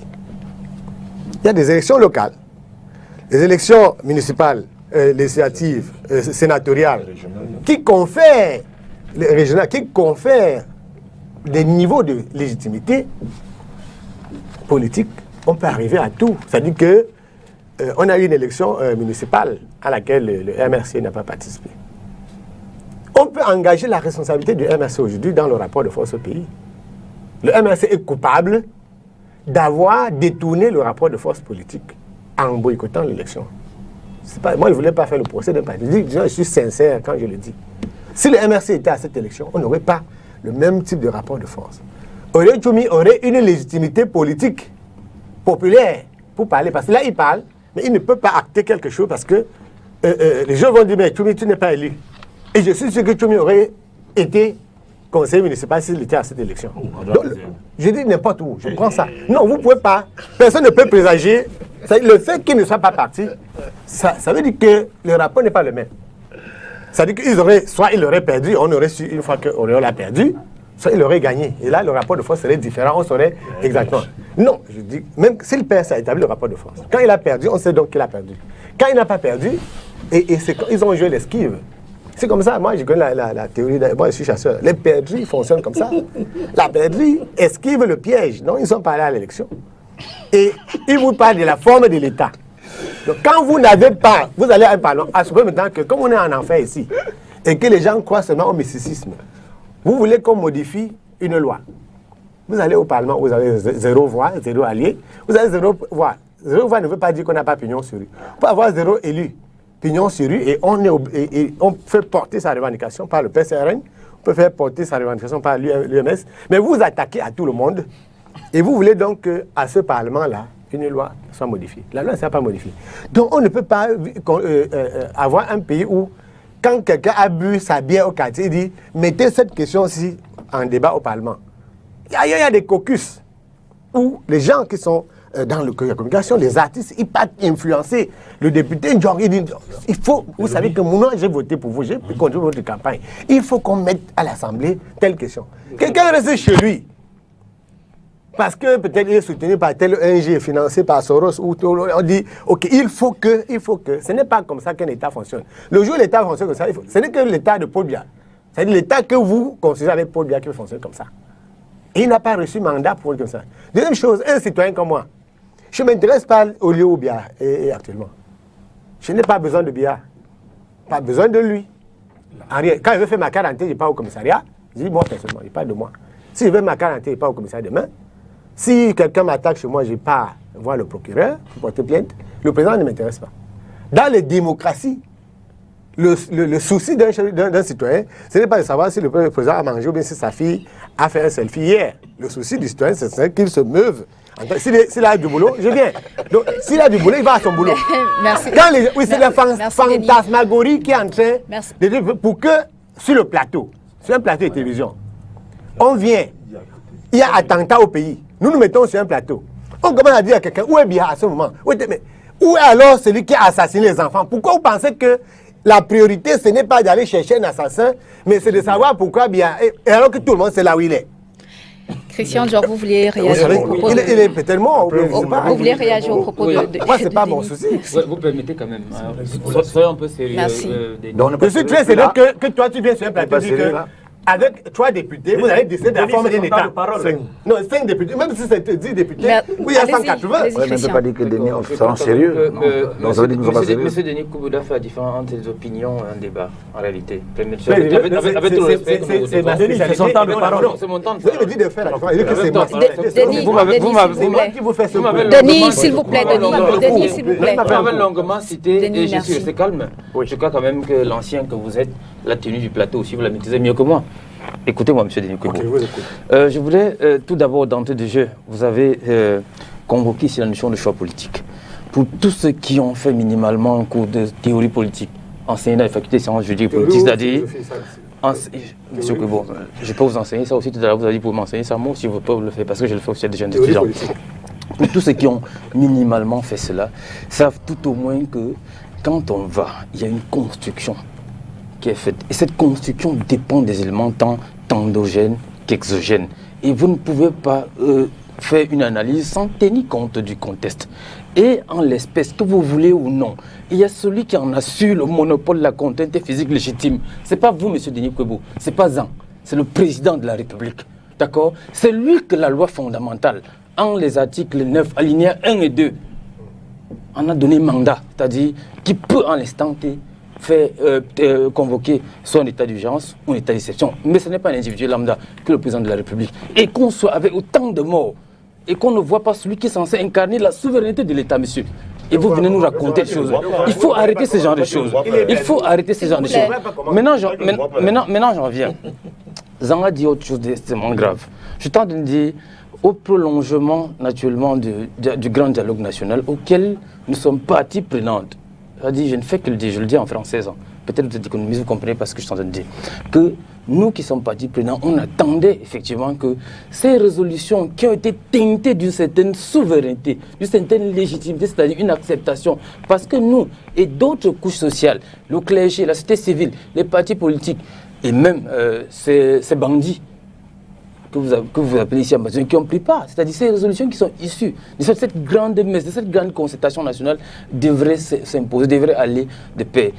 il y a des élections locales, des élections municipales, législatives, sénatoriales, qui confèrent, régionales, qui confèrent des niveaux de légitimité politique. On peut arriver à tout. C'est-à-dire que on a eu une élection municipale à laquelle le MRC n'a pas participé. On peut engager la responsabilité du MRC aujourd'hui dans le rapport de force au pays. Le MRC est coupable d'avoir détourné le rapport de force politique en boycottant l'élection. Moi, je ne voulais pas faire le procès d'un parti. Je suis sincère quand je le dis. Si le MRC était à cette élection, on n'aurait pas le même type de rapport de force. Auré Tchoumi aurait une légitimité politique populaire pour parler. Parce que là, il parle, mais il ne peut pas acter quelque chose parce que les gens vont dire, mais Tchoumi, tu n'es pas élu. Et je suis sûr que Tchoumi aurait été conseiller municipal s'il était à cette élection. Donc, je dis n'importe où, je prends ça. Non, vous ne pouvez pas. Personne ne peut présager. Le fait qu'il ne soit pas parti, ça veut dire que le rapport n'est pas le même. Ça veut dire qu'ils auraient, soit il aurait perdu, on aurait su une fois qu'Auréole a perdu, soit il aurait gagné. Et là, le rapport de force serait différent, on saurait exactement. Non, je dis, même s'il perd, ça établit le rapport de force. Quand il a perdu, on sait donc qu'il a perdu. Quand il n'a pas perdu, et c'est quand ils ont joué l'esquive. C'est comme ça, moi je connais la théorie, moi je suis chasseur. Les perdrix fonctionnent comme ça. La perdrix esquive le piège. Non, ils sont pas allés à l'élection. Et ils vous parlent de la forme de l'État. Donc quand vous n'avez pas, vous allez à un parlement, à ce moment que comme on est en enfer ici, et que les gens croient seulement au mysticisme, vous voulez qu'on modifie une loi. Vous allez au parlement, vous avez 0 voix, 0 alliés, vous avez 0 voix. 0 voix ne veut pas dire qu'on n'a pas pignon sur rue. On peut avoir 0 élu. Pignon sur rue et on fait porter sa revendication par le PCRN, on peut faire porter sa revendication par l'UMS, mais vous attaquez à tout le monde et vous voulez donc qu'à ce Parlement-là, une loi soit modifiée. La loi ne sera pas modifiée. Donc on ne peut pas avoir un pays où, quand quelqu'un a bu sa bière au quartier, il dit « mettez cette question-ci en débat au Parlement ». Il y a des caucus où les gens qui sont dans la communication, les artistes, ils partent influencer le député. Il dit, il faut, vous savez que moi, j'ai voté pour vous, j'ai contribué votre campagne. Il faut qu'on mette à l'Assemblée telle question. Quelqu'un reste chez lui, parce que peut-être il est soutenu par tel ONG, financé par Soros, ou on dit, ok, il faut que, ce n'est pas comme ça qu'un État fonctionne. Le jour où l'État fonctionne comme ça, ce n'est que l'État de Paul Biya. C'est-à-dire l'État que vous considérez avec Paul Biya qui fonctionne comme ça. Et il n'a pas reçu mandat pour comme ça. Deuxième chose, un citoyen comme moi, je ne m'intéresse pas au lieu où Biya est actuellement. Je n'ai pas besoin de Biya. Pas besoin de lui. Quand je veux faire ma quarantaine, je pars au commissariat. Je dis, moi, personnellement, je parle de moi. Si je veux ma quarantaine, je pars au commissariat demain. Si quelqu'un m'attaque chez moi, je pars voir le procureur pour porter plainte. Le président ne m'intéresse pas. Dans les démocraties, le souci d'un citoyen, ce n'est pas de savoir si le président a mangé ou bien si sa fille a fait un selfie hier. Le souci du citoyen, c'est qu'il se meuve. S'il a du boulot, je viens. Donc, s'il a du boulot, il va à son boulot. Merci. Oui, c'est la fantasmagorie qui est en train de... Pour que, sur le plateau, sur un plateau de télévision, on vient, il y a attentat au pays. Nous nous mettons sur un plateau. On commence à dire à quelqu'un, où est Biya à ce moment? Où est alors celui qui a assassiné les enfants? Pourquoi vous pensez que la priorité, ce n'est pas d'aller chercher un assassin, mais c'est de savoir pourquoi Biya... Et alors que tout le monde sait là où il est. Christian Dior, vous vouliez réagir au propos il est peut-être mort. Vous voulez réagir au propos de... Moi, ce n'est pas mon souci. Ouais, vous permettez quand même. Soyons un peu sérieux. Merci. Je suis très sérieux que toi, tu viens sur un plateau et dis que... Avec 3 députés, vous allez décider de la forme d'un État. Non, 5 députés, même si c'est 10 députés, oui, il y a 180. Oui, mais on ne peut pas dire que Denis, on sera sérieux. Non, ça veut dire que nous sommes pas sérieux. Monsieur Denis Koubouda fait la différence entre les opinions et un débat, en réalité. Avec tout le respect que nous Denis, c'est son temps de parole. C'est mon temps de parole. Je lui dis de faire la différence. Denis, s'il vous plaît, Denis, s'il vous plaît. Vous m'avez longuement cité, et je suis resté calme. Je crois quand même que l'ancien que vous êtes, la tenue du plateau aussi, vous la maîtrisez mieux que moi. Écoutez-moi, monsieur Denis Koubou. Je voulais tout d'abord, d'entrée de jeu, vous avez convoqué ici la notion de choix politique. Pour tous ceux qui ont fait minimalement un cours de théorie politique, enseigné dans les facultés de sciences juridiques et politiques, c'est-à-dire... Monsieur Koubou, je peux vous enseigner ça aussi, tout à l'heure vous avez dit pour m'enseigner ça, moi aussi je peux le faire parce que je le fais aussi à des jeunes étudiants. Pour tous ceux qui ont minimalement fait cela, savent tout au moins que quand on va, il y a une construction qui est faite. Et cette construction dépend des éléments tant endogènes qu'exogènes. Et vous ne pouvez pas faire une analyse sans tenir compte du contexte. Et en l'espèce, que vous voulez ou non, il y a celui qui en assure le monopole de la contrainte physique légitime. Ce n'est pas vous, monsieur Denis Koubou, ce n'est pas Zan, c'est le président de la République. D'accord? C'est lui que la loi fondamentale, en les articles 9, alinéas 1 et 2, on a donné mandat, c'est-à-dire qui peut en l'instant T faire convoquer soit un état d'urgence ou un état d'exception. Mais ce n'est pas un individu lambda que le président de la République. Et qu'on soit avec autant de morts et qu'on ne voit pas celui qui est censé incarner la souveraineté de l'État, monsieur. Et vous venez nous raconter des choses. Il faut arrêter ce genre de choses. Il faut arrêter ce genre de choses. Maintenant, j'en viens. Zanga dit autre chose d'extrêmement grave. Je tente de dire au prolongement naturellement du grand dialogue national auquel nous sommes partie prenante. C'est-à-dire, je ne fais que le dire, je le dis en français. Peut-être que vous êtes économistes, vous comprenez pas ce que je suis en train de dire. Que nous qui sommes partis prenants, on attendait effectivement que ces résolutions qui ont été teintées d'une certaine souveraineté, d'une certaine légitimité, c'est-à-dire une acceptation, parce que nous et d'autres couches sociales, le clergé, la société civile, les partis politiques et même ces bandits que vous appelez ici Amazon, qui ont pris part, c'est-à-dire ces résolutions qui sont issues de cette grande messe, de cette grande concertation nationale devraient s'imposer, devraient aller de paix.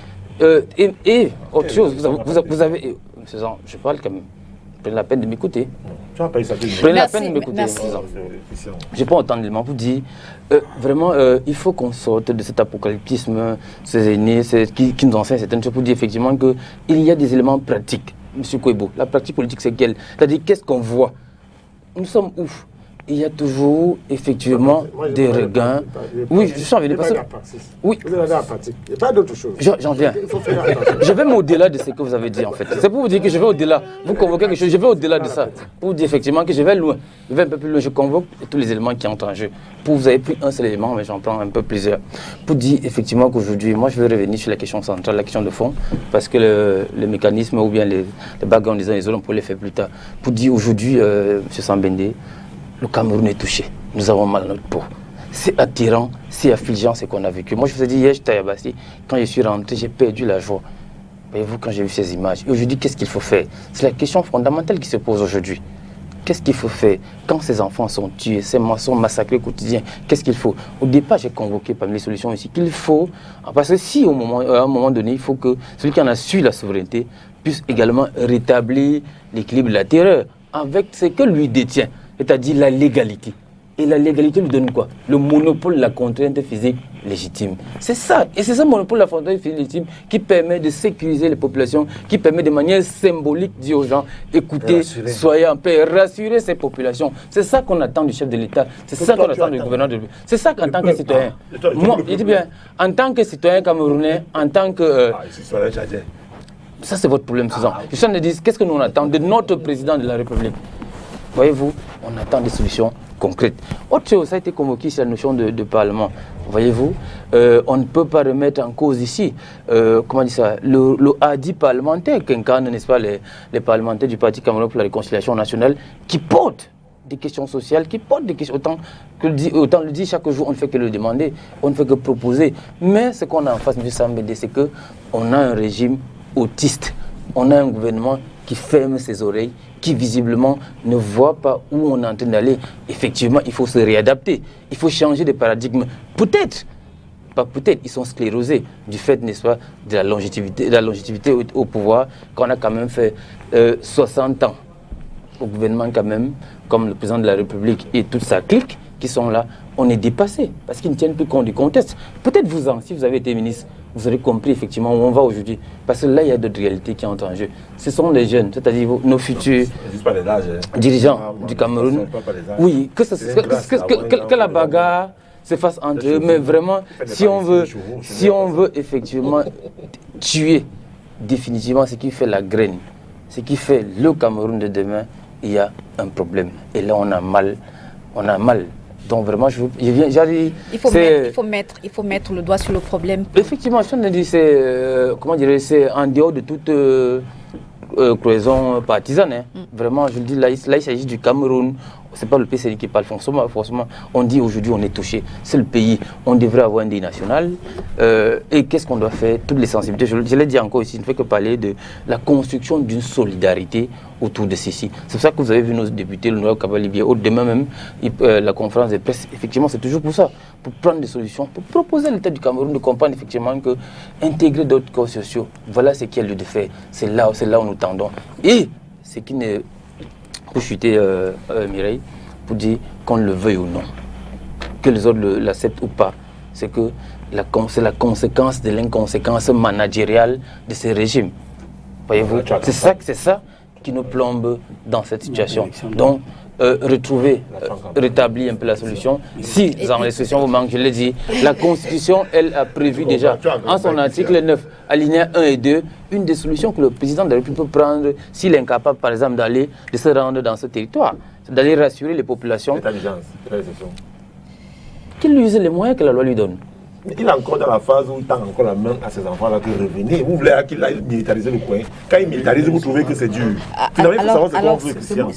Et autre chose, vous avez Monsieur Zan, je parle quand même. Prenez la peine de m'écouter. Prenez la peine de m'écouter. Je n'ai pas autant d'éléments pour dire. Vraiment, il faut qu'on sorte de cet apocalyptisme, ces aînés qui nous enseignent certaines choses pour dire effectivement qu'il y a des éléments pratiques. Monsieur Kouebo, la pratique politique, c'est quelle? C'est-à-dire, qu'est-ce qu'on voit? Nous sommes ouf. Il y a toujours, effectivement, des regains. Oui, je suis en train de oui. Vous avez la pratique. Il n'y a pas d'autre chose. J'en viens. Je vais au-delà de ce que vous avez dit, en fait. C'est pour vous dire que je vais au-delà. Vous convoquez quelque chose, je vais au-delà de ça. Pour vous dire, effectivement, que je vais loin. Je vais un peu plus loin. Je convoque tous les éléments qui entrent en jeu. Pour vous avez pris un seul élément, mais j'en prends un peu plusieurs. Pour dire, effectivement, qu'aujourd'hui, moi, je vais revenir sur la question centrale, la question de fond, parce que le mécanisme ou bien les bagarres des uns et des autres, on peut les faire plus tard. Pour dire, aujourd'hui, M. Sambende, le Cameroun est touché. Nous avons mal à notre peau. C'est attirant, c'est affligeant ce qu'on a vécu. Moi, je vous ai dit hier, j'étais à Yabassi. Quand je suis rentré, j'ai perdu la joie. Voyez-vous, quand j'ai vu ces images. Et aujourd'hui, qu'est-ce qu'il faut faire? C'est la question fondamentale qui se pose aujourd'hui. Qu'est-ce qu'il faut faire quand ces enfants sont tués, ces sont massacrés au quotidien? Qu'est-ce qu'il faut? Au départ, j'ai convoqué parmi les solutions ici qu'il faut, parce que si à un moment donné, il faut que celui qui en a su la souveraineté puisse également rétablir l'équilibre de la terreur avec ce que lui détient, c'est-à-dire la légalité. Et la légalité lui donne quoi? Le monopole de la contrainte physique légitime. C'est ça. Et c'est ce monopole de la contrainte physique légitime qui permet de sécuriser les populations, qui permet de manière symbolique de dire aux gens, écoutez, soyez en paix, rassurer ces populations. C'est ça qu'on attend du chef de l'État. C'est ça qu'on attend du gouvernement de l'État. C'est ça qu'en tant que citoyen. Moi, je dis bien, en tant que citoyen camerounais, en tant que... ça, c'est votre problème, Suzanne. Je suis en train de dire, qu'est-ce que nous on attend de notre président de la République? Voyez-vous, on attend des solutions concrètes. Autre chose, ça a été convoqué sur la notion de parlement. Voyez-vous, on ne peut pas remettre en cause ici, comment dire ça, le hadi parlementaire qu'incarnent, n'est-ce pas, les parlementaires du Parti camerounais pour la réconciliation nationale qui portent des questions sociales, qui portent des questions, autant le dit chaque jour, on ne fait que le demander, on ne fait que proposer. Mais ce qu'on a en face, M. Sambende, c'est qu'on a un régime autiste, on a un gouvernement qui ferme ses oreilles, qui visiblement ne voit pas où on est en train d'aller. Effectivement, il faut se réadapter, il faut changer de paradigme. Peut-être, pas peut-être, ils sont sclérosés du fait, n'est-ce pas, de la longévité au pouvoir, qu'on a quand même fait 60 ans au gouvernement quand même, comme le président de la République et toute sa clique qui sont là, on est dépassé, parce qu'ils ne tiennent plus compte du contexte. Peut-être si vous avez été ministre, vous aurez compris effectivement où on va aujourd'hui. Parce que là, il y a d'autres réalités qui entrent en jeu. Ce sont les jeunes, c'est-à-dire nos futurs dirigeants du Cameroun. Oui, que la bagarre se fasse entre eux, mais vraiment, si on veut effectivement tuer définitivement ce qui fait la graine, ce qui fait le Cameroun de demain, il y a un problème. Et là, on a mal. Donc vraiment, il faut mettre le doigt sur le problème. Effectivement, je me dis, c'est en dehors de toute cloison partisane. Hein. Vraiment, je le dis, là il s'agit du Cameroun. C'est pas le PCN qui parle forcément. On dit aujourd'hui on est touché. C'est le pays. On devrait avoir un deuil national. Et qu'est-ce qu'on doit faire? Toutes les sensibilités. Je l'ai dit encore ici, je ne fais que parler de la construction d'une solidarité autour de ceci. C'est pour ça que vous avez vu nos députés, le Noël Kabalibier, demain même, la conférence de presse. Effectivement, c'est toujours pour ça. Pour prendre des solutions, pour proposer à l'État du Cameroun de comprendre effectivement que intégrer d'autres corps sociaux, voilà ce qu'il y a lieu de faire. C'est là où nous tendons. Et ce qui n'est pour chuter Mireille, pour dire qu'on le veuille ou non, que les autres l'acceptent ou pas, c'est que c'est la conséquence de l'inconséquence managériale de ces régimes. Voyez-vous, c'est ça qui nous plombe dans cette situation. Donc, rétablir un peu la solution. Si dans les solutions vous manquent, je l'ai dit, la Constitution, elle a prévu déjà, en son article 9, alinéa 1 et 2, une des solutions que le président de la République peut prendre s'il est incapable, par exemple, de se rendre dans ce territoire. C'est d'aller rassurer les populations. Qu'il use les moyens que la loi lui donne. Mais il est encore dans la phase où il tend encore la main à ses enfants-là que revenez. Vous voulez qu'il aille militariser le coin. Quand il militarise, vous trouvez que c'est dur. Finalement, il faut savoir c'est quoi vous efficient.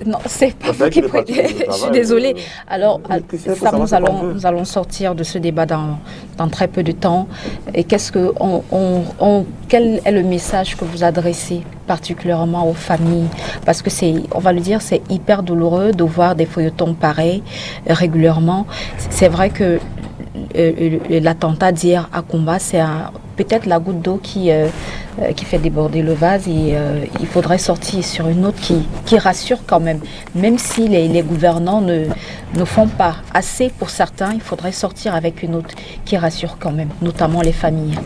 Non, c'est pas vous qui je suis désolée. Alors, ça, nous allons sortir de ce débat dans très peu de temps. Et quel est le message que vous adressez particulièrement aux familles? Parce que on va le dire, c'est hyper douloureux de voir des feuilletons pareils régulièrement. C'est vrai que l'attentat d'hier à Kumba, c'est peut-être la goutte d'eau qui fait déborder le vase, et il faudrait sortir sur une note qui rassure quand même. Même si les gouvernants ne font pas assez pour certains, il faudrait sortir avec une note qui rassure quand même, notamment les familles.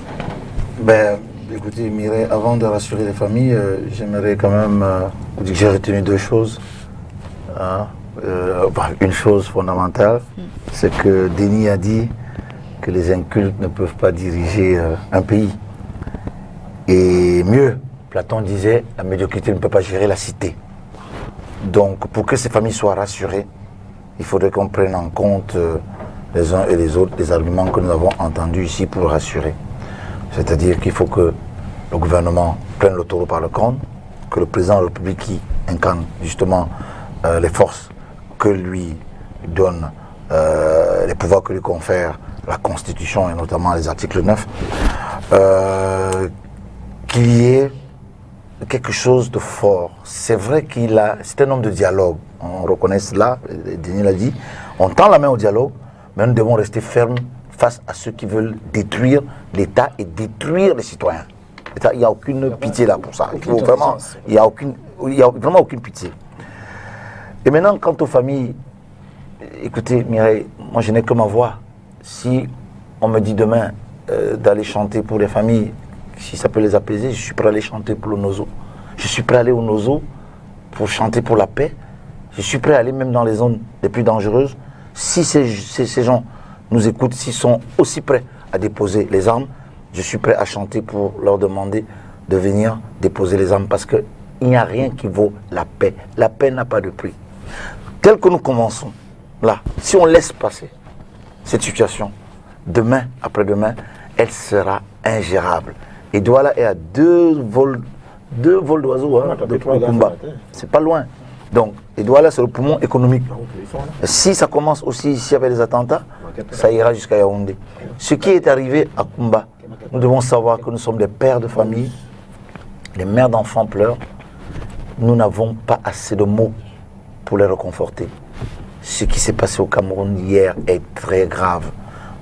Écoutez, Mireille, avant de rassurer les familles, j'aimerais quand même vous dire que j'ai retenu deux choses. Une chose fondamentale, c'est que Denis a dit que les incultes ne peuvent pas diriger un pays. Et mieux, Platon disait, la médiocrité ne peut pas gérer la cité. Donc, pour que ces familles soient rassurées, il faudrait qu'on prenne en compte les uns et les autres les arguments que nous avons entendus ici pour rassurer. C'est-à-dire qu'il faut que le gouvernement prenne le taureau par le corne, que le président de la République qui incarne justement les forces que lui donne, les pouvoirs que lui confère la Constitution et notamment les articles 9, qu'il y ait quelque chose de fort. C'est vrai c'est un homme de dialogue, on reconnaît cela, Denis l'a dit, on tend la main au dialogue, mais nous devons rester fermes face à ceux qui veulent détruire l'État et détruire les citoyens. Il n'y a aucune pitié là pour ça. Il n'y a vraiment aucune pitié. Et maintenant, quant aux familles, écoutez, Mireille, moi je n'ai que ma voix. Si on me dit demain d'aller chanter pour les familles, si ça peut les apaiser, je suis prêt à aller chanter pour le Nozo. Je suis prêt à aller au Nozo pour chanter pour la paix. Je suis prêt à aller même dans les zones les plus dangereuses. Si ces gens nous écoutent, s'ils sont aussi prêts à déposer les armes, je suis prêt à chanter pour leur demander de venir déposer les armes, parce qu'il n'y a rien qui vaut la paix. La paix n'a pas de prix. Tel que nous commençons, là, si on laisse passer cette situation, demain, après-demain, elle sera ingérable. Et Douala est à deux vols d'oiseaux de Kumba. C'est pas loin. Donc, et Douala, c'est le poumon économique. Si ça commence aussi ici avec les attentats, ça ira jusqu'à Yaoundé. Ce qui est arrivé à Kumba, nous devons savoir que nous sommes des pères de famille, les mères d'enfants pleurent. Nous n'avons pas assez de mots pour les réconforter. Ce qui s'est passé au Cameroun hier est très grave.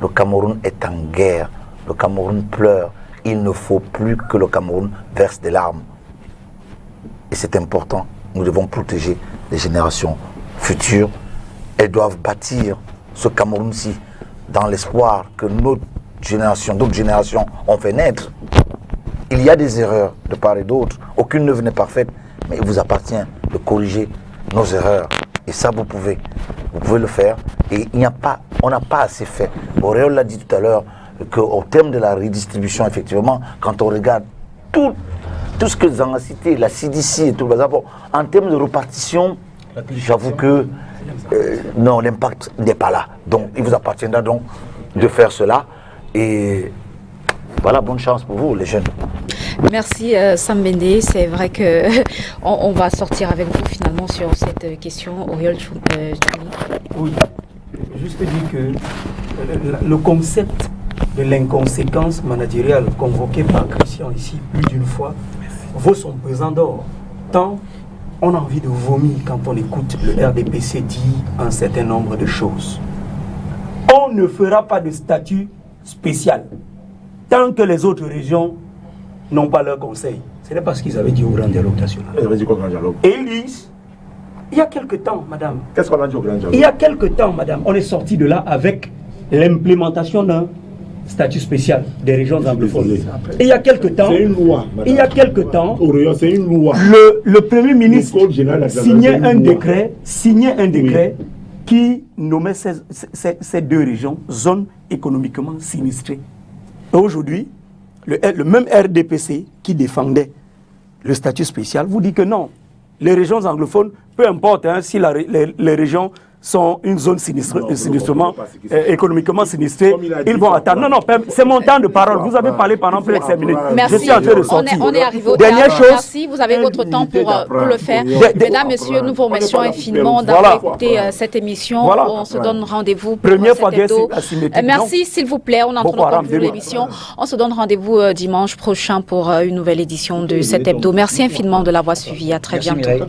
Le Cameroun est en guerre. Le Cameroun pleure. Il ne faut plus que le Cameroun verse des larmes. Et c'est important. Nous devons protéger les générations futures. Elles doivent bâtir ce Cameroun-ci dans l'espoir que d'autres générations ont fait naître. Il y a des erreurs de part et d'autre. Aucune œuvre n'est parfaite, mais il vous appartient de corriger nos erreurs. Et ça, vous pouvez le faire. Et on n'a pas assez fait. Auréole l'a dit tout à l'heure, qu'au terme de la redistribution, effectivement, quand on regarde tout ce que vous avez cité, la CDC et tout le bazar, en termes de répartition, j'avoue que non, l'impact n'est pas là. Donc, il vous appartiendra donc de faire cela. Et voilà, bonne chance pour vous, les jeunes. Merci Sam Bende. C'est vrai que on va sortir avec vous finalement sur cette question. Oriol Chouni. Oui, juste dire que le concept de l'inconséquence managériale convoqué par Christian ici plus d'une fois vaut son pesant d'or. Tant on a envie de vomir quand on écoute le RDPC dire un certain nombre de choses. On ne fera pas de statut spécial tant que les autres régions n'ont pas leur conseil. Ce n'est pas ce qu'ils avaient dit au Grand Dialogue National. Ils avaient dit quoi au Grand Dialogue? Et ils disent, il y a quelque temps, madame. Qu'est-ce qu'on a dit au Grand Dialogue? Il y a quelque temps, madame, on est sorti de là avec l'implémentation d'un statut spécial des régions anglophones. Et il y a quelque temps, C'est une loi. Madame. il y a quelque temps, C'est une loi. le Premier ministre Le Code général de la signait c'est un une loi. décret qui nommait ces deux régions zones économiquement sinistrées. Et aujourd'hui, le même RDPC qui défendait le statut spécial vous dit que non, les régions anglophones, peu importe si les régions sont une zone sinistrement, économiquement sinistrée, ils vont attendre. Non, c'est mon temps de parole. Vous avez parlé pendant plus de 5 minutes. Merci. Je suis en train de sortir. On est arrivé au Dernière terme. chose. Merci, vous avez votre temps pour le faire. Mesdames, Messieurs, nous vous remercions infiniment Voilà. d'avoir écouté cette émission. Voilà. On se donne rendez-vous pour Première fois cet hebdo. guerre asymétrique. Merci, s'il vous plaît. On entre Boko Haram, conclut l'émission. On se donne rendez-vous dimanche prochain pour une nouvelle édition de cet hebdo. Merci infiniment de l'avoir suivi. À très bientôt. Mireille.